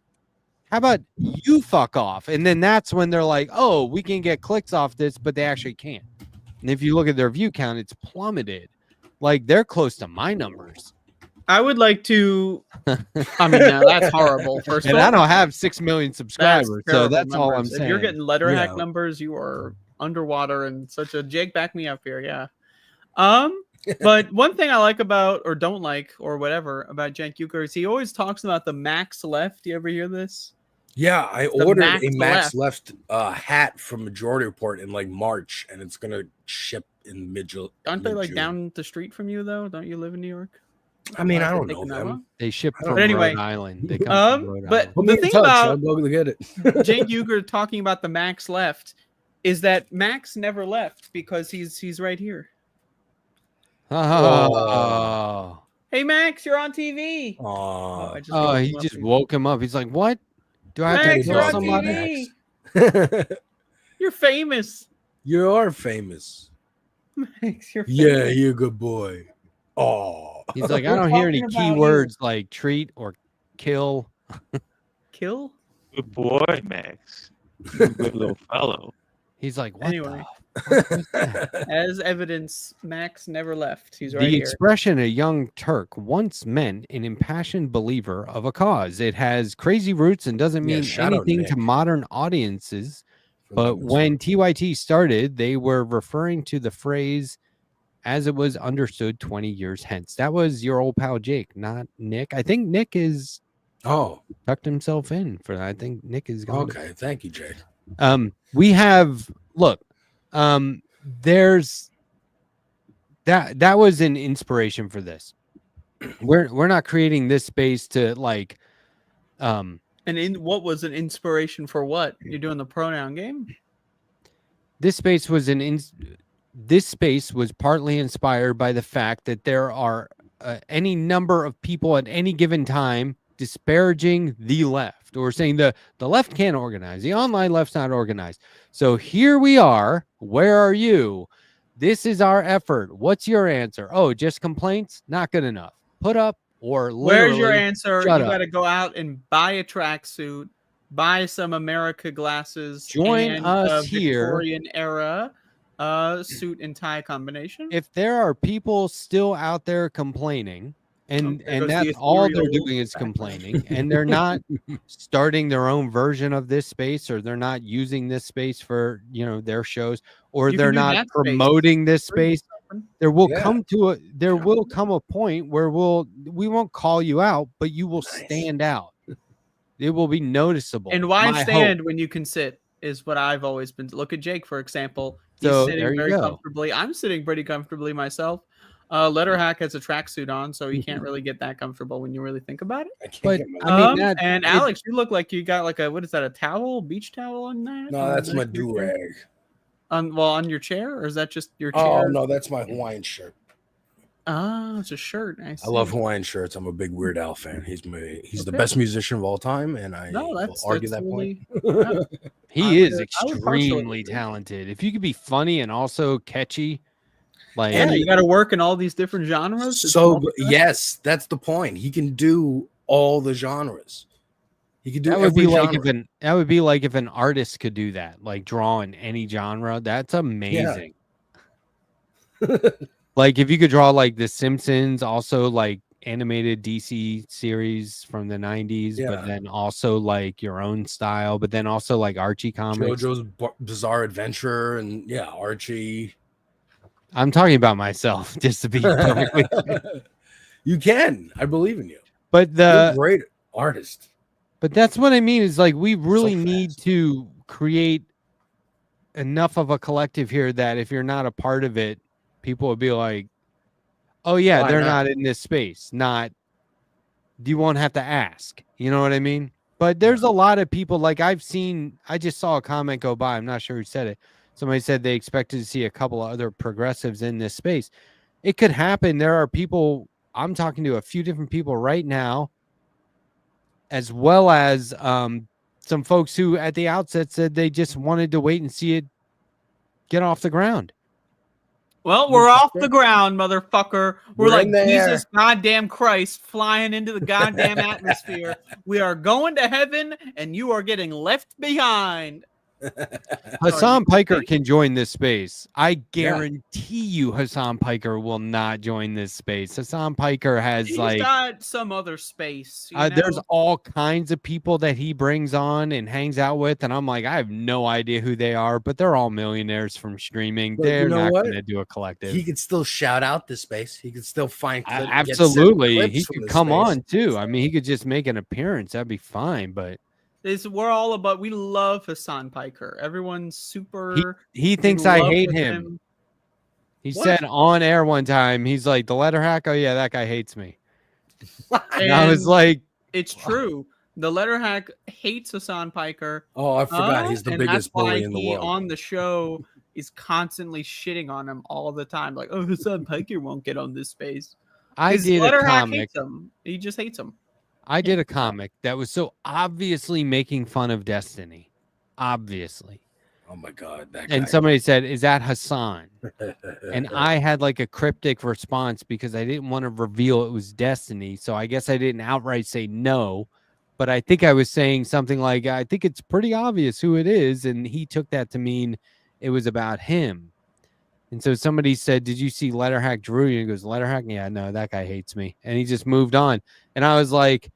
How about you fuck off? And then that's when they're like, oh, we can get clicks off this, but they actually can't. And if you look at their view count, it's plummeted. Like they're close to my numbers. I would like to. I mean, now that's horrible. First And of all, I don't have 6 million subscribers, so terrible that's all I'm numbers. saying. If you're getting Letterhack Yeah. numbers, you are underwater and such a Jake. Back me up here, yeah. But one thing I like about, or don't like, or whatever about Cenk Uygur is he always talks about the max left. You ever hear this? Yeah, I The ordered Max a Max Left hat from Majority Report in like March, and it's gonna ship in mid-June. Aren't they like down the street from you though? Don't you live in New York? I mean, Am I don't thinking know that them. wrong? They ship But from anyway, Rhode Island. They come from Rhode but Island. Put me the in thing touch. about I'll go get it. Cenk Uygur talking about the Max left is that Max never left because he's right here. Oh, Hey Max, you're on TV. Aw. I just woke he him up. just woke him up. He's like, "What? Do I have Max, to you're kill on somebody?" TV. You're famous. You are famous. Max, you're famous. Yeah, you're a good boy. Oh, He's like, "I We're don't hear any talking about keywords like treat or kill." Kill. Good boy, Max. You good little fellow. He's like, "What Anyway. the fuck was that?" As evidence, Max never left. He's right The here. expression "a young Turk" once meant an impassioned believer of a cause. It has crazy roots and doesn't Yeah, mean shout out anything to Nick. modern audiences. For But goodness when sake. TYT started, they were referring to the phrase as it was understood 20 years hence. That was your old pal Jake, not Nick. I think Nick is tucked himself in for that. I think Nick is gone. Okay, thank you, Jake. We have there's that was an inspiration for this. We're not creating this space to like And what was an inspiration for what? You're doing the pronoun game? this space was this space was partly inspired by the fact that there are any number of people at any given time disparaging the left or saying the left can't organize, the online left's not organized. So here we are. Where are you? This is our effort. What's your answer? Oh, just complaints? Not good enough. Put up or Where's your literally answer? You shut up. got to go out and buy a tracksuit, buy some America glasses, Join and us a here. Victorian era suit and tie combination. If there are people still out there complaining, and there goes that's the all they're ethereal doing is background. complaining, and they're not starting their own version of this space, or they're not using this space for their shows, or You they're can do not that space. promoting this Free space, there will Yeah. come a point where we won't call you out, but you will stand out. It will be noticeable. And why My stand hope. when you can sit is what I've always been. Look at Jake, for example. He's So, sitting there you very go. comfortably. I'm sitting pretty comfortably myself. Letterhack has a tracksuit on, so you can't really get that comfortable when you really think about it. I can't But get my. I mean, that and Alex, you look like you got like what is that? A towel, beach towel on that? No, On that's the my back of your chair? do-rag. On your chair, or is that just your chair? Oh no, that's my Hawaiian shirt. Oh, it's a shirt. I I love see. Hawaiian shirts. I'm a big Weird Al fan. He's the Okay. best musician of all time, and I No, will that's argue that point. really, yeah. he I is would partially extremely agree. talented. If you could be funny and also catchy, like Yeah, you got to work in all these different genres. It's So multifaceted. yes, that's the point. He can do all the genres. He could do that would be every like genre. if an artist could do that, like draw in any genre. That's amazing. Like if you could draw like The Simpsons, also like animated DC series from the 90s, but Yeah. then also like your own style, but then also like Archie comics. JoJo's Bizarre Adventure and Archie. I'm talking about myself, just to be perfectly. You can. I believe in you. But You're a great artist. But that's what I mean is like we really need fast. to create enough of a collective here that if you're not a part of it, people will be like, oh yeah, Why they're not? not in this space. You won't have to ask. You know what I mean? But there's a lot of people like I just saw a comment go by. I'm not sure who said it. Somebody said they expected to see a couple of other progressives in this space. It could happen. There are people, I'm talking to a few different people right now, as well as some folks who at the outset said they just wanted to wait and see it get off the ground. Well, we're off the ground, motherfucker. We're We're like in there. Jesus goddamn Christ flying into the goddamn atmosphere. We are going to heaven and you are getting left behind. Hassan you Piker think? can join this space. I guarantee you Hassan Piker will not join this space. Hassan Piker has He's like got some other space. You there's know? all kinds of people that he brings on and hangs out with, and I'm like, I have no idea who they are, but they're all millionaires from streaming. But you They're know not what? going to do a collective. He could still shout out the space. He could still find clips. Absolutely, he could come space. on too. I mean, he could just make an appearance. That'd be fine. But We're all about. We love Hassan Piker. Everyone's super. he in thinks I love hate with him. He What? said on air one time, he's like, the Letterhack. Oh yeah, that guy hates me. And I was And like, it's true. The Letterhack hates Hassan Piker. Oh, I forgot. He's the and biggest that's why bully in the he, world. on the show, is constantly shitting on him all the time. Like, oh, Hassan Piker won't get on this space. I His did a Letterhack comic. hates him. He just hates him. I did a comic that was so obviously making fun of Destiny. Obviously. Oh my god, that And guy. somebody said, is that Hassan? And I had like a cryptic response because I didn't want to reveal it was Destiny. So I guess I didn't outright say no. But I think I was saying something like, I think it's pretty obvious who it is. And he took that to mean it was about him. And so somebody said, did you see Letterhack Drew? And he goes, Letterhack? Yeah, no, that guy hates me. And he just moved on. And I was like,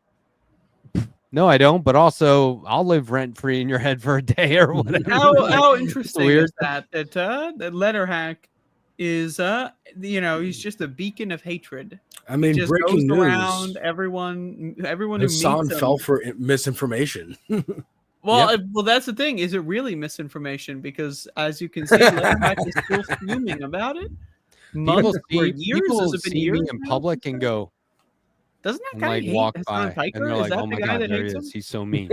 no, I don't. But also, I'll live rent free in your head for a day or whatever. How interesting weird. is that Letterhack is he's just a beacon of hatred. I mean, Just breaking goes news. around everyone who Hassan meets him. fell for misinformation. Well, well, that's the thing. Is it really misinformation? Because as you can see, Letterhack is still fuming about it. Months or years? people Has it been see years me in now? public and go, Doesn't that and guy like hate walk Hassan by, Piker? and they're Is like, that oh the my guy god, that there he hates is. him? He's so mean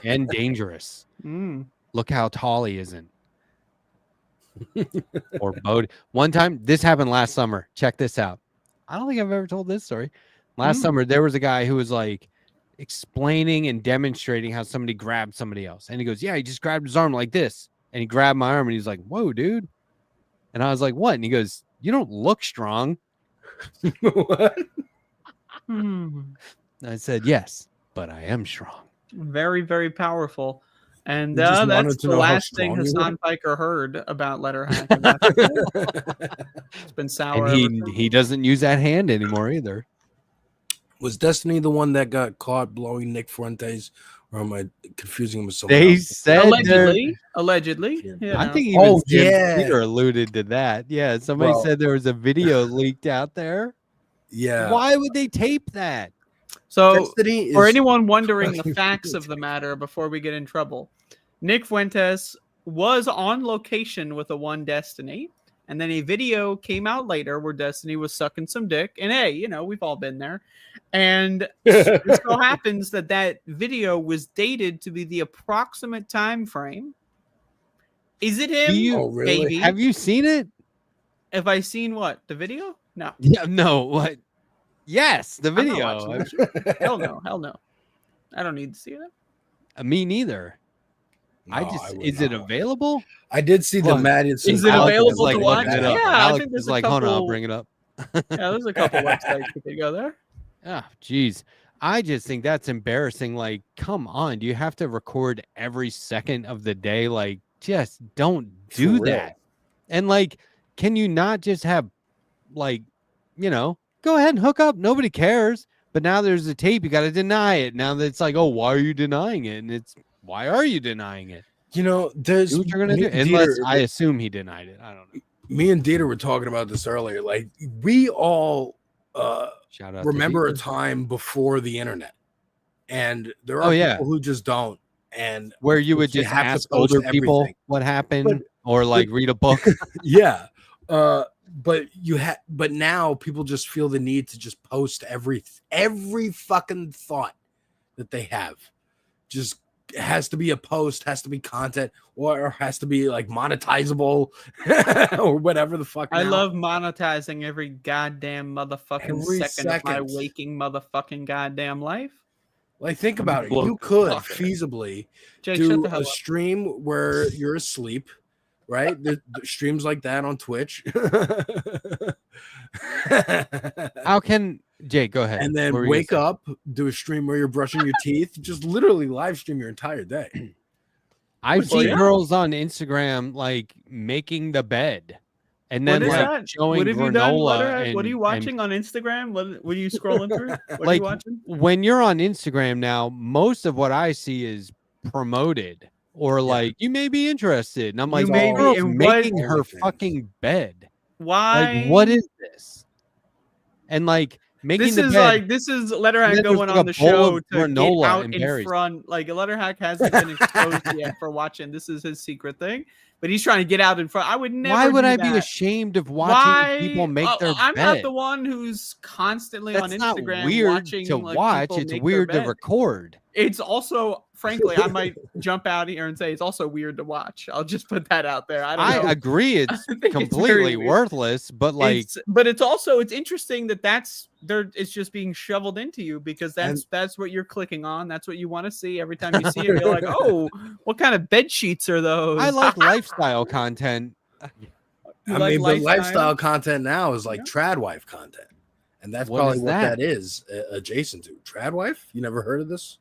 and dangerous. Mm. Look how tall he isn't. Or Bode. One time, this happened last summer. Check this out. I don't think I've ever told this story. Last summer, there was a guy who was like explaining and demonstrating how somebody grabbed somebody else. And he goes, yeah, he just grabbed his arm like this. And he grabbed my arm and he's like, whoa, dude. And I was like, what? And he goes, you don't look strong. What? Hmm. I said, yes, but I am strong. Very, very powerful. And You just wanted that's to the know how last thing strong you Hassan Piker heard about Letterhack. And that's it. It's been sour. And ever since. he doesn't use that hand anymore either. Was Destiny the one that got caught blowing Nick Fuentes, or am I confusing him with someone They else? said Allegedly. Yeah. I think Oh, even Jim yeah. Peter alluded to that. Yeah, somebody Bro. said there was a video leaked out there. Yeah. Why would they tape that? So, Destiny for is anyone wondering the fucking facts of the matter before we get in trouble, Nick Fuentes was on location with a One Destiny, and then a video came out later where Destiny was sucking some dick. And hey, we've all been there. And it so happens that video was dated to be the approximate time frame. Is it him? Oh, really? Maybe. Have you seen it? Have I seen what? The video? No. Yeah, no. What? Yes, the I'm not video. watching that shit. Hell no. Hell no. I don't need to see that. Me neither. No, would is it not. available? I did see the Hold on. Madison. Is it Alex available is like to watch? looking it up. Yeah, I Alex think there's is a like, hold on, I'll couple- bring it up. Yeah, there's a couple websites you could go there. Oh, geez. I just think that's embarrassing. Like, come on. Do you have to record every second of the day? Like, just don't do For real. that. And like, can you not just have, like, go ahead and hook up? Nobody cares. But now there's a tape. You got to deny it. Now that it's like, oh, why are you denying it? And it's, why are you denying it? There's Do what you're going to me do. and Unless Dieter- I assume he denied it. I don't know. me and Deter were talking about this earlier. Like, we all Shout out. remember a to time before the internet, and there Oh, are yeah. people who just don't. And where you would you just have to ask post older people everything. what happened or like read a book. yeah, but now people just feel the need to just post every fucking thought that they have. Just has to be a post, has to be content, or has to be like monetizable or whatever the fuck. I now. love monetizing every goddamn motherfucking Every second of my second. waking motherfucking goddamn life. Like, think about it. Look, You could fuck. feasibly Jake, shut do the hell a up. stream where you're asleep, right? The streams like that on Twitch. How can Jake go ahead? And then What were you wake gonna up, do a stream where you're brushing your teeth, just literally live stream your entire day. I've Well, seen yeah. girls on Instagram like making the bed and What then is like that? showing What have you done, granola Letterhack? What are you and watching on Instagram? What are you scrolling through? What are like you watching? when you're on Instagram now, most of what I see is promoted or like you may be interested. And I'm You like, may this be, girl's and what? making her OnlyFans. fucking bed. Why? Like, what is this? And like making This the is bed. like this is and Letterhack then there's going like on a the bowl show of to get granola out and in berries. front. Like Letterhack hasn't been exposed yet for watching. This is his secret thing, but he's trying to get out in front. I would never. Why would do I that. be ashamed of watching people make their I'm bed? not the one who's constantly That's on not Instagram weird watching to like watch. people It's make weird their to bed. record. It's also, frankly, I might jump out here and say it's also weird to watch. I'll just put that out there. I don't know. I agree. It's I think it's very completely weird. worthless, but like, But it's also it's interesting that that's there. It's just being shoveled into you because that's what you're clicking on. That's what you want to see every time you see it. You're like, oh, what kind of bed sheets are those? I like lifestyle content. You I like mean, but lifestyle content now is like Yeah. trad wife content, and that's What probably is what that? that is adjacent to trad wife. You never heard of this?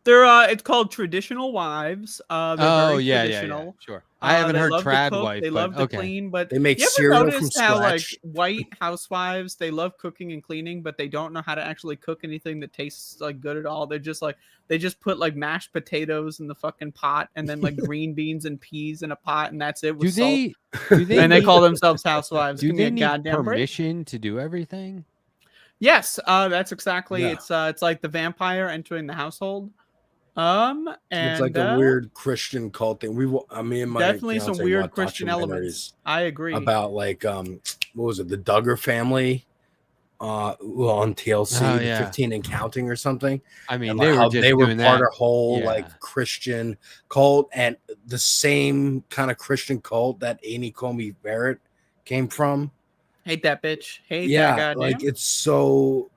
They're it's called traditional wives. They're Oh very yeah, traditional. sure. I haven't They heard love to trad cook, wife. They but love to okay. clean, but They make you ever cereal from noticed how like scratch. white housewives they love cooking and cleaning, but they don't know how to actually cook anything that tastes like good at all. They're just like they just put like mashed potatoes in the fucking pot and then like green beans and peas in a pot and that's it with Do salt. they? And they need- call themselves housewives. Do Give me they a need goddamn break. permission to do everything? Yes, that's exactly. Yeah. It's like the vampire entering the household. And It's like a weird Christian cult thing. Me and my definitely some fiance weird watch Christian elements. documentaries I agree. about like what was it, the Duggar family on TLC, Oh, the yeah. 15 and counting or something. I mean, And they how were just they were doing part that. of whole Yeah. like Christian cult, and the same kind of Christian cult that Amy Comey Barrett came from. Hate that bitch. Hate that Yeah, goddamn. like it's so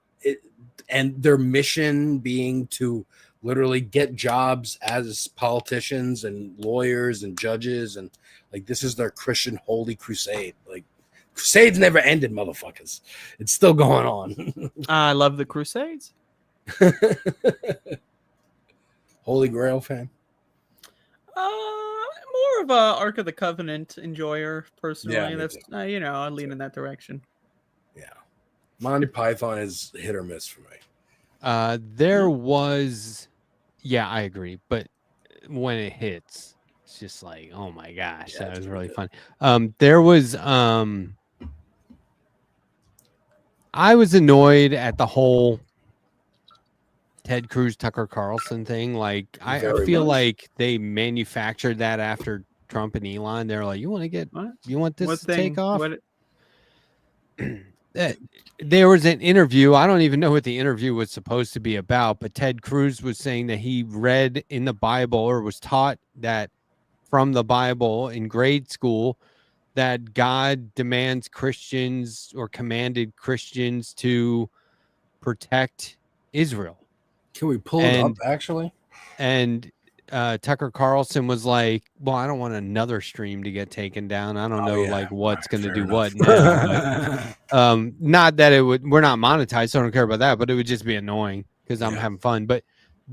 and their mission being to literally get jobs as politicians and lawyers and judges, and like this is their Christian holy crusade. Like crusades never ended, motherfuckers. It's still going on. I love the Crusades. Holy Grail fan. More of a Ark of the Covenant enjoyer personally. Yeah, me That's too. I lean in that direction. Yeah, Monty Python is hit or miss for me. There was, yeah, I agree. But when it hits, it's just like, oh my gosh, Yeah, that it's was really really good. fun. There was, I was annoyed at the whole Ted Cruz Tucker Carlson thing. Like, I Very feel much. like they manufactured that after Trump and Elon. They're like, you want this What to thing? take off? What? There was an interview. I don't even know what the interview was supposed to be about, but Ted Cruz was saying that he read in the Bible or was taught that from the Bible in grade school that God demands Christians or commanded Christians to protect Israel. Can we pull it up actually? And Tucker Carlson was like, well, I don't want another stream to get taken down. I don't know like what's going to do what now. But, not that we're not monetized, so I don't care about that, but it would just be annoying because I'm having fun. But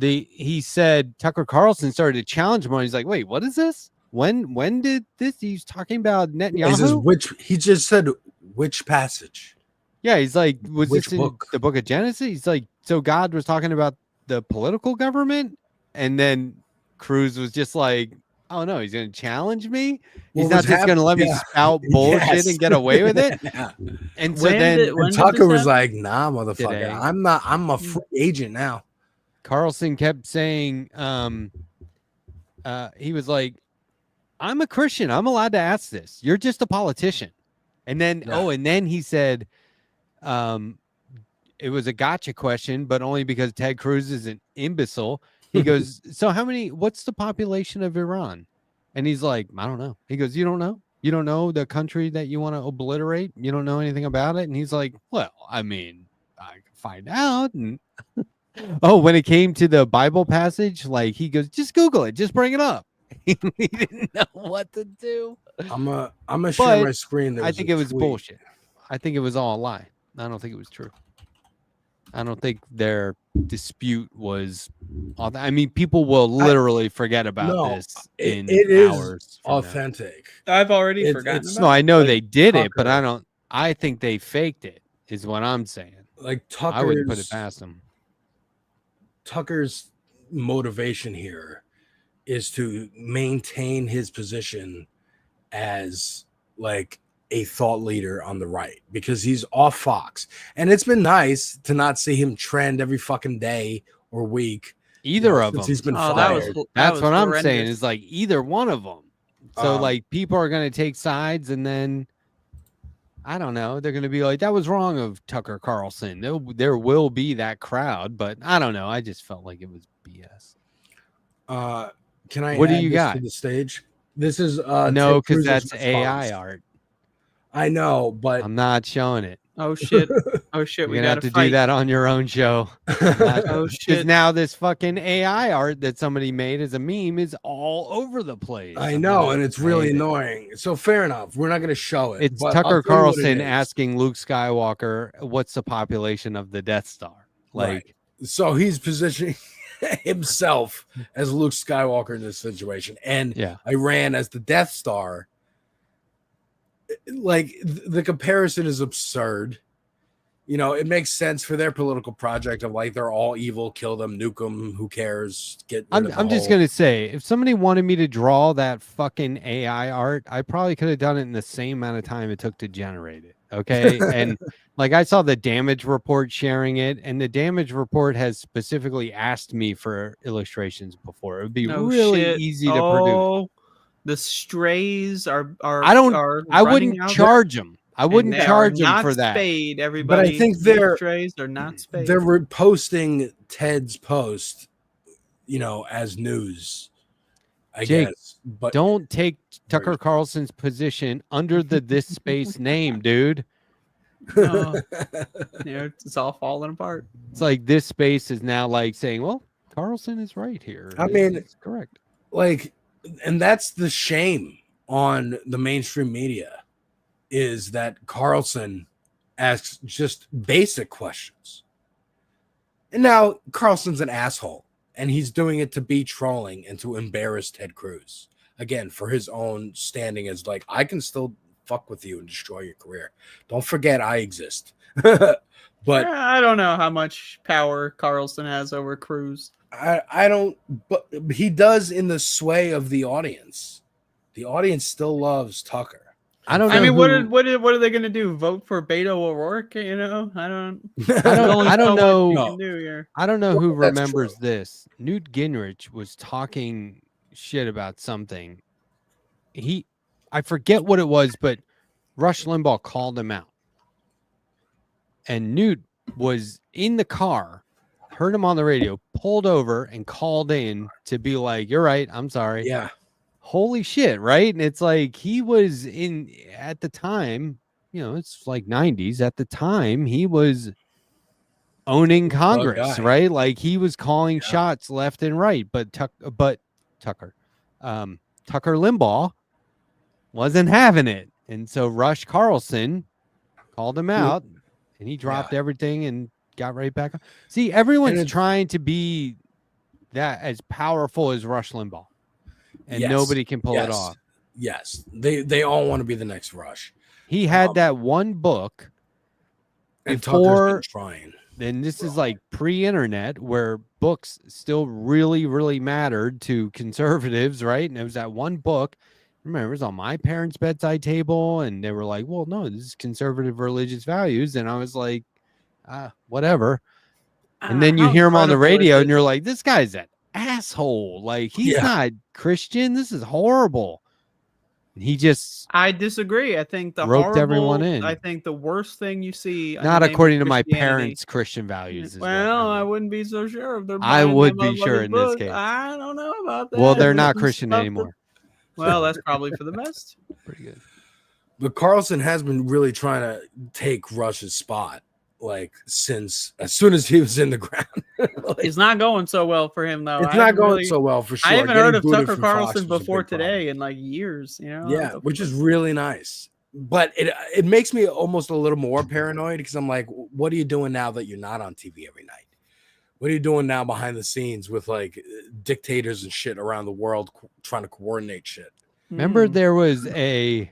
he said Tucker Carlson started to challenge him on. He's like, wait, what is this? When did this? He's talking about Netanyahu. He just said which passage? Yeah, he's like, was Which this in book? the book of Genesis? He's like, so God was talking about the political government, and then Cruz was just like, oh no, he's going to challenge me. He's not just going to let me spout bullshit and get away with it. And so When did Tucker this was happen? like, nah, motherfucker, Today. I'm a free agent now. Carlson kept saying, he was like, I'm a Christian. I'm allowed to ask this. You're just a politician. And then, and then he said, it was a gotcha question, but only because Ted Cruz is an imbecile. He goes, so what's the population of Iran? And he's like, I don't know. He goes, you don't know? You don't know the country that you want to obliterate? You don't know anything about it? And he's like, well, I mean, I can find out. And when it came to the Bible passage, like he goes, just Google it, just bring it up. He didn't know what to do. I'm gonna share my screen. I think it was bullshit. I think it was all a lie. I don't think it was true. I don't think their dispute was. I mean, people will literally forget about this in it is hours. From now. authentic. I've already It's- forgotten it's- about No, I know like they did it, but I Tucker. don't. I think they faked it. Is what I'm saying. Like I wouldn't put it past them. Tucker's motivation here is to maintain his position as like a thought leader on the right because he's off Fox. And it's been nice to not see him trend every fucking day or week. Either of since them. he's been Oh, fired. That's what I'm saying. horrendous. Is like either one of them. So like people are going to take sides, and then I don't know. They're going to be like, "That was wrong of Tucker Carlson." There will be that crowd, but I don't know. I just felt like it was BS. Can I? What do add you this got? to the stage? This is No, Ted because Cruz's that's response. AI art. I know, but I'm not showing it. Oh shit! Oh shit! You're We gonna have gotta to fight. do that on your own show. Oh Because shit! now this fucking AI art that somebody made as a meme is all over the place. I I'm know, not- and it's I really hate it. annoying. So fair enough. We're not going to show it. It's but I'll Tucker tell you what it Carlson is. asking Luke Skywalker, "What's the population of the Death Star?" Like, Right. So he's positioning himself as Luke Skywalker in this situation, and yeah, Iran as the Death Star. Like the comparison is absurd. You know, it makes sense for their political project of like they're all evil, kill them, nuke them, who cares? Get. Rid of the I'm just whole- gonna say, if somebody wanted me to draw that fucking AI art, I probably could have done it in the same amount of time it took to generate it. Okay, and like I saw the damage report sharing it, and the damage report has specifically asked me for illustrations before. It would be No really shit. easy to produce. Oh, the strays are. I don't- Are I running wouldn't out, charge them. I and wouldn't they are charge them not for that. Spayed, everybody. think These they're- strays are not spayed. They're reposting Ted's post, you know, as news. I Jake, guess, but Don't take Tucker Carlson's position under the this space name, dude. Oh, yeah, it's all falling apart. It's like this space is now like saying, well, Carlson is right here. I mean- it's correct. like, and that's the shame on the mainstream media is that Carlson asks just basic questions. And now Carlson's an asshole and he's doing it to be trolling and to embarrass Ted Cruz again for his own standing as like, I can still fuck with you and destroy your career. Don't forget I exist. But I don't know how much power Carlson has over Cruz. I don't, but he does in the sway of the audience. The audience still loves Tucker. I don't know. I mean, who- what are they gonna do? Vote for Beto O'Rourke? You know, I don't. I don't know. What you can do here. I don't know who Well, that's remembers true. this. Newt Gingrich was talking shit about something. I forget what it was, but Rush Limbaugh called him out. And Newt was in the car, heard him on the radio, pulled over and called in to be like, "You're right. I'm sorry." Yeah. Holy shit, right? And it's like he was in at the time, you know, it's like 90s. At the time, he was owning Congress, guy. right? Like he was calling Yeah. shots left and right. But Tucker Limbaugh wasn't having it. And so Rush Carlson called him out and he dropped everything and got right back on. See, everyone's it's- trying to be that as powerful as Rush Limbaugh. And Yes. nobody can pull it Yes. off. Yes. They all want to be the next Rush. He had that one book, And Before- Tucker's been trying. and this is like pre-internet where books still really, really mattered to conservatives, right? And it was that one book. Remember, it was on my parents' bedside table, and they were like, "Well, no, this is conservative religious values," and I was like, "Whatever." And then you How hear him on the incredible is radio, it? and you're like, "This guy's an asshole. Like he's Yeah. not Christian. This is horrible." And he just I disagree. I think the roped everyone horrible- in. I think the worst thing you see. in the not name of according to my Christianity- parents' Christian values. is what Well, I meant. wouldn't be so sure if they're. I buying would that be sure motherfucker's in this book. case. I don't know about that. Well, they're There's not some Christian stuff that- anymore. Well, that's probably for the best. Pretty good. But Carlson has been really trying to take Rush's spot, like since as soon as he was in the ground. Like, It's not going so well for him, though. it's I not haven't going really- so well for sure. I haven't Getting heard of booted Tucker from Fox Carlson was a before big problem. today in like years. You know. Yeah, which is really nice. but it makes me almost a little more paranoid because I'm like, what are you doing now that you're not on TV every night? What are you doing now behind the scenes with like dictators and shit around the world trying to coordinate shit? Remember there was an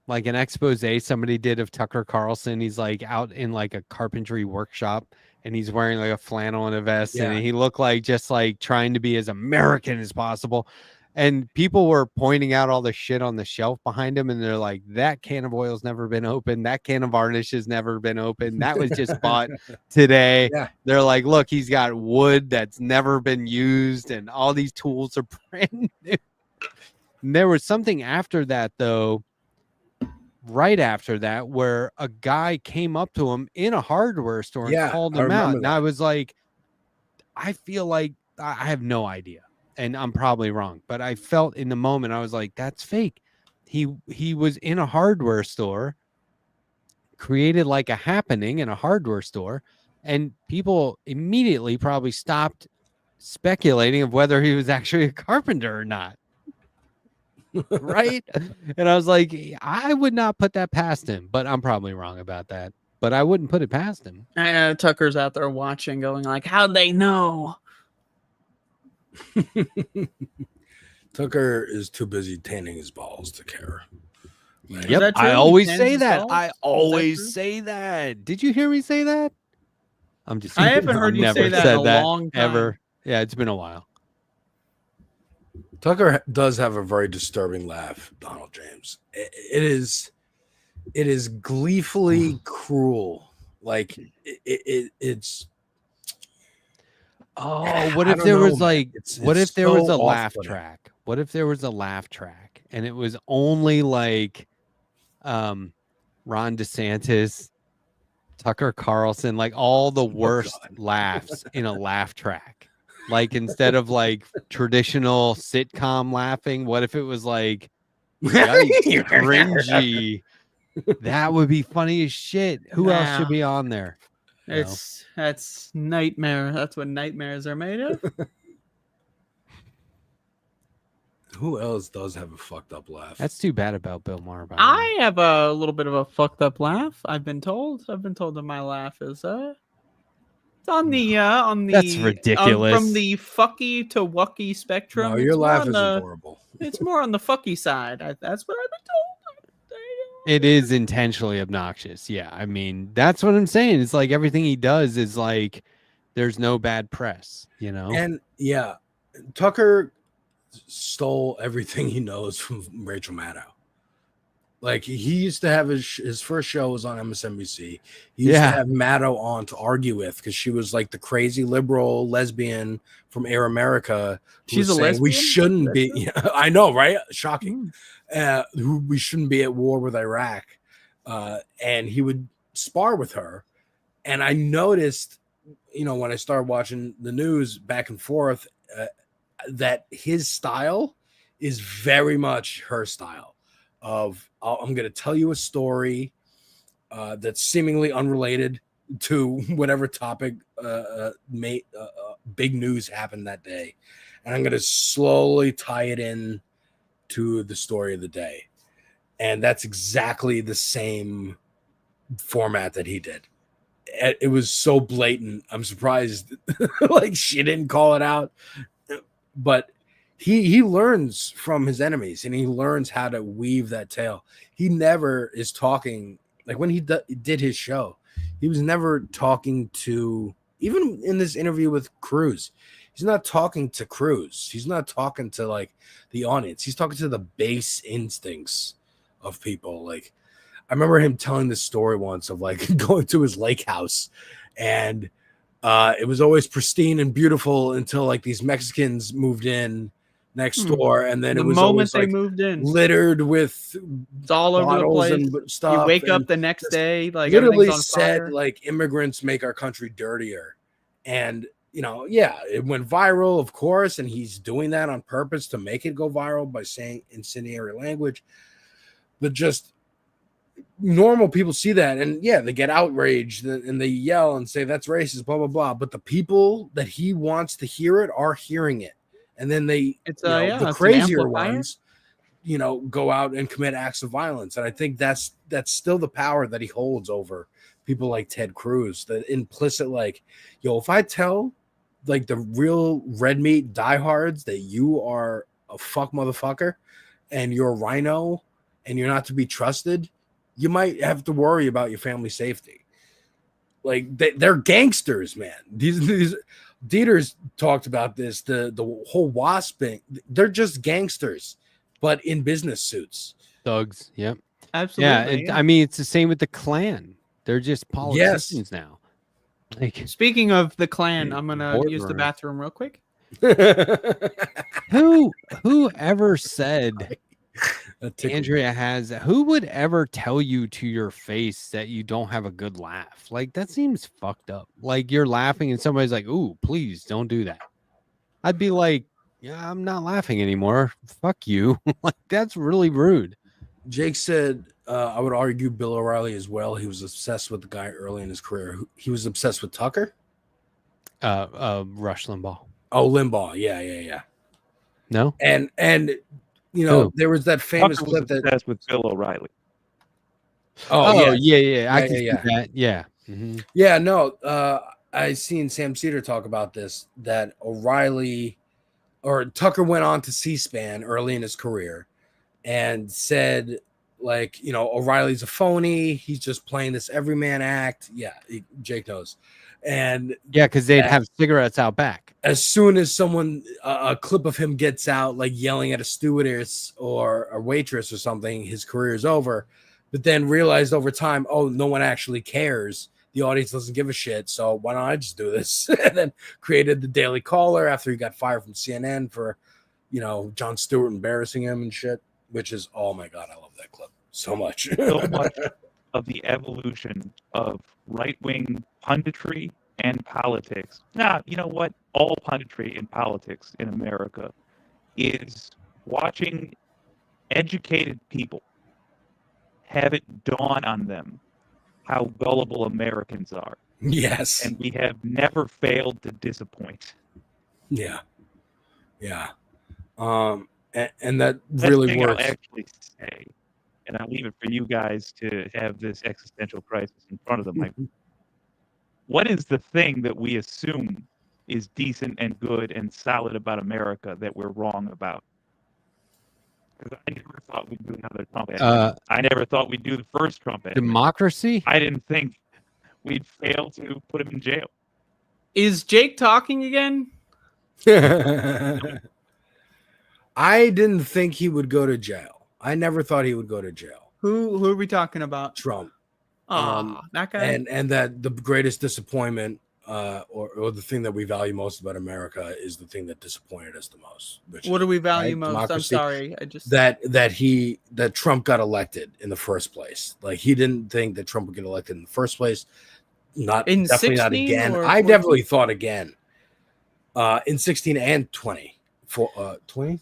expose somebody did of Tucker Carlson. He's like out in like a carpentry workshop and he's wearing like a flannel and a vest and he looked like just like trying to be as American as possible. And people were pointing out all the shit on the shelf behind him. And they're like, that can of oil's never been opened. That can of varnish has never been opened. That was just bought today. Yeah. They're like, look, he's got wood that's never been used. And all these tools are brand new. And there was something after that, though, right after that, where a guy came up to him in a hardware store and called him out. And I was like, I feel like I have no idea. And I'm probably wrong, but I felt in the moment, I was like, that's fake. He was in a hardware store, created like a happening in a hardware store, and people immediately probably stopped speculating of whether he was actually a carpenter or not. Right? And I was like, I would not put that past him, but I'm probably wrong about that. But I wouldn't put it past him. I know Tucker's out there watching, going like, how'd they know? Tucker is too busy tanning his balls to care. Is Yep, that true? I He always tans say his that. balls? I Is that always true? say that. Did you hear me say that? I'm just. I haven't heard you say that in a long time. ever. Yeah, it's been a while. Tucker does have a very disturbing laugh, Donald James. It is gleefully cruel. Like it's. Oh, what I if don't there know, was man. like, what It's if there was so a laugh off-putting. track? What if there was a laugh track and it was only like, Ron DeSantis, Tucker Carlson, like all the worst laughs in a laugh track. Like instead of like traditional sitcom laughing, what if it was like yikes, cringy? That would be funny as shit. Who else should Nah. be on there? That's nightmare. That's what nightmares are made of. Who else does have a fucked up laugh? That's too bad about Bill Maher. by the way. I have a little bit of a fucked up laugh. I've been told that my laugh is it's on the That's ridiculous. from the fucky to wucky spectrum. No, your It's more laugh on is the- horrible. It's more on the fucky side. That's what I've been told. It is intentionally obnoxious. Yeah, I mean that's what I'm saying. It's like everything he does is like there's no bad press, you know. And yeah, Tucker stole everything he knows from Rachel Maddow. Like he used to have his first show was on MSNBC. He used to have Maddow on to argue with because she was like the crazy liberal lesbian from Air America. She's a lesbian. We shouldn't be. Yeah, I know, right? Shocking. Who we shouldn't be at war with Iraq. And he would spar with her. And I noticed, when I started watching the news back and forth, that his style is very much her style of I'm going to tell you a story that's seemingly unrelated to whatever topic big news happened that day. And I'm going to slowly tie it in to the story of the day. And that's exactly the same format that he did. It was so blatant. I'm surprised like she didn't call it out. But he learns from his enemies and he learns how to weave that tale. He never is talking like when he did his show, he was never talking to, even in this interview with Cruz, he's not talking to Cruz. He's not talking to like the audience. He's talking to the base instincts of people. Like I remember him telling this story once of like going to his lake house and it was always pristine and beautiful until like these Mexicans moved in next door, and then the it was moment always, they like, moved in, littered with it's all over the bottles place. and stuff. You wake and up the next day, like literally everything's on said fire. like immigrants make our country dirtier, and it went viral, of course, and he's doing that on purpose to make it go viral by saying incendiary language. But just normal people see that and they get outraged and they yell and say that's racist, blah blah blah. But the people that he wants to hear it are hearing it, and then It's the it's an crazier amplifier. ones go out and commit acts of violence. And I think that's still the power that he holds over people like Ted Cruz, the implicit, like, if I tell like the real red meat diehards that you are a fuck motherfucker and you're a rhino and you're not to be trusted, you might have to worry about your family safety. Like they're gangsters, man. These Deter's talked about this, the whole Wasp thing. They're just gangsters, but in business suits. Thugs. Yep. Absolutely. Yeah. I mean, it's the same with the Klan. They're just politicians now. Like, speaking of the Klan, I'm gonna Board use the room. bathroom real quick. who ever said Andrea who would ever tell you to your face that you don't have a good laugh? Like, that seems fucked up. Like, you're laughing and somebody's like, "Ooh, please don't do that." I'd be like, "Yeah, I'm not laughing anymore. Fuck you." Like, that's really rude. Jake said, I would argue Bill O'Reilly as well. He was obsessed with the guy early in his career. He was obsessed with Tucker. Rush Limbaugh. Oh, Limbaugh. Yeah. No. And Who? there was that famous Tucker clip was obsessed with Bill O'Reilly. Oh, yeah. I can see yeah. that. Yeah. Mhm. Yeah, no. I seen Sam Cedar talk about this, that O'Reilly or Tucker went on to C-SPAN early in his career and said, like, O'Reilly's a phony. He's just playing this everyman act. Yeah, Jake knows. And Yeah, because they'd have cigarettes out back. as soon as a clip of him gets out, like yelling at a stewardess or a waitress or something, his career is over. But then realized over time, oh, no one actually cares. The audience doesn't give a shit. So why don't I just do this? And then created the Daily Caller after he got fired from CNN for, Jon Stewart embarrassing him and shit, which is, oh my God, I love that clip so much. So much of the evolution of right-wing punditry and politics. Now, you know what? All punditry and politics in America is watching educated people have it dawn on them how gullible Americans are. Yes. And we have never failed to disappoint. Yeah. And that Best really thing works. I'll actually say, and I'll leave it for you guys to have this existential crisis in front of them. Like, what is the thing that we assume is decent and good and solid about America that we're wrong about? Because I never thought we'd do another Trump ad. I never thought we'd do the first Trump ad. Democracy? I didn't think we'd fail to put him in jail. Is Jake talking again? I didn't think he would go to jail. I never thought he would go to jail. Who are we talking about? Trump. That guy. And that the greatest disappointment, or the thing that we value most about America is the thing that disappointed us the most. What do we value most? Democracy. I'm sorry. I just that Trump got elected in the first place. Like, he didn't think that Trump would get elected in the first place. In Definitely not 16 again. or I 14? definitely thought again. In 16 and 20. 20?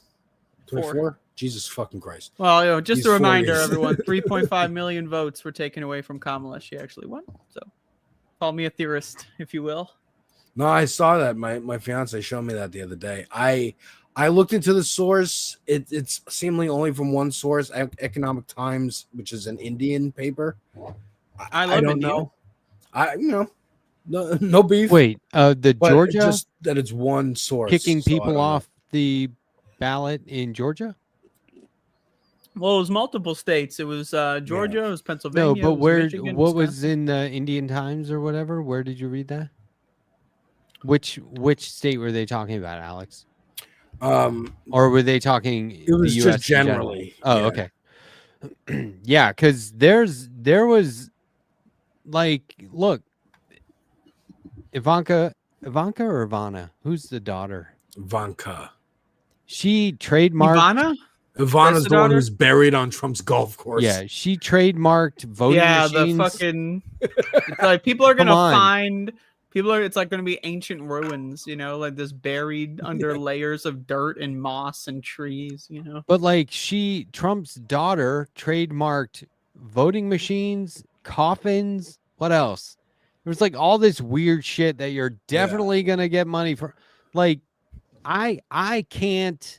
24? Jesus fucking Christ. Well, just He's a reminder, 40s. everyone, 3.5 million votes were taken away from Kamala. She actually won. So call me a theorist, if you will. No, I saw that. My fiance showed me that the other day. I looked into the source. It's seemingly only from one source, Economic Times, which is an Indian paper. I love don't India. know. No beef. Wait, the but Georgia just that it's one source. kicking so I people don't know. off the ballot in Georgia? Well, it was multiple states. It was Georgia, it was Pennsylvania. No, but it was where? Michigan, What was Wisconsin. in the Indian Times or whatever? Where did you read that? Which state were they talking about, Alex? Or were they talking It was the just US in general? generally. Oh, yeah. okay. Yeah, because there was like, look, Ivanka or Ivana? Who's the daughter? Ivanka. She trademarked. Ivana's the the one daughter? who's buried on Trump's golf course. Yeah, she trademarked voting machines. The fucking. It's like people are gonna Come on. find. It's like gonna be ancient ruins, like this buried under layers of dirt and moss and trees, But like, Trump's daughter trademarked voting machines, coffins. What else? There was like all this weird shit that you're definitely gonna get money for. Like, I can't.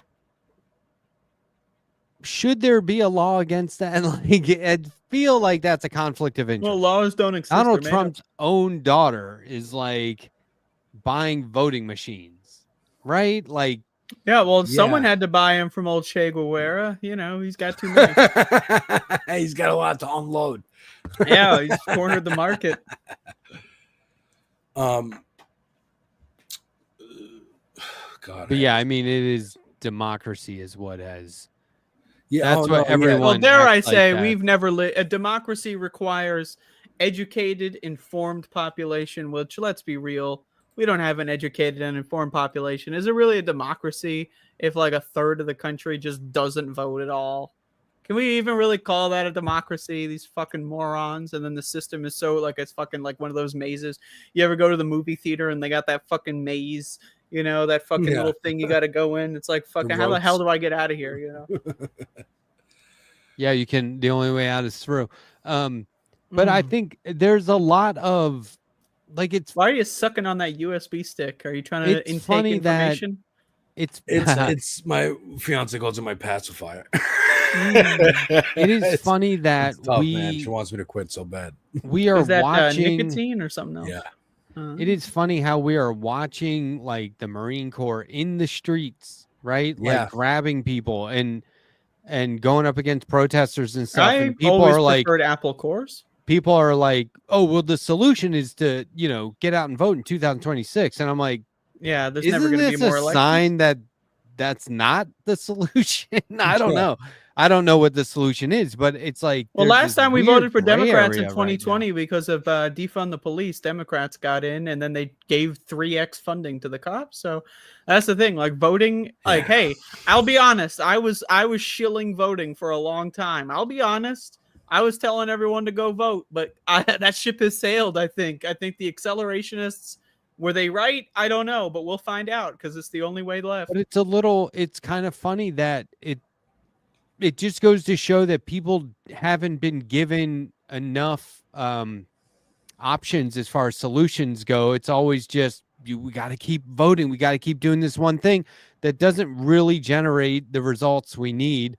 should there be a law against that? Like, I feel like that's a conflict of interest. Well, laws don't exist. Donald They're made up. Trump's own daughter is like buying voting machines, right? Like, Yeah, well, someone Yeah. had to buy him from old Che Guevara. You know, he's got too many. He's got a lot to unload. Yeah, he's cornered the market. God. but yeah, I mean, it is democracy is what has. Yeah, That's what Well, everyone. dare I acts like say, that. we've never a democracy requires educated, informed population. Which, let's be real, we don't have an educated and informed population. Is it really a democracy if like a third of the country just doesn't vote at all? Can we even really call that a democracy? These fucking morons. And then the system is so like it's fucking like one of those mazes. You ever go to the movie theater and they got that fucking maze? You know, that fucking Yeah. little thing you got to go in. It's like fucking how the ropes. hell do I get out of here? You know. Yeah, you can. The only way out is through. But I think there's a lot of like it's. Why are you sucking on that USB stick? Are you trying to It's intake funny that information? It's my fiance calls it my pacifier. It is funny that It's tough, man. She wants me to quit so bad. we are Is that watching. nicotine or something else? Yeah. It is funny how we are watching like the Marine Corps in the streets, right? Yeah. Like grabbing people and going up against protesters and stuff. I And people always are like, preferred Apple cores. people are like, oh, well, the solution is to, you know, get out and vote in 2026. And I'm like, Yeah, there's never isn't going to be this more a elections. sign that that's not the solution? I don't Yeah. know. I don't know what the solution is, but it's like, Well, there's last this time we weird voted for gray Democrats in area right now. 2020 because of defund the police, Democrats got in and then they gave 3x funding to the cops. So that's the thing. Like voting, like, Yeah. hey, I'll be honest. I was shilling voting for a long time. I'll be honest. I was telling everyone to go vote, but that ship has sailed. I think the accelerationists, were they right? I don't know, but we'll find out because it's the only way left. But it's kind of funny that it just goes to show that people haven't been given enough options as far as solutions go. It's always just we got to keep voting. We got to keep doing this one thing that doesn't really generate the results we need.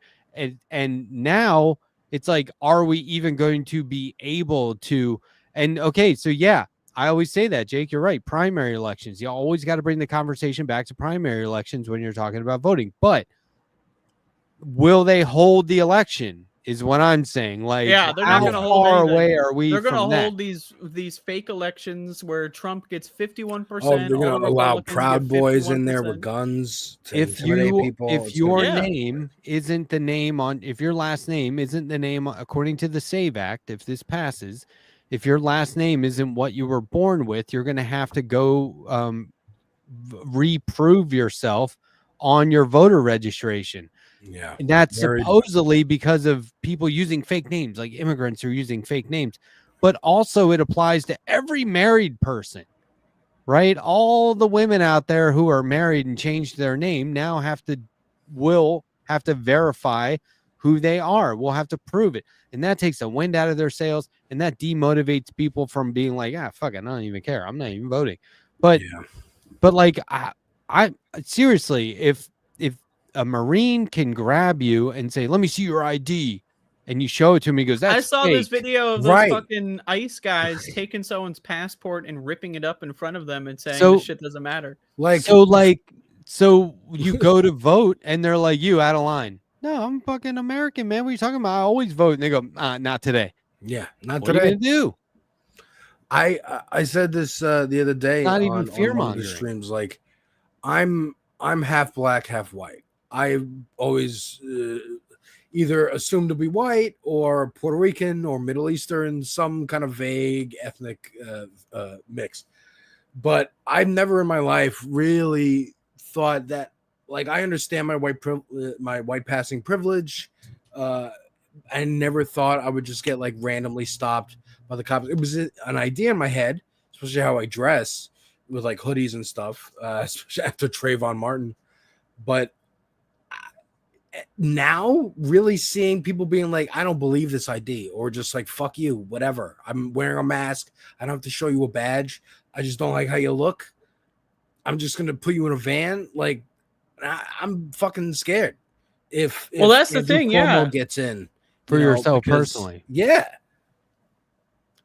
And now it's like, are we even going to be able to? And okay, so yeah, I always say that, Jake, you're right. Primary elections, you always got to bring the conversation back to primary elections when you're talking about voting. But will they hold the election is what I'm saying. Like, Yeah, they're how not gonna hold far anything. away are we They're going to from that? hold these fake elections where Trump gets 51%. Oh, they're all gonna the allow Republicans Proud get Boys in there 51%. with guns to If intimidate people. if It's your gonna be- Yeah. name isn't the name on, if your last name isn't the name according to the SAVE Act, if this passes, if your last name isn't what you were born with, you're going to have to go reprove yourself on your voter registration. Yeah. And that's Very- supposedly because of people using fake names, like immigrants are using fake names. But also it applies to every married person, right? All the women out there who are married and changed their name now will have to verify who they are. We'll have to prove it. And that takes the wind out of their sails, and that demotivates people from being like, fuck it, I don't even care. I'm not even voting. But Yeah. but like I seriously, if a Marine can grab you and say, let me see your ID, and you show it to him, he goes, that's I saw this fake. video of those Right. fucking ICE guys taking someone's passport and ripping it up in front of them and saying So- this shit doesn't matter. Like, So you go to vote and they're like, you out of line. No, I'm fucking American, man. What are you talking about? I always vote. And they go, not today. yeah, not What are you today. gonna do? I said this the other day Not even on one of the fear-mongering. streams. Like, I'm half black, half white. I always either assumed to be white or Puerto Rican or Middle Eastern, some kind of vague ethnic mix. But I've never in my life really thought that. Like, I understand my white passing privilege. I never thought I would just get like randomly stopped by the cops. It was an idea in my head, especially how I dress with like hoodies and stuff, especially after Trayvon Martin. But now really seeing people being like, I don't believe this ID, or just like, fuck you, whatever. I'm wearing a mask. I don't have to show you a badge. I just don't like how you look. I'm just going to put you in a van. Like, I'm fucking scared. Well, that's the Andrew thing, Cuomo yeah. gets in For you know, yourself because- personally. Yeah,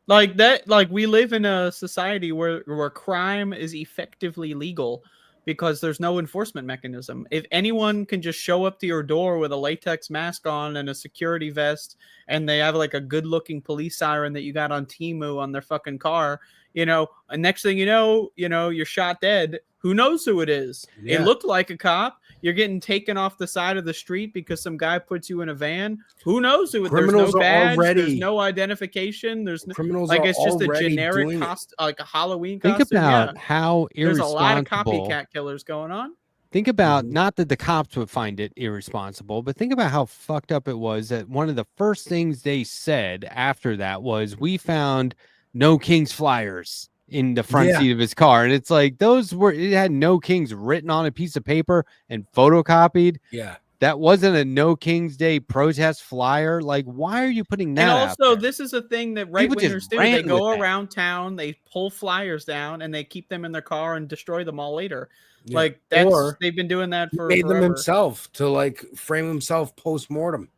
Like that, like we live in a society where crime is effectively legal because there's no enforcement mechanism. If anyone can just show up to your door with a latex mask on and a security vest, and they have like a good-looking police siren that you got on Temu on their fucking car, and next thing you know, you're shot dead. Who knows who it is? It Yeah. looked like a cop. You're getting taken off the side of the street because some guy puts you in a van. Who knows who? Criminals There's no are badge. There's already- no identification. There's no, criminals like are it's just a already generic doing it. like a Halloween Think costume. about Yeah. how There's a lot of irresponsible. copycat killers going on. Think about Mhm. not that the cops would find it irresponsible, but think about how fucked up it was that one of the first things they said after that was, "We found no Kings flyers in the front Yeah. seat of his car," and it's like it had no Kings written on a piece of paper and photocopied. Yeah. That wasn't a No Kings Day protest flyer. Like, why are you putting that And out also, there? this is a thing that right People wingers just do. They ran go with that. around town, they pull flyers down, and they keep them in their car and destroy them all later. Yeah. Like that's Or they've been doing that he for made them forever. himself to like frame himself post-mortem.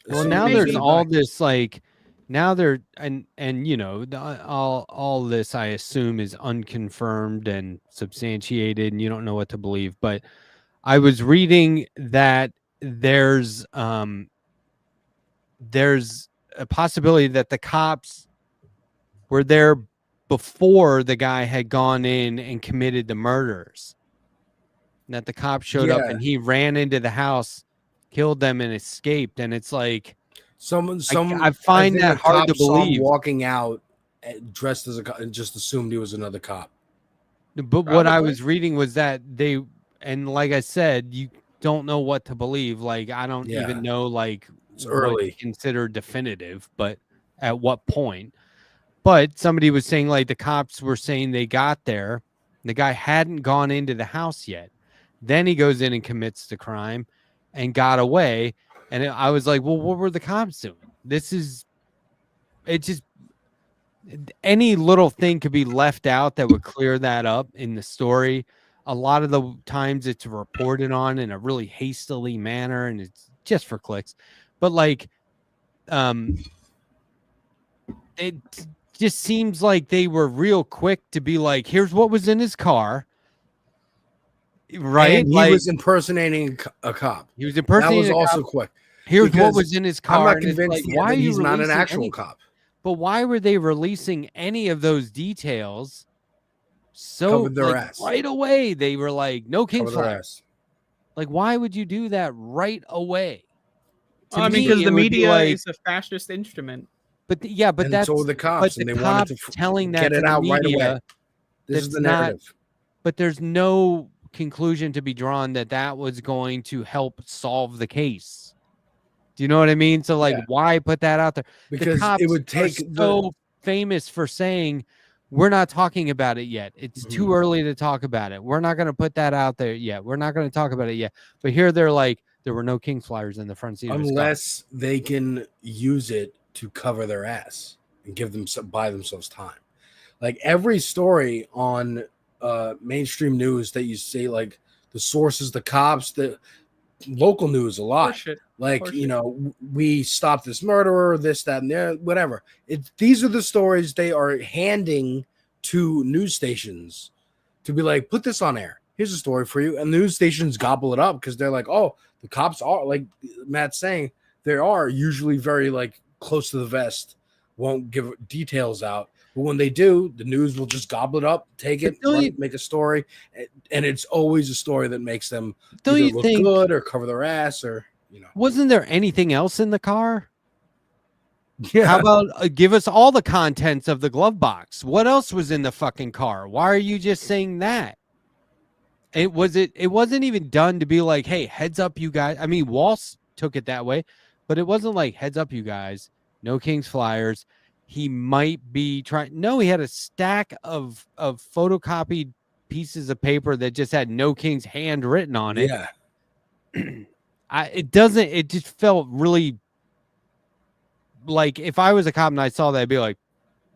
Well, So now maybe- there's all this like, now they're and all this I assume is unconfirmed and substantiated, and you don't know what to believe. But I was reading that there's a possibility that the cops were there before the guy had gone in and committed the murders. That the cops showed up Yeah. and he ran into the house, killed them, and escaped. And it's like, I find think that a hard to cop saw him believe. walking out dressed as a cop and just assumed he was another cop. But what I Probably. was reading was that and like I said, you don't know what to believe. Like, I don't Yeah. even know like It's what early. to consider definitive, but at what point. But somebody was saying like the cops were saying they got there, the guy hadn't gone into the house yet. Then he goes in and commits the crime and got away. And I was like, well, what were the cops doing? Any little thing could be left out that would clear that up in the story. A lot of the times it's reported on in a really hastily manner and it's just for clicks. But like, it just seems like they were real quick to be like, here's what was in his car. Right? And he Like, was impersonating a cop. he was That impersonating was a also cop. quick. Here's what because was in his I'm car. not and it's convinced like, yet why that are you he's not an releasing actual any- cop. But why were they releasing any of those details so Covered their like, ass. right away? They were like, no King Cover their flag. ass. Like, why would you do that right away? To I mean, me, because it the would be media like- is a fascist instrument. But but And that's so were the but cops, the and they wanted cops to telling that get to it the out right media, away. This is that's the not- narrative. but there's no conclusion to be drawn that was going to help solve the case. Do you know what I mean? So like, Yeah. why put that out there? Because the cops it would are take so famous for saying we're not talking about it yet. It's too Mhm. early to talk about it. We're not going to put that out there yet. We're not going to talk about it yet. But here they're like, there were no King flyers in the front seat of his car. unless they can use it to cover their ass and buy themselves time. Like every story on mainstream news that you see, like the sources, the cops, the local news, a lot. Horseshit. Like, Horseshit. we stopped this murderer, this, that, and there, whatever. These are the stories they are handing to news stations to be like, put this on air. Here's a story for you. And news stations gobble it up because they're like, oh, the cops are, like Matt's saying, they are usually very like close to the vest, won't give details out. But when they do, the news will just gobble it up, take it, make a story. And it's always a story that makes them Do either you look think good or cover their ass or, wasn't there anything else in the car? Yeah. How about give us all the contents of the glove box? What else was in the fucking car? Why are you just saying that? It wasn't even done to be like, hey, heads up, you guys. I mean, Walsh took it that way, but it wasn't like, heads up, you guys. No Kings flyers. He might be trying. No, he had a stack of photocopied pieces of paper that just had No King's handwritten on it. Yeah. It just felt really like if I was a cop and I saw that, I'd be like,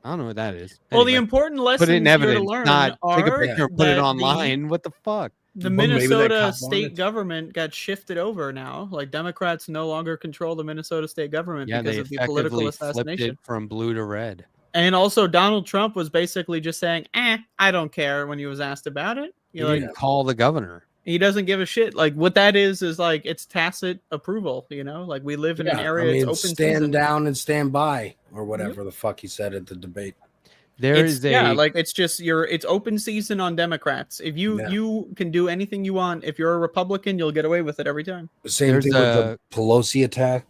I don't know what that is. Well, the Anyway, important put lessons it in you're evidence, to learn not take a are picture and put it that online. What the fuck? The But maybe that Minnesota cop state wanted- government got shifted over now. Like Democrats no longer control the Minnesota state government Yeah, because they of the political effectively flipped assassination. it from blue to red. And also, Donald Trump was basically just saying, I don't care when he was asked about it. He You're like, didn't call the governor. he doesn't give a shit. Like, what that is like, it's tacit approval, you know? Like, we live in an area, it's open stand season. down and stand by, or whatever the fuck he said at the debate. It's just it's open season on Democrats. If you can do anything you want, if you're a Republican, you'll get away with it every time. Same thing with the Pelosi attack.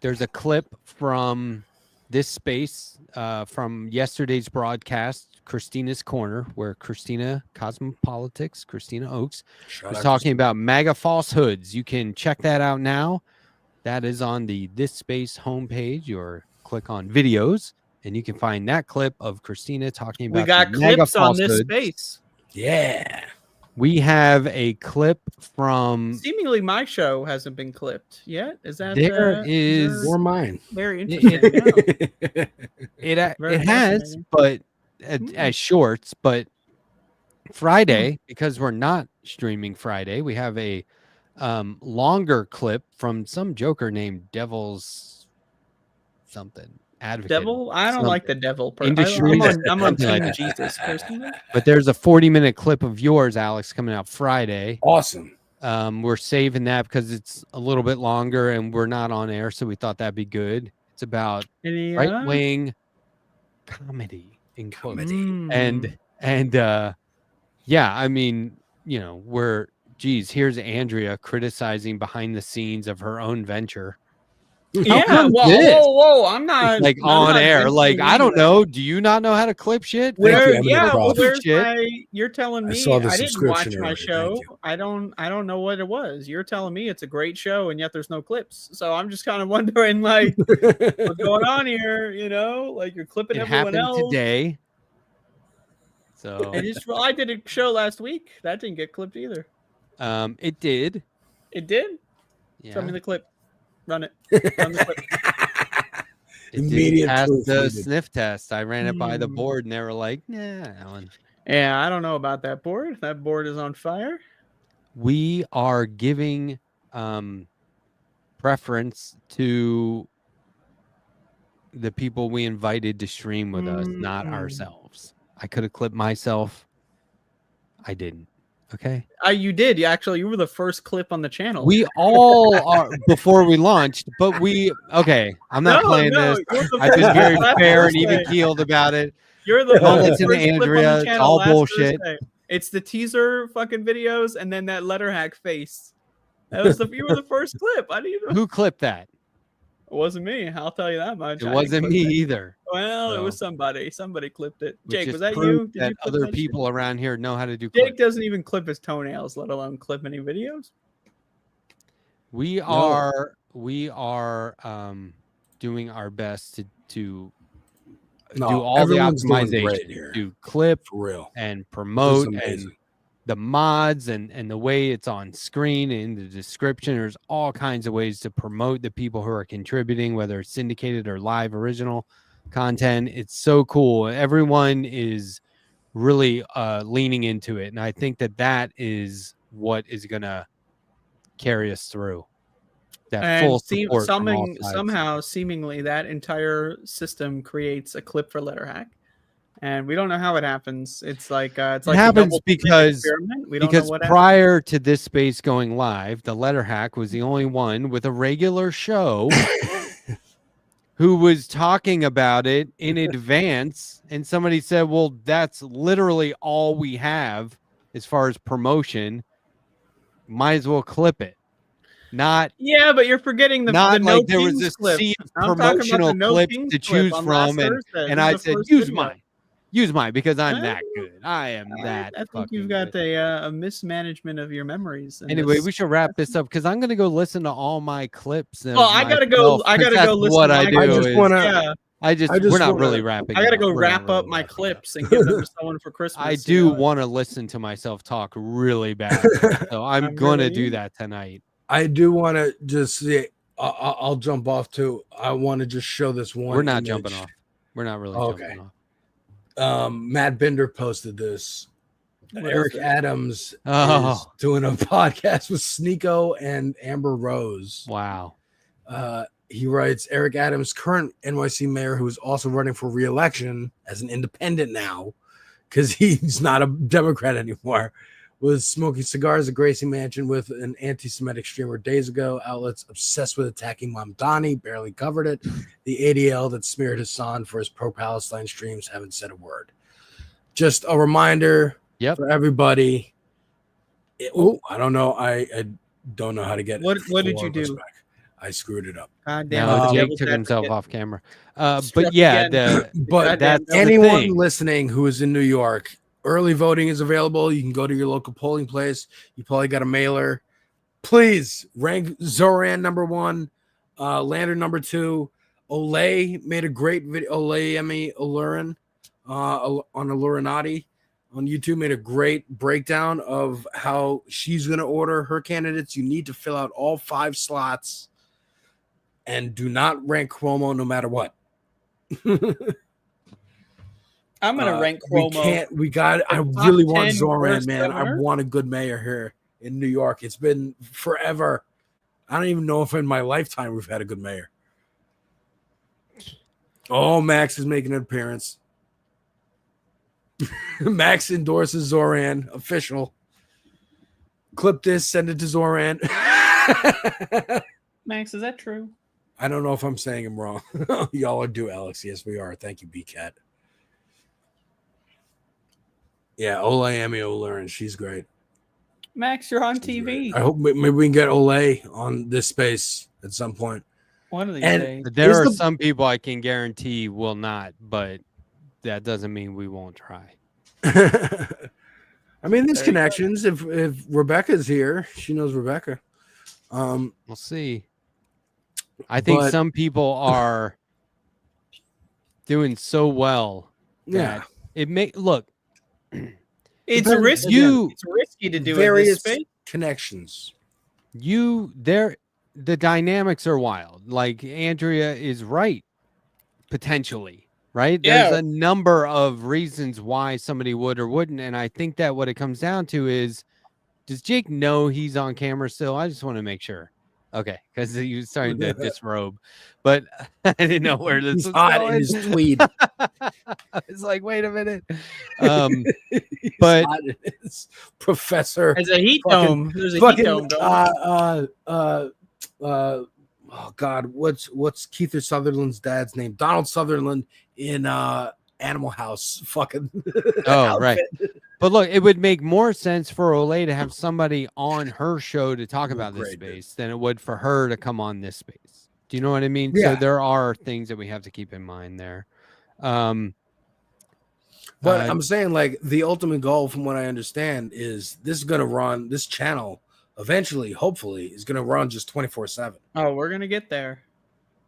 There's a clip from this space from yesterday's broadcast, Christina's Corner, where Christina Cosmopolitics, Christina Oakes, was talking about MAGA falsehoods. You can check that out now. That is on the This Space homepage, or click on videos, and you can find that clip of Christina talking about. We got clips on This Space. Yeah. We have a clip from. Seemingly, my show hasn't been clipped yet. Is that there is or mine? Very interesting. It has, but as shorts. But Friday, because we're not streaming Friday, we have a longer clip from some joker named Devil's something advocate. Devil? I don't like the devil. I'm on Team Jesus personally. But there's a 40-minute clip of yours, Alex, coming out Friday. Awesome. We're saving that because it's a little bit longer and we're not on air, so we thought that'd be good. It's about right-wing comedy in quotes. And yeah, I mean, you know, here's Andrea criticizing behind the scenes of her own venture. Yeah, whoa, I'm not like on air. Like, I don't know. Do you not know how to clip shit? You're telling me I didn't watch my show. I don't know what it was. You're telling me it's a great show and yet there's no clips. So I'm just kind of wondering, like, what's going on here? You know, like you're clipping everyone else today. So I did a show last week that didn't get clipped either. It did. It did. Yeah. Show me the clip. Run it. Run the clip. Immediate pass the sniff test. I ran it by the board and they were like, "Nah, Alan." Yeah, I don't know about that board. That board is on fire. We are giving preference to the people we invited to stream with us, not ourselves. I could have clipped myself. I didn't. Okay. You did. You were the first clip on the channel. We all are before we launched, but okay. I'm not playing this. I've been very fair and even keeled about it. You're the don't listen to Andrea. It's all bullshit. Thursday. It's the teaser fucking videos and then that Letterhack face. That was you were the first clip. I didn't even... Who clipped that? It wasn't me. I'll tell you that much. It wasn't me either. Well, So, it was somebody. Somebody clipped it. which Jake, is was that proof you? Did that you clip other that people shit? around here know how to do Jake clips. doesn't even clip his toenails, let alone clip any videos. We are doing our best to do all the optimization to clip for real and promote and the mods and the way it's on screen and the description. There's all kinds of ways to promote the people who are contributing, whether it's syndicated or live original content. It's so cool. Everyone is really leaning into it, and I think that is what is gonna carry us through. That And full support from all sides. somehow, seemingly, that entire system creates a clip for Letterhack, and we don't know how it happens. It's like it happens because we don't know what prior to this space going live, the Letterhack was the only one with a regular show who was talking about it in advance, and somebody said, "Well, that's literally all we have as far as promotion. Might as well clip it." But you're forgetting the not no like there was this clip. sea of I'm talking about promotional the no clips Kings to clip choose on from, last and Thursday. I This is said, the first "Use video. mine, use mine because I'm that good. I am that." I think you've got a mismanagement of your memories. Anyway, we should wrap this up because I'm gonna go listen to all my clips. I gotta go. I gotta go listen. What to I my do clips. is we're not really wrapping. I gotta go wrap up my clips and give them to someone for Christmas. I do want to listen to myself talk really bad, so I'm gonna do that tonight. I do want to just say, I'll jump off too. I want to just show this one. We're not image. jumping off. We're not really jumping off. Matt Binder posted this. Eric Adams is Oh. doing a podcast with Sneeko and Amber Rose. Wow. He writes, Eric Adams, current NYC mayor, who is also running for re-election as an independent now, because he's not a Democrat anymore, was smoking cigars at Gracie Mansion with an anti-Semitic streamer days ago. Outlets obsessed with attacking Mamdani barely covered it. The ADL that smeared Hassan for his pro-Palestine streams haven't said a word. Just a reminder for everybody. I don't know. I don't know how to get What did you do? Back. I screwed it up. God damn No, it. Jake took himself off camera. But Struck yeah, again. but that's the anyone thing. listening who is in New York, early voting is available. You can go to your local polling place. You probably got a mailer. Please rank Zoran number 1, Lander number 2. Olay made a great video. Olay Olurin on Olurinati on YouTube made a great breakdown of how she's going to order her candidates. You need to fill out all 5 slots and do not rank Cuomo no matter what. I'm gonna rank Cuomo. I really want Zoran, man. I want a good mayor here in New York. It's been forever. I don't even know if in my lifetime we've had a good mayor. Oh, Max is making an appearance. Max endorses Zoran. Official. Clip this, send it to Zoran. Max, is that true? I don't know if I'm saying him wrong. Y'all are due, Alex. Yes, we are. Thank you, BCat. Yeah, Olay Olurin. She's great. Max, you're on She's TV. great. I hope maybe we can get Olay on this space at some point. One of these days. There are some people I can guarantee will not, but that doesn't mean we won't try. I mean, there's connections. If Rebecca's here, she knows Rebecca. We'll see. I think some people are doing so well. Yeah. It may look. It's risky. It's risky to do various it this connections. The dynamics are wild. Like Andrea is right, potentially. Right? Yeah. There's a number of reasons why somebody would or wouldn't, and I think that what it comes down to is, does Jake know he's on camera still? I just want to make sure. Okay, because he was starting to disrobe, but I didn't know where this was hot going. in his tweed. It's like, wait a minute. But professor, as a heat dome. There's a heat dome. Oh God, what's Keith Sutherland's dad's name? Donald Sutherland in Animal House. Fucking. Oh right. But look, it would make more sense for Olay to have somebody on her show to talk about this space than it would for her to come on this space. Do you know what I mean? Yeah. So there are things that we have to keep in mind there. But I'm saying, like, the ultimate goal, from what I understand, is this channel eventually, hopefully, is going to run just 24/7. Oh, we're going to get there.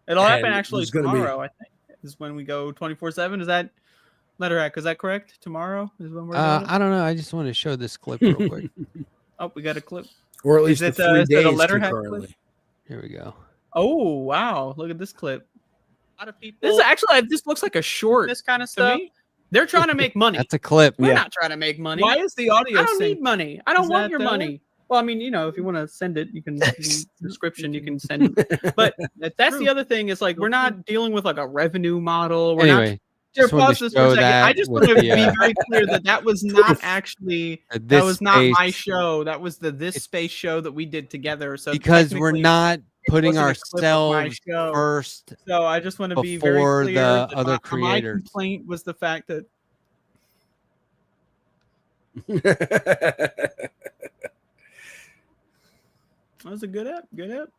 It'll happen actually tomorrow, I think, is when we go 24/7. Is that Letterhack? Is that correct? Tomorrow is when we're doing it? I don't know. I just want to show this clip real quick. Oh, we got a clip. Or at least is the 3 it days a Letterhack concurrently. clip? Here we go. Oh, wow. Look at this clip. A lot of people. This is actually, this looks like a short. This kind of stuff. They're trying to make money. That's a clip. We're not trying to make money. Why is the audio I don't sync? need money. I don't want your money. Well, I mean, if you want to send it, you can description, you can send it. But that's the other thing is, like, we're not dealing with like a revenue model. We're not. Just pause this for a second. I just want to be very clear that was not actually that was not my show. That was this space show that we did together. So because we're not putting ourselves first. So I just want to be very clear the that other creators. My complaint was the fact that that was a good app. Good app.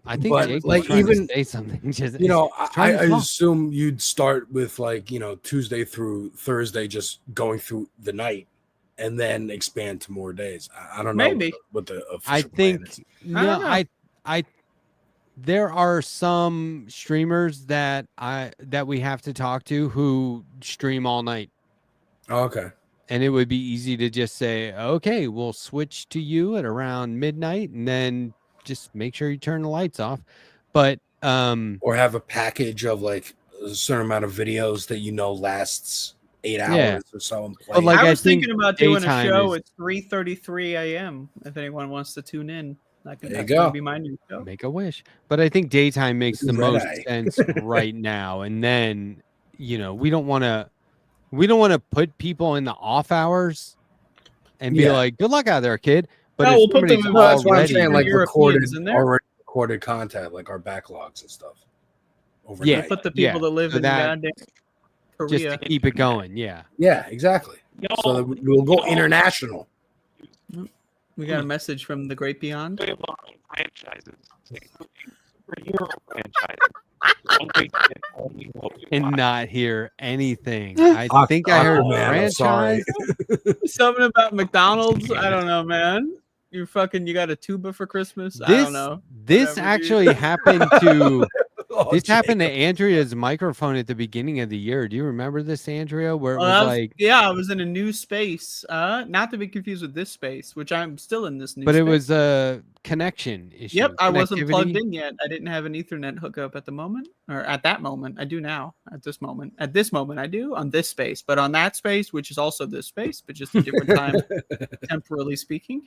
I think Jake was trying to say something. Just, I assume you'd start with, like, Tuesday through Thursday, just going through the night, and then expand to more days. I don't know what the official plan is. There are some streamers that we have to talk to who stream all night. Oh, okay. And it would be easy to just say, okay, we'll switch to you at around midnight, and then just make sure you turn the lights off. But or have a package of, like, a certain amount of videos that lasts 8 Yeah. hours or so and play. But, like, I I was thinking think about doing a daytime show is- at 3:33 a.m. If anyone wants to tune in, that's There you going to go. be my new show. Make a wish. But I think daytime makes the Red most eye. sense right now. And then, you know, we don't want to put people in the off hours and be Yeah. like, good luck out there, kid. But No, if we'll put them somebody's in- No, that's what I'm already, saying. Like Europeans in there. already recorded content, like our backlogs and stuff. Overnight. Yeah. Put the people that live so in that- goddamn just Korea. to keep it going. Yeah. Yeah, exactly. So that we'll go international. We got a message from the great beyond. We have our own franchises. It's like superhero franchises. Don't we get only what we And want? not hear anything. I think I heard Aquaman, I'm sorry. franchise. Something about McDonald's. I don't know, man. You got a tuba for Christmas. I don't know. This Whatever, dude. actually happened to Oh, this happened to Jacob. Andrea's microphone at the beginning of the year. Do you remember this, Andrea? Where it was Well, like, I was in a new space. Not to be confused with this space, which I'm still in this new but space. it was a connection issue. Yep, I wasn't plugged connectivity. in yet. I didn't have an Ethernet hookup at the moment, or at that moment. I do now. At this moment, I do on this space, but on that space, which is also this space, but just a different time, temporally speaking.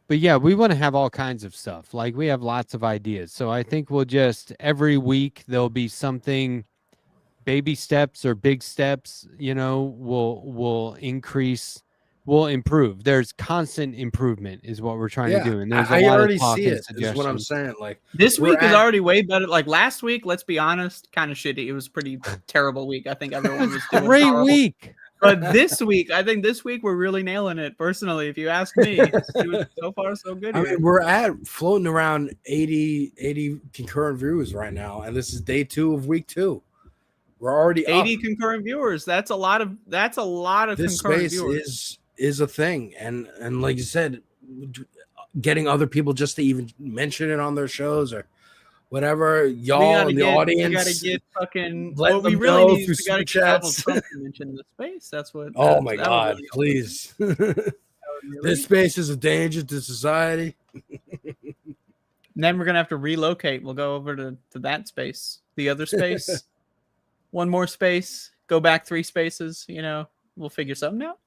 But yeah, we want to have all kinds of stuff. Like we have lots of ideas. So I think we'll just every week there'll be something, baby steps or big steps, you know, will increase, will improve. There's constant improvement is what we're trying to do. And there's a I lot already of talk see and it. Is what I'm suggestions. saying. Like This We're week is at- already way better. Like last week, let's be honest, kind of shitty. It was a pretty terrible week. I think everyone was doing Great horrible. week. But this week, I think this week we're really nailing it. Personally, if you ask me, it's doing so far so good. I here. mean, we're at floating around 80 concurrent views right now, and this is day 2 of week 2. We're already 80 up. concurrent viewers. That's a lot of This concurrent space viewers. is a thing, and like you said, getting other people just to even mention it on their shows or whatever, y'all in the audience. We gotta get fucking. let What we them really know need through is we gotta super get Donald chats. Trump to mention the space. That's what. Oh that- my that would God, really help. please. That would really- This space is a danger to society. And then we're gonna have to relocate. We'll go over to that space, the other space, one more space, go back 3 spaces. You know, we'll figure something out.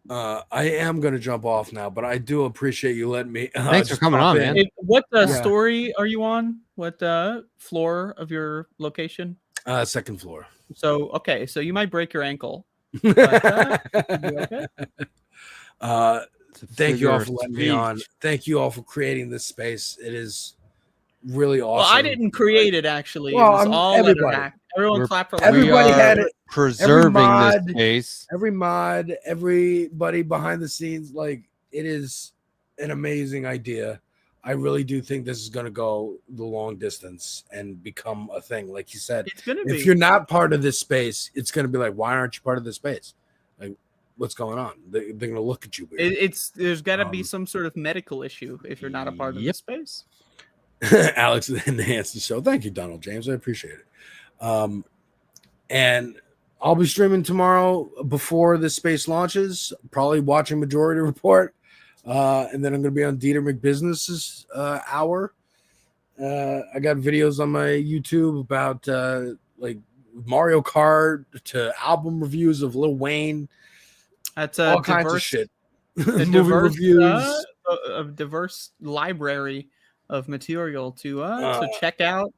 I am going to jump off now, but I do appreciate you letting me. Thanks for just coming pop on, in. man. What Yeah. story are you on? What floor of your location? Second floor. So okay, so you might break your ankle. uh, okay? It's a thank you all figure of for letting me on. speech. Thank you all for creating this space. It is really awesome. Well, I didn't create it actually. Well, it was all everybody. Letterhack. Everyone We're- clap for Everybody Letterhack. had it. Preserving mod- this space. Every mod, everybody behind the scenes, like it is an amazing idea. I really do think this is going to go the long distance and become a thing. Like you said, It's gonna be. if you're not part of this space, it's going to be like, why aren't you part of this space? Like, what's going on? They're going to look at you weird. It's there's got to be Um, some sort of medical issue if you're not a part of the Yep. space. Alex enhanced the show. Thank you, Donald James. I appreciate it. And I'll be streaming tomorrow before this space launches, probably watching Majority Report. And then I'm going to be on Deter McBizness's hour. I got videos on my YouTube about like Mario Kart to album reviews of Lil Wayne, That's all a kinds of diverse, shit. a Movie diverse, reviews. a diverse library of material to Uh. check out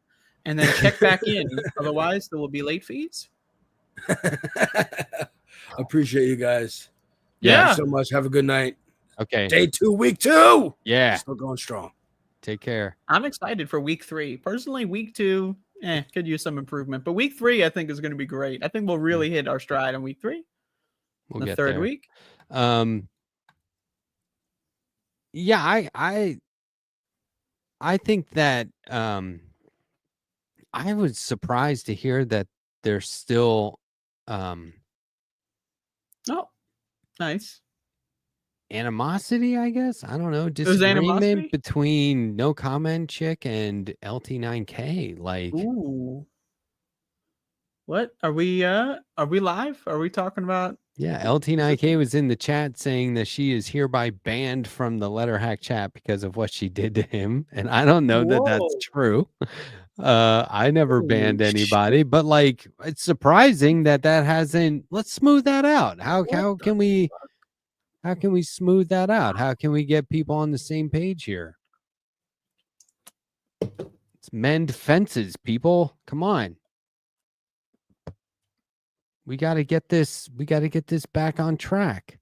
and then check back in. Otherwise, there will be late fees. Appreciate you guys. Yeah. Thank you so much. Have a good night. Okay. Day 2, week 2. Yeah. Still going strong. Take care. I'm excited for week 3. Personally, week 2, could use some improvement. But week 3, I think, is going to be great. I think we'll really hit our stride in week 3. We'll The get third there. week. Yeah, I think that I was surprised to hear that there's still Oh, nice. animosity, I guess. I don't know, There's animosity? disagreement between No Comment Chick and LT9K. Like, Ooh. What are we live? Are we talking about? yeah, LT9K was in the chat saying that she is hereby banned from the Letterhack chat because of what she did to him. And I don't know that that's Whoa. true. I never Holy banned shit. anybody, but like it's surprising that hasn't. Let's smooth that out. How What can we smooth that out? How can we get people on the same page here? Let's mend fences, people. Come on. We got to get this back on track.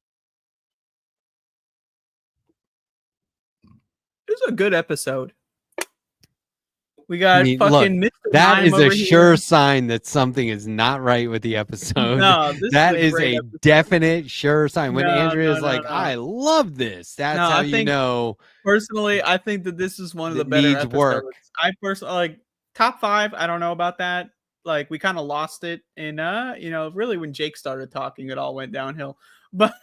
It was a good episode. We got I mean, fucking look, Mr. that Mime is a over sure here. sign that something is not right with the episode. No, this that is is great a episode. definite sure sign. When No, Andrea is no, like, no. I love this. That's No, how I you think- know Personally, I think that this is one of it the better needs episodes. work. I personally like top 5. I don't know about that. Like we kind of lost it in really when Jake started talking, it all went downhill. But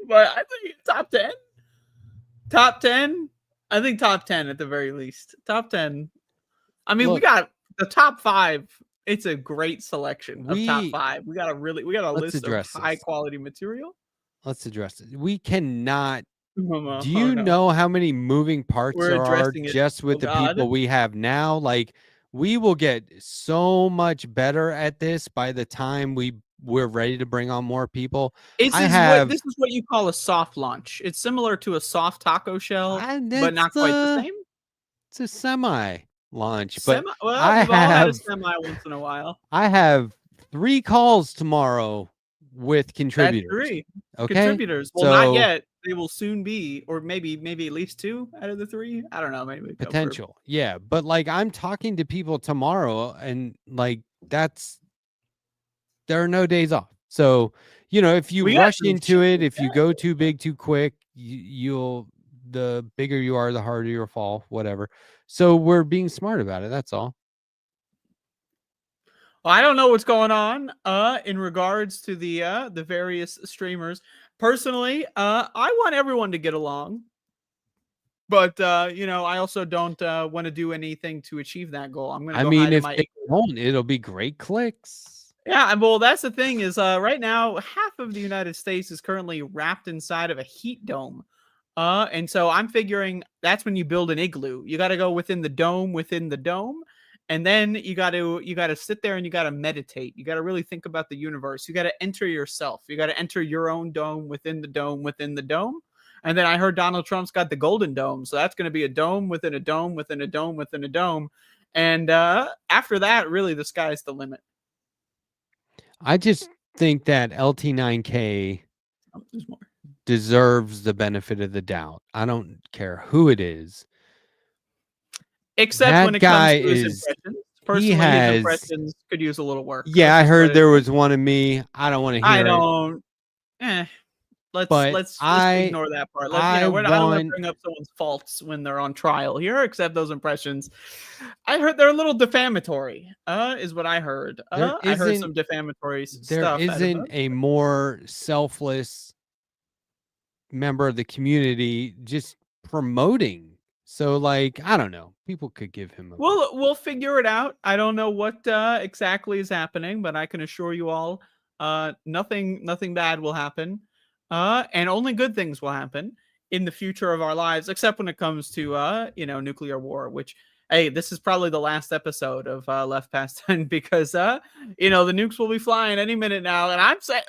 but I think top 10. Top 10. I think top 10 at the very least. Top 10. I mean, we Look, got the top 5. It's a great selection of top We- 5. We got a Let's list of address high this. quality material. Let's address it. We cannot. Oh, Do you no. know how many moving parts We're there are addressing it. just with Oh, the God. people we have now? Like, we will get so much better at this by the time we're ready to bring on more people. This I is have- what you call a soft launch. It's similar to a soft taco shell, And but not it's, quite the same. It's a semi launch, but Well, I we've all had a have- semi once in a while. I have 3 calls tomorrow with That's contributors. 3 Okay, contributors. Well, So- not yet. They will soon be, or maybe at least 2 out of the 3. I don't know. Maybe go for- potential, yeah. But like, I'm talking to people tomorrow, and like there are no days off. So if you We got rush some into shit it, if you like go too big too quick, you'll the bigger you are, the harder you'll fall. Whatever. So we're being smart about it. That's all. Well, I don't know what's going on in regards to the various streamers. Personally, I want everyone to get along. But I also don't want to do anything to achieve that goal. I'm gonna I go mean, hide in if my they won't, it'll be great clicks. Yeah, well, that's the thing is right now half of the United States is currently wrapped inside of a heat dome. And so I'm figuring that's when you build an igloo. You got to go within the dome, and then you got to sit there and you got to meditate. You got to really think about the universe. You got to enter yourself. You got to enter your own dome within the dome within the dome. And then I heard Donald Trump's got the golden dome, so that's going to be a dome within a dome within a dome within a dome. And after that, really, the sky's the limit. I just think that LT9K Oh, there's more. deserves the benefit of the doubt. I don't care who it is. Except That when it guy comes to his is- impressions. Personally, has- his impressions could use a little work. Yeah, I Let's just heard put there it- was one of me. I don't want to hear I it. don't. But Let's I- ignore that part. I I don't want to want- bring up someone's faults when they're on trial here. Except those impressions, I heard they're a little defamatory. Is what I heard. There I heard isn't- some defamatory There stuff. out of isn't them. a more selfless member of the community just promoting. So, like, I don't know. People could give him a We'll figure it out. I don't know what exactly is happening, but I can assure you all, nothing bad will happen, and only good things will happen in the future of our lives, except when it comes to nuclear war. Which, hey, this is probably the last episode of Left Past 10 because the nukes will be flying any minute now, and I'm saying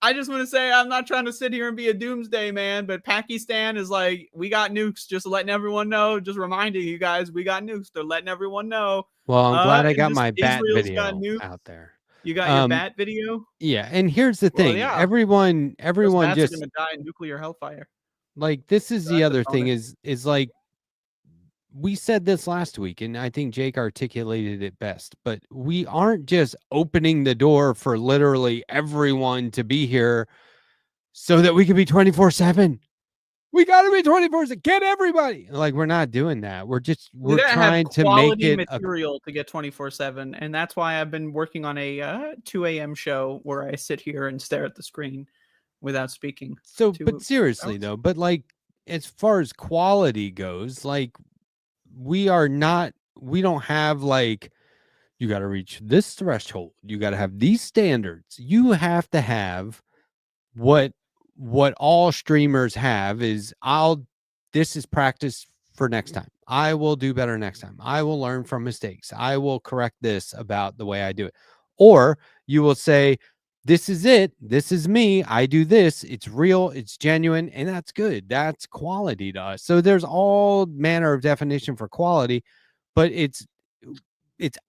I just want to say I'm not trying to sit here and be a doomsday man, but Pakistan is like, we got nukes, just letting everyone know, just reminding you guys, we got nukes. They're letting everyone know. Well, I'm glad I and got just my bat Israel's got video nukes. out there. You got your Um, bat video? Yeah, and here's the Well, thing. yeah. Everyone Those bats just are gonna die in nuclear hellfire. like, this is the That's a other thing bonus. is like, we said this last week, and I think Jake articulated it best, but we aren't just opening the door for literally everyone to be here so that we can be 24/7. We got to be 24/7. Get everybody. Like, we're not doing that. We're We gotta trying have to make quality it material to get 24/7, and that's why I've been working on a 2 a.m. show where I sit here and stare at the screen without speaking. so. to But seriously hours. though, but like, as far as quality goes, like, we don't have like, you got to reach this threshold. You got to have these standards. You have to have what all streamers have is this is practice for next time. I will do better next time. I will learn from mistakes. I will correct this about the way I do it. Or you will say, this is it. This is me. I do this. It's real. It's genuine. And that's good. That's quality to us. So there's all manner of definition for quality, but it's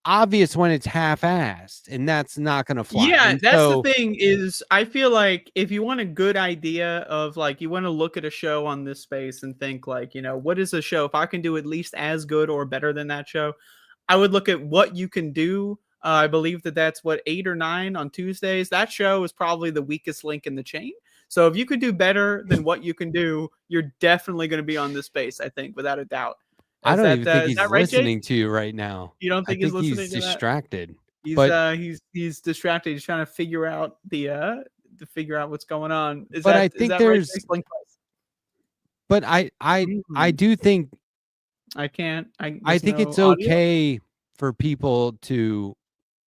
obvious when it's half-assed, and that's not going to fly. Yeah, And that's so, the thing is I feel like if you want a good idea of like, you want to look at a show on this space and think like, what is a show? If I can do at least as good or better than that show, I would look at what you can do. I believe that's what 8 or 9 on Tuesdays. That show is probably the weakest link in the chain. So if you could do better than what you can do, you're definitely going to be on this space, I think, without a doubt. I don't even think is he's that right, listening Jake? to you right now. You don't I think he's think listening he's to that? distracted. He's But he's distracted. He's trying to figure out to figure out what's going on. But I think is that there's- right, Jake? Blink twice. but I do think I can't. I think it's okay for people to,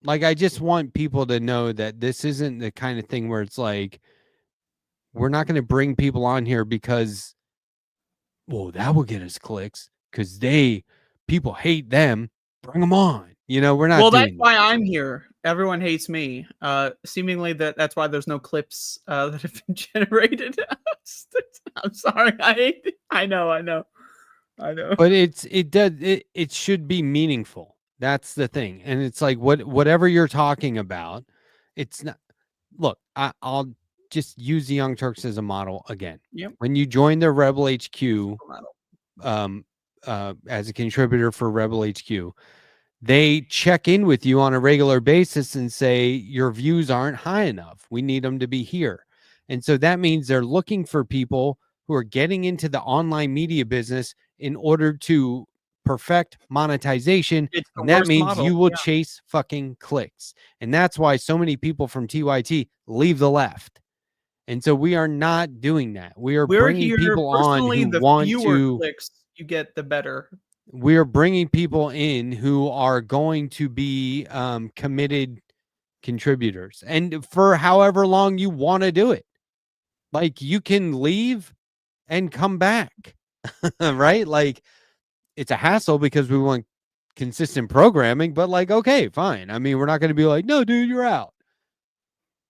like, I just want people to know that this isn't the kind of thing where it's like, we're not going to bring people on here because, well, that will get us clicks because people hate them. Bring them on. We're not. Well, that's doing why that. I'm here. Everyone hates me. Seemingly that's why there's no clips that have been generated. I'm sorry. I hate it. I know. But it should be meaningful. That's the thing. And it's like whatever you're talking about, it's not. Look, I'll just use the Young Turks as a model again. Yep. When you join their Rebel HQ, as a contributor for Rebel HQ, they check in with you on a regular basis and say your views aren't high enough. We need them to be here. And so that means they're looking for people who are getting into the online media business in order to perfect monetization. And that means you will chase fucking clicks. And that's why so many people from TYT leave the left. And so we are not doing that. We're bringing here, people on who the want fewer to clicks you get, the better. We're bringing people in who are going to be committed contributors, and for however long you want to do it. Like, you can leave and come back, right? Like, it's a hassle because we want consistent programming, but like, okay, fine. I mean, we're not going to be like, no, dude, you're out.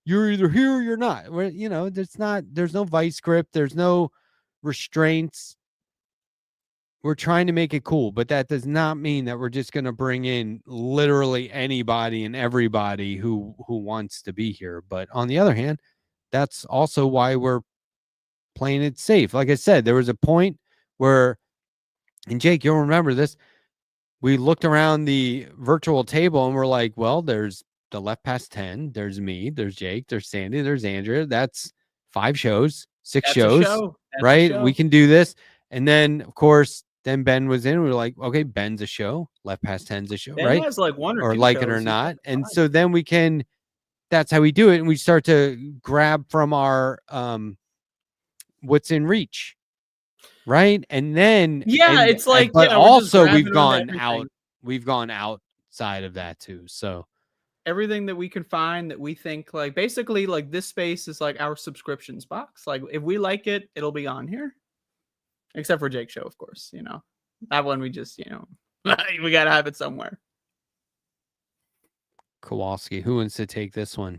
You're either here or you're not. There's no vice grip. There's no restraints. We're trying to make it cool, but that does not mean that we're just going to bring in literally anybody and everybody who wants to be here. But on the other hand, that's also why we're playing it safe. Like I said, there was a point where, and Jake, you'll remember this, we looked around the virtual table and we're like, well, there's the Left Past 10, there's me, there's Jake, there's Sandee, there's Andrea. That's 5 shows, 6 shows, right? We can do this. And then, of course, then Ben was in. We were like, okay, Ben's a show. Left Past 10's a show, Ben right? has like 1 or 2 like shows. it or not. And so then we can, that's how we do it. And we start to grab from our what's in reach, right? And then it's like, but also we've gone out. We've gone outside of that too. So everything that we can find that we think, like, basically, like, this space is like our subscriptions box. Like, if we like it, it'll be on here. Except for Jake's show, of course. That one we just, we gotta have it somewhere. Kowalski, who wants to take this one?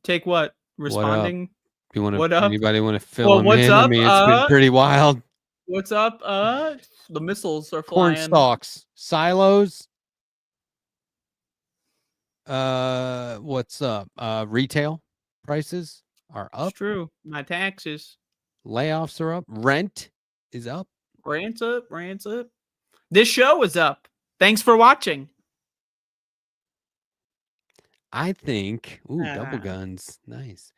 Take what? Responding? You want what to? up? Anybody want to fill him what's in? up? I mean, it's been pretty wild. What's up? The missiles are flying. Corn stalks, silos. What's up? Retail prices are up. It's true. My taxes. Layoffs are up. Rent is up. Rant's up. This show is up. Thanks for watching. I think. Ooh, double guns. Nice.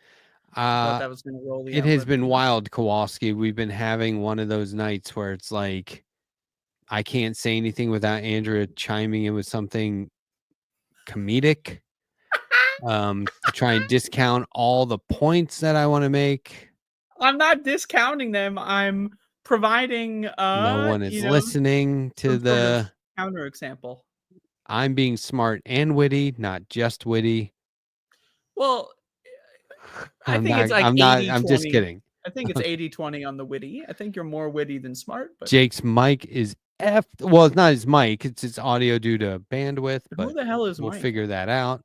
Thought that was gonna roll the it has been wild, Kowalski. We've been having one of those nights where it's like, I can't say anything without Andrea chiming in with something comedic. To try and discount all the points that I want to make. I'm not discounting them. I'm providing no one is listening to the counterexample. I'm being smart and witty, not just witty. Well, I think not, it's like I'm 80, just kidding. I think it's 80-20 on the witty. I think you're more witty than smart. But Jake's mic is F. Well, it's not his mic. It's his audio due to bandwidth. who But the hell is we'll Mike? figure that out.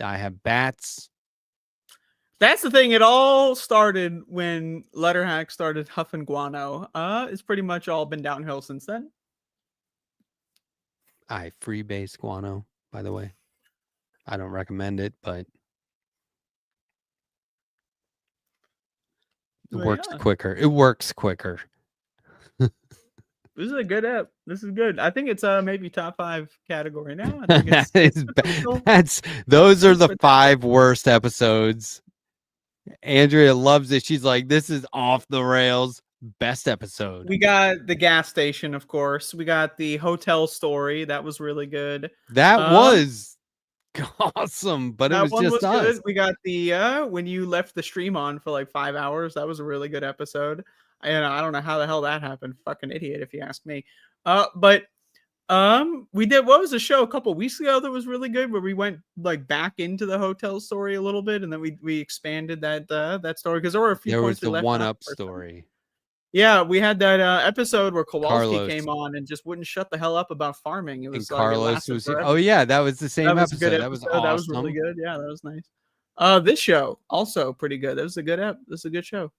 I have bats. That's the thing. It all started when Letterhack started huffing guano. It's pretty much all been downhill since then. I freebase guano, by the way. I don't recommend it, but it But works yeah, quicker. It works quicker. this is a good app. This is good. I think it's maybe top 5 category now. I think That it's is potential. those are the Potential. 5 worst episodes. Andrea loves it. She's like, this is off the rails. Best episode. We got the gas station, of course. We got the hotel story. That was really good. That was awesome, but it That was one just was us. good. We got the when you left the stream on for like 5 hours. That was a really good episode. And I don't know how the hell that happened. Fucking idiot, if you ask me. But we did, what was the show a couple weeks ago that was really good, where we went like back into the hotel story a little bit, and then we expanded that story because there were a few There was points we the left one off up the first time. story. Yeah, we had that episode where Kowalski Carlos. came on and just wouldn't shut the hell up about farming. It And was like, it Carlos lasted was forever. oh yeah, that was the same That was a episode. good That was episode. awesome. That was really good. Yeah, that was nice. This show also pretty good. That was a good This is a good show.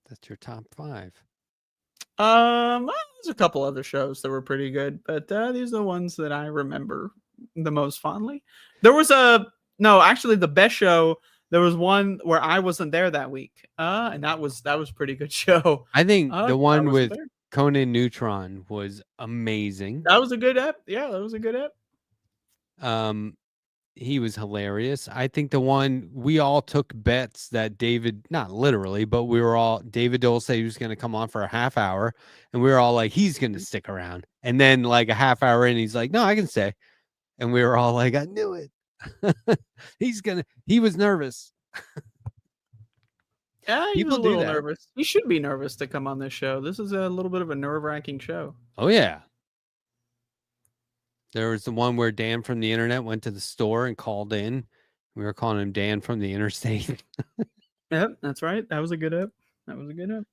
That's your top 5. There's a couple other shows that were pretty good, but these are the ones that I remember the most fondly. There was actually the best show. There was one where I wasn't there that week, and that was pretty good show. I think the one I wasn't with there. Conan Neutron was amazing. That was a good ep. Yeah, that was a good ep. He was hilarious. I think the one we all took bets that David, not literally, but David Doel said he was going to come on for a half hour, and we were all like, he's going to stick around. And then like a half hour in, he's like, no, I can stay. And we were all like, I knew it. He was nervous. Yeah, he was People a do little that. nervous. You should be nervous to come on this show. This is a little bit of a nerve-wracking show. Oh yeah. There was the one where Dan from the internet went to the store and called in. We were calling him Dan from the interstate. Yep, that's right. That was a good ep. That was a good ep.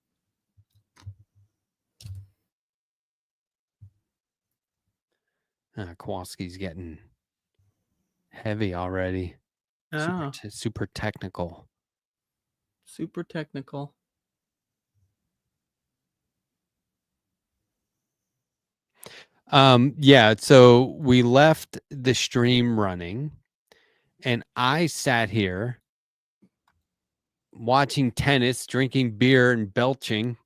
Kowalski's getting heavy already. Oh, Super technical. super technical. Yeah, so we left the stream running and I sat here watching tennis, drinking beer and belching,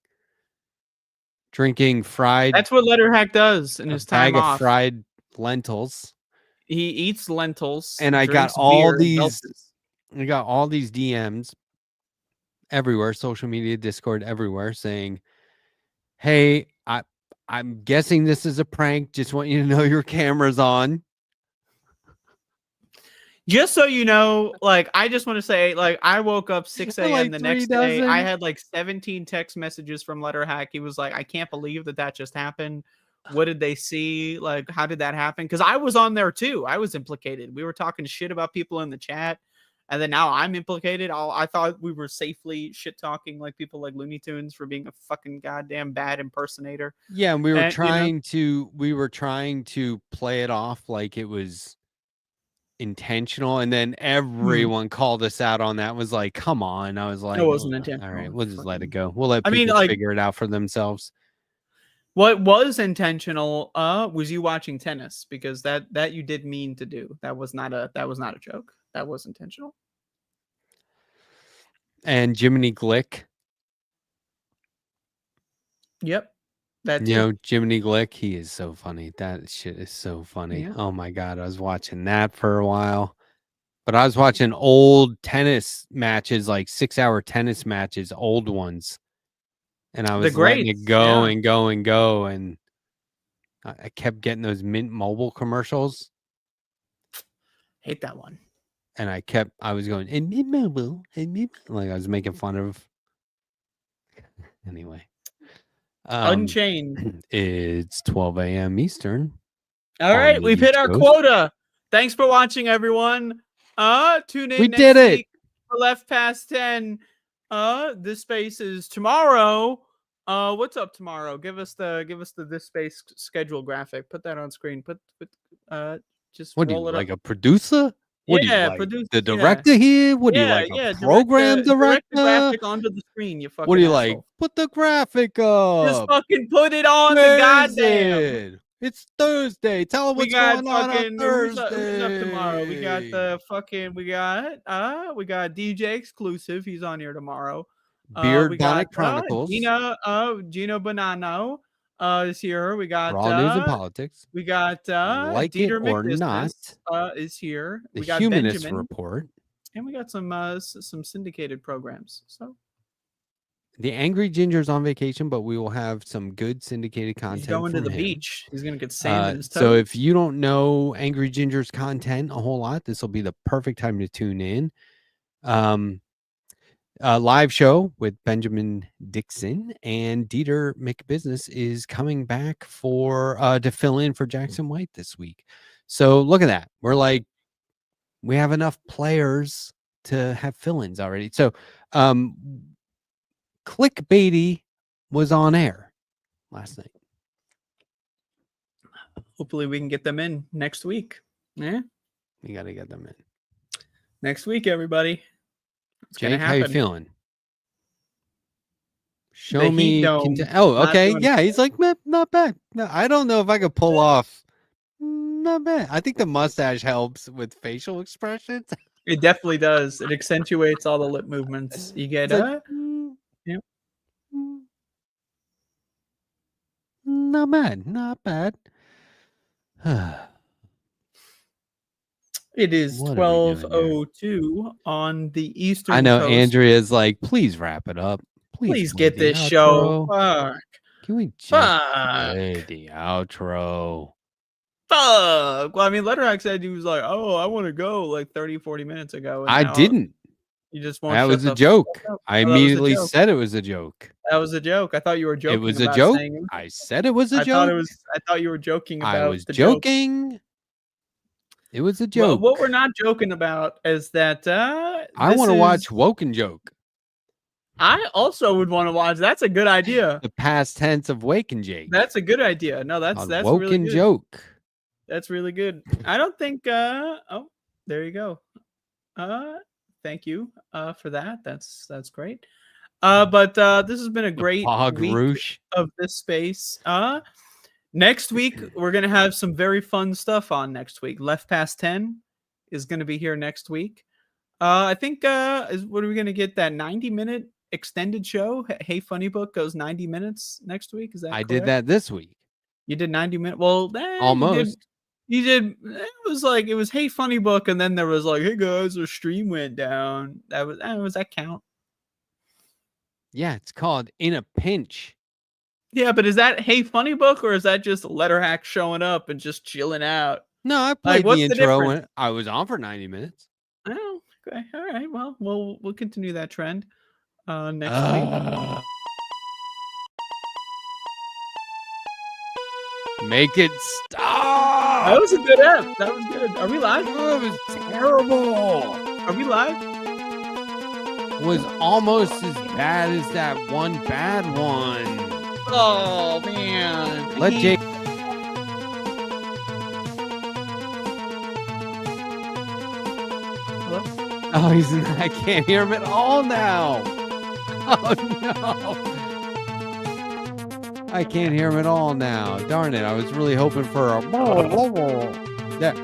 drinking fried That's what Letterhack does in a his time bag of off. fried lentils. He eats lentils, And I got drinks all beer, and these belches. I got all these DMs everywhere, social media, Discord, everywhere saying, "Hey, I'm guessing this is a prank. Just want you to know your camera's on." Just so you know, like, I just want to say, like, I woke up 6 a.m. Like the 3 next day. dozen. I had like 17 text messages from Letterhack. He was like, I can't believe that just happened. What did they see? Like, how did that happen? Because I was on there too. I was implicated. We were talking shit about people in the chat. And then now I'm implicated. I thought we were safely shit talking like people like Looney Tunes for being a fucking goddamn bad impersonator. Yeah, and we were And, trying to play it off like it was intentional, and then everyone called us out on that. Was like, come on. I was like, It wasn't "Oh, intentional. all right, we'll just let it go. We'll let I people mean, like- figure it out for themselves." What was intentional was you watching tennis, because that you did mean to do. That was not a joke. That was intentional. And Jiminy Glick, Yep. That you too. know, Jiminy Glick, he is so funny. That shit is so funny. Yeah. Oh my god, I was watching that for a while. But I was watching old tennis matches, like 6-hour tennis matches, old ones. And I was letting greats, it go yeah. and go and go. And I kept getting those Mint Mobile commercials. Hate that one. And I was going, and Mint Mobile, and Mint Mobile. Like I was making fun of. Anyway. Unchained. It's 12 a.m. Eastern. All on right, the we've hit East our Coast. quota. Thanks for watching, everyone. Tune in. We next did it. week. for Left Past 10. This space is tomorrow. What's up tomorrow? Give us the this space schedule graphic. Put that on screen. Just What do roll you it like up. a producer? What do you Yeah, like? producer, The yeah. director here? What do you Yeah, like? yeah. A program direct the director? graphic onto the screen. You fucking What do you asshole. like? Put the graphic up. Just fucking put it on the Where is goddamn. it? It's Thursday. Tell them We what's got going on fucking who's Thursday. up tomorrow? We got we got DJ Exclusive. He's on here tomorrorow. Beard We Bonnet got Chronicles. Gino Bonanno is here. We got For all news and politics. we got Like it Deter or McBizness, is here. The We got Humanist Benjamin, Report. and we got some syndicated programs. So The Angry Ginger's on vacation, but we will have some good syndicated content. he's going to from the him. beach. He's gonna get sand in his toes. So if you don't know Angry Ginger's content a whole lot, this will be the perfect time to tune in. A live show with Benjamin Dixon and Deter McBizness is coming back for to fill in for Jackson White this week. So look at that. We have enough players to have fill-ins already. So Clickbaity was on air last night. hopefully we can get them in next week. Yeah, We got to get them in. next week, everybody. It's gonna Jake, how you happen. feeling? Show The me. Heat Dome, Oh, not okay. doing Yeah, he's like, "Meh, not bad. No, I don't know if I could pull off. Not bad. I think the mustache helps with facial expressions. It definitely does. It accentuates all the lip movements. You get It's like, Yep. Not bad. Not bad. It is What are we doing here? 12:02 on the Eastern I know Coast. Andrea's like, please wrap it up. Please play get the this show. outro. Fuck. Can we just Fuck. play the outro? Fuck. Well, I mean, Letterhack said he was like, oh, I want to go like 30, 40 minutes ago. And I now didn't. You just won't That shut was a the joke. fuck up. I Oh, that was a immediately joke. said it was a joke. That was a joke. I thought you were joking. It was a about joke. saying it. I said it was a I joke. thought you were joking about I was the joke. joking. It was a Well, joke. what we're not joking about is that I want to watch Woke and Joke. I also would want to watch. That's a good idea. The past tense of Wake and Jake. That's a good idea. No, that's Woke really and good. Joke. That's really good. I don't think oh, there you go. Thank you for that. That's great. But this has been a great Bog week Roosh. of this space. Next week we're gonna have some very fun stuff on next week. Left Past 10 is gonna be here next week. I think what are we gonna get, that 90-minute extended show? Hey Funnybook goes 90 minutes next week. Is that I correct? did that this week. You did 90 minutes. Well, Almost. You did. It was Hey Funnybook, and then there was like, hey guys, our stream went down. Was that count? Yeah, it's called In a Pinch. Yeah, but is that Hey Funnybook, or is that just Letterhack showing up and just chilling out? No, I played what's the the intro difference? when I was on for 90 minutes. Oh, okay, all right. Well, we'll continue that trend next week. Make it stop. That was a good app. That was good. Are we live? That was terrible. Are we live? Was almost as bad as that one bad one. Oh man. Let Jake. Hello? Oh, he's not. I can't hear him at all now. Oh no. I can't hear him at all now. Darn it. I was really hoping for a. There.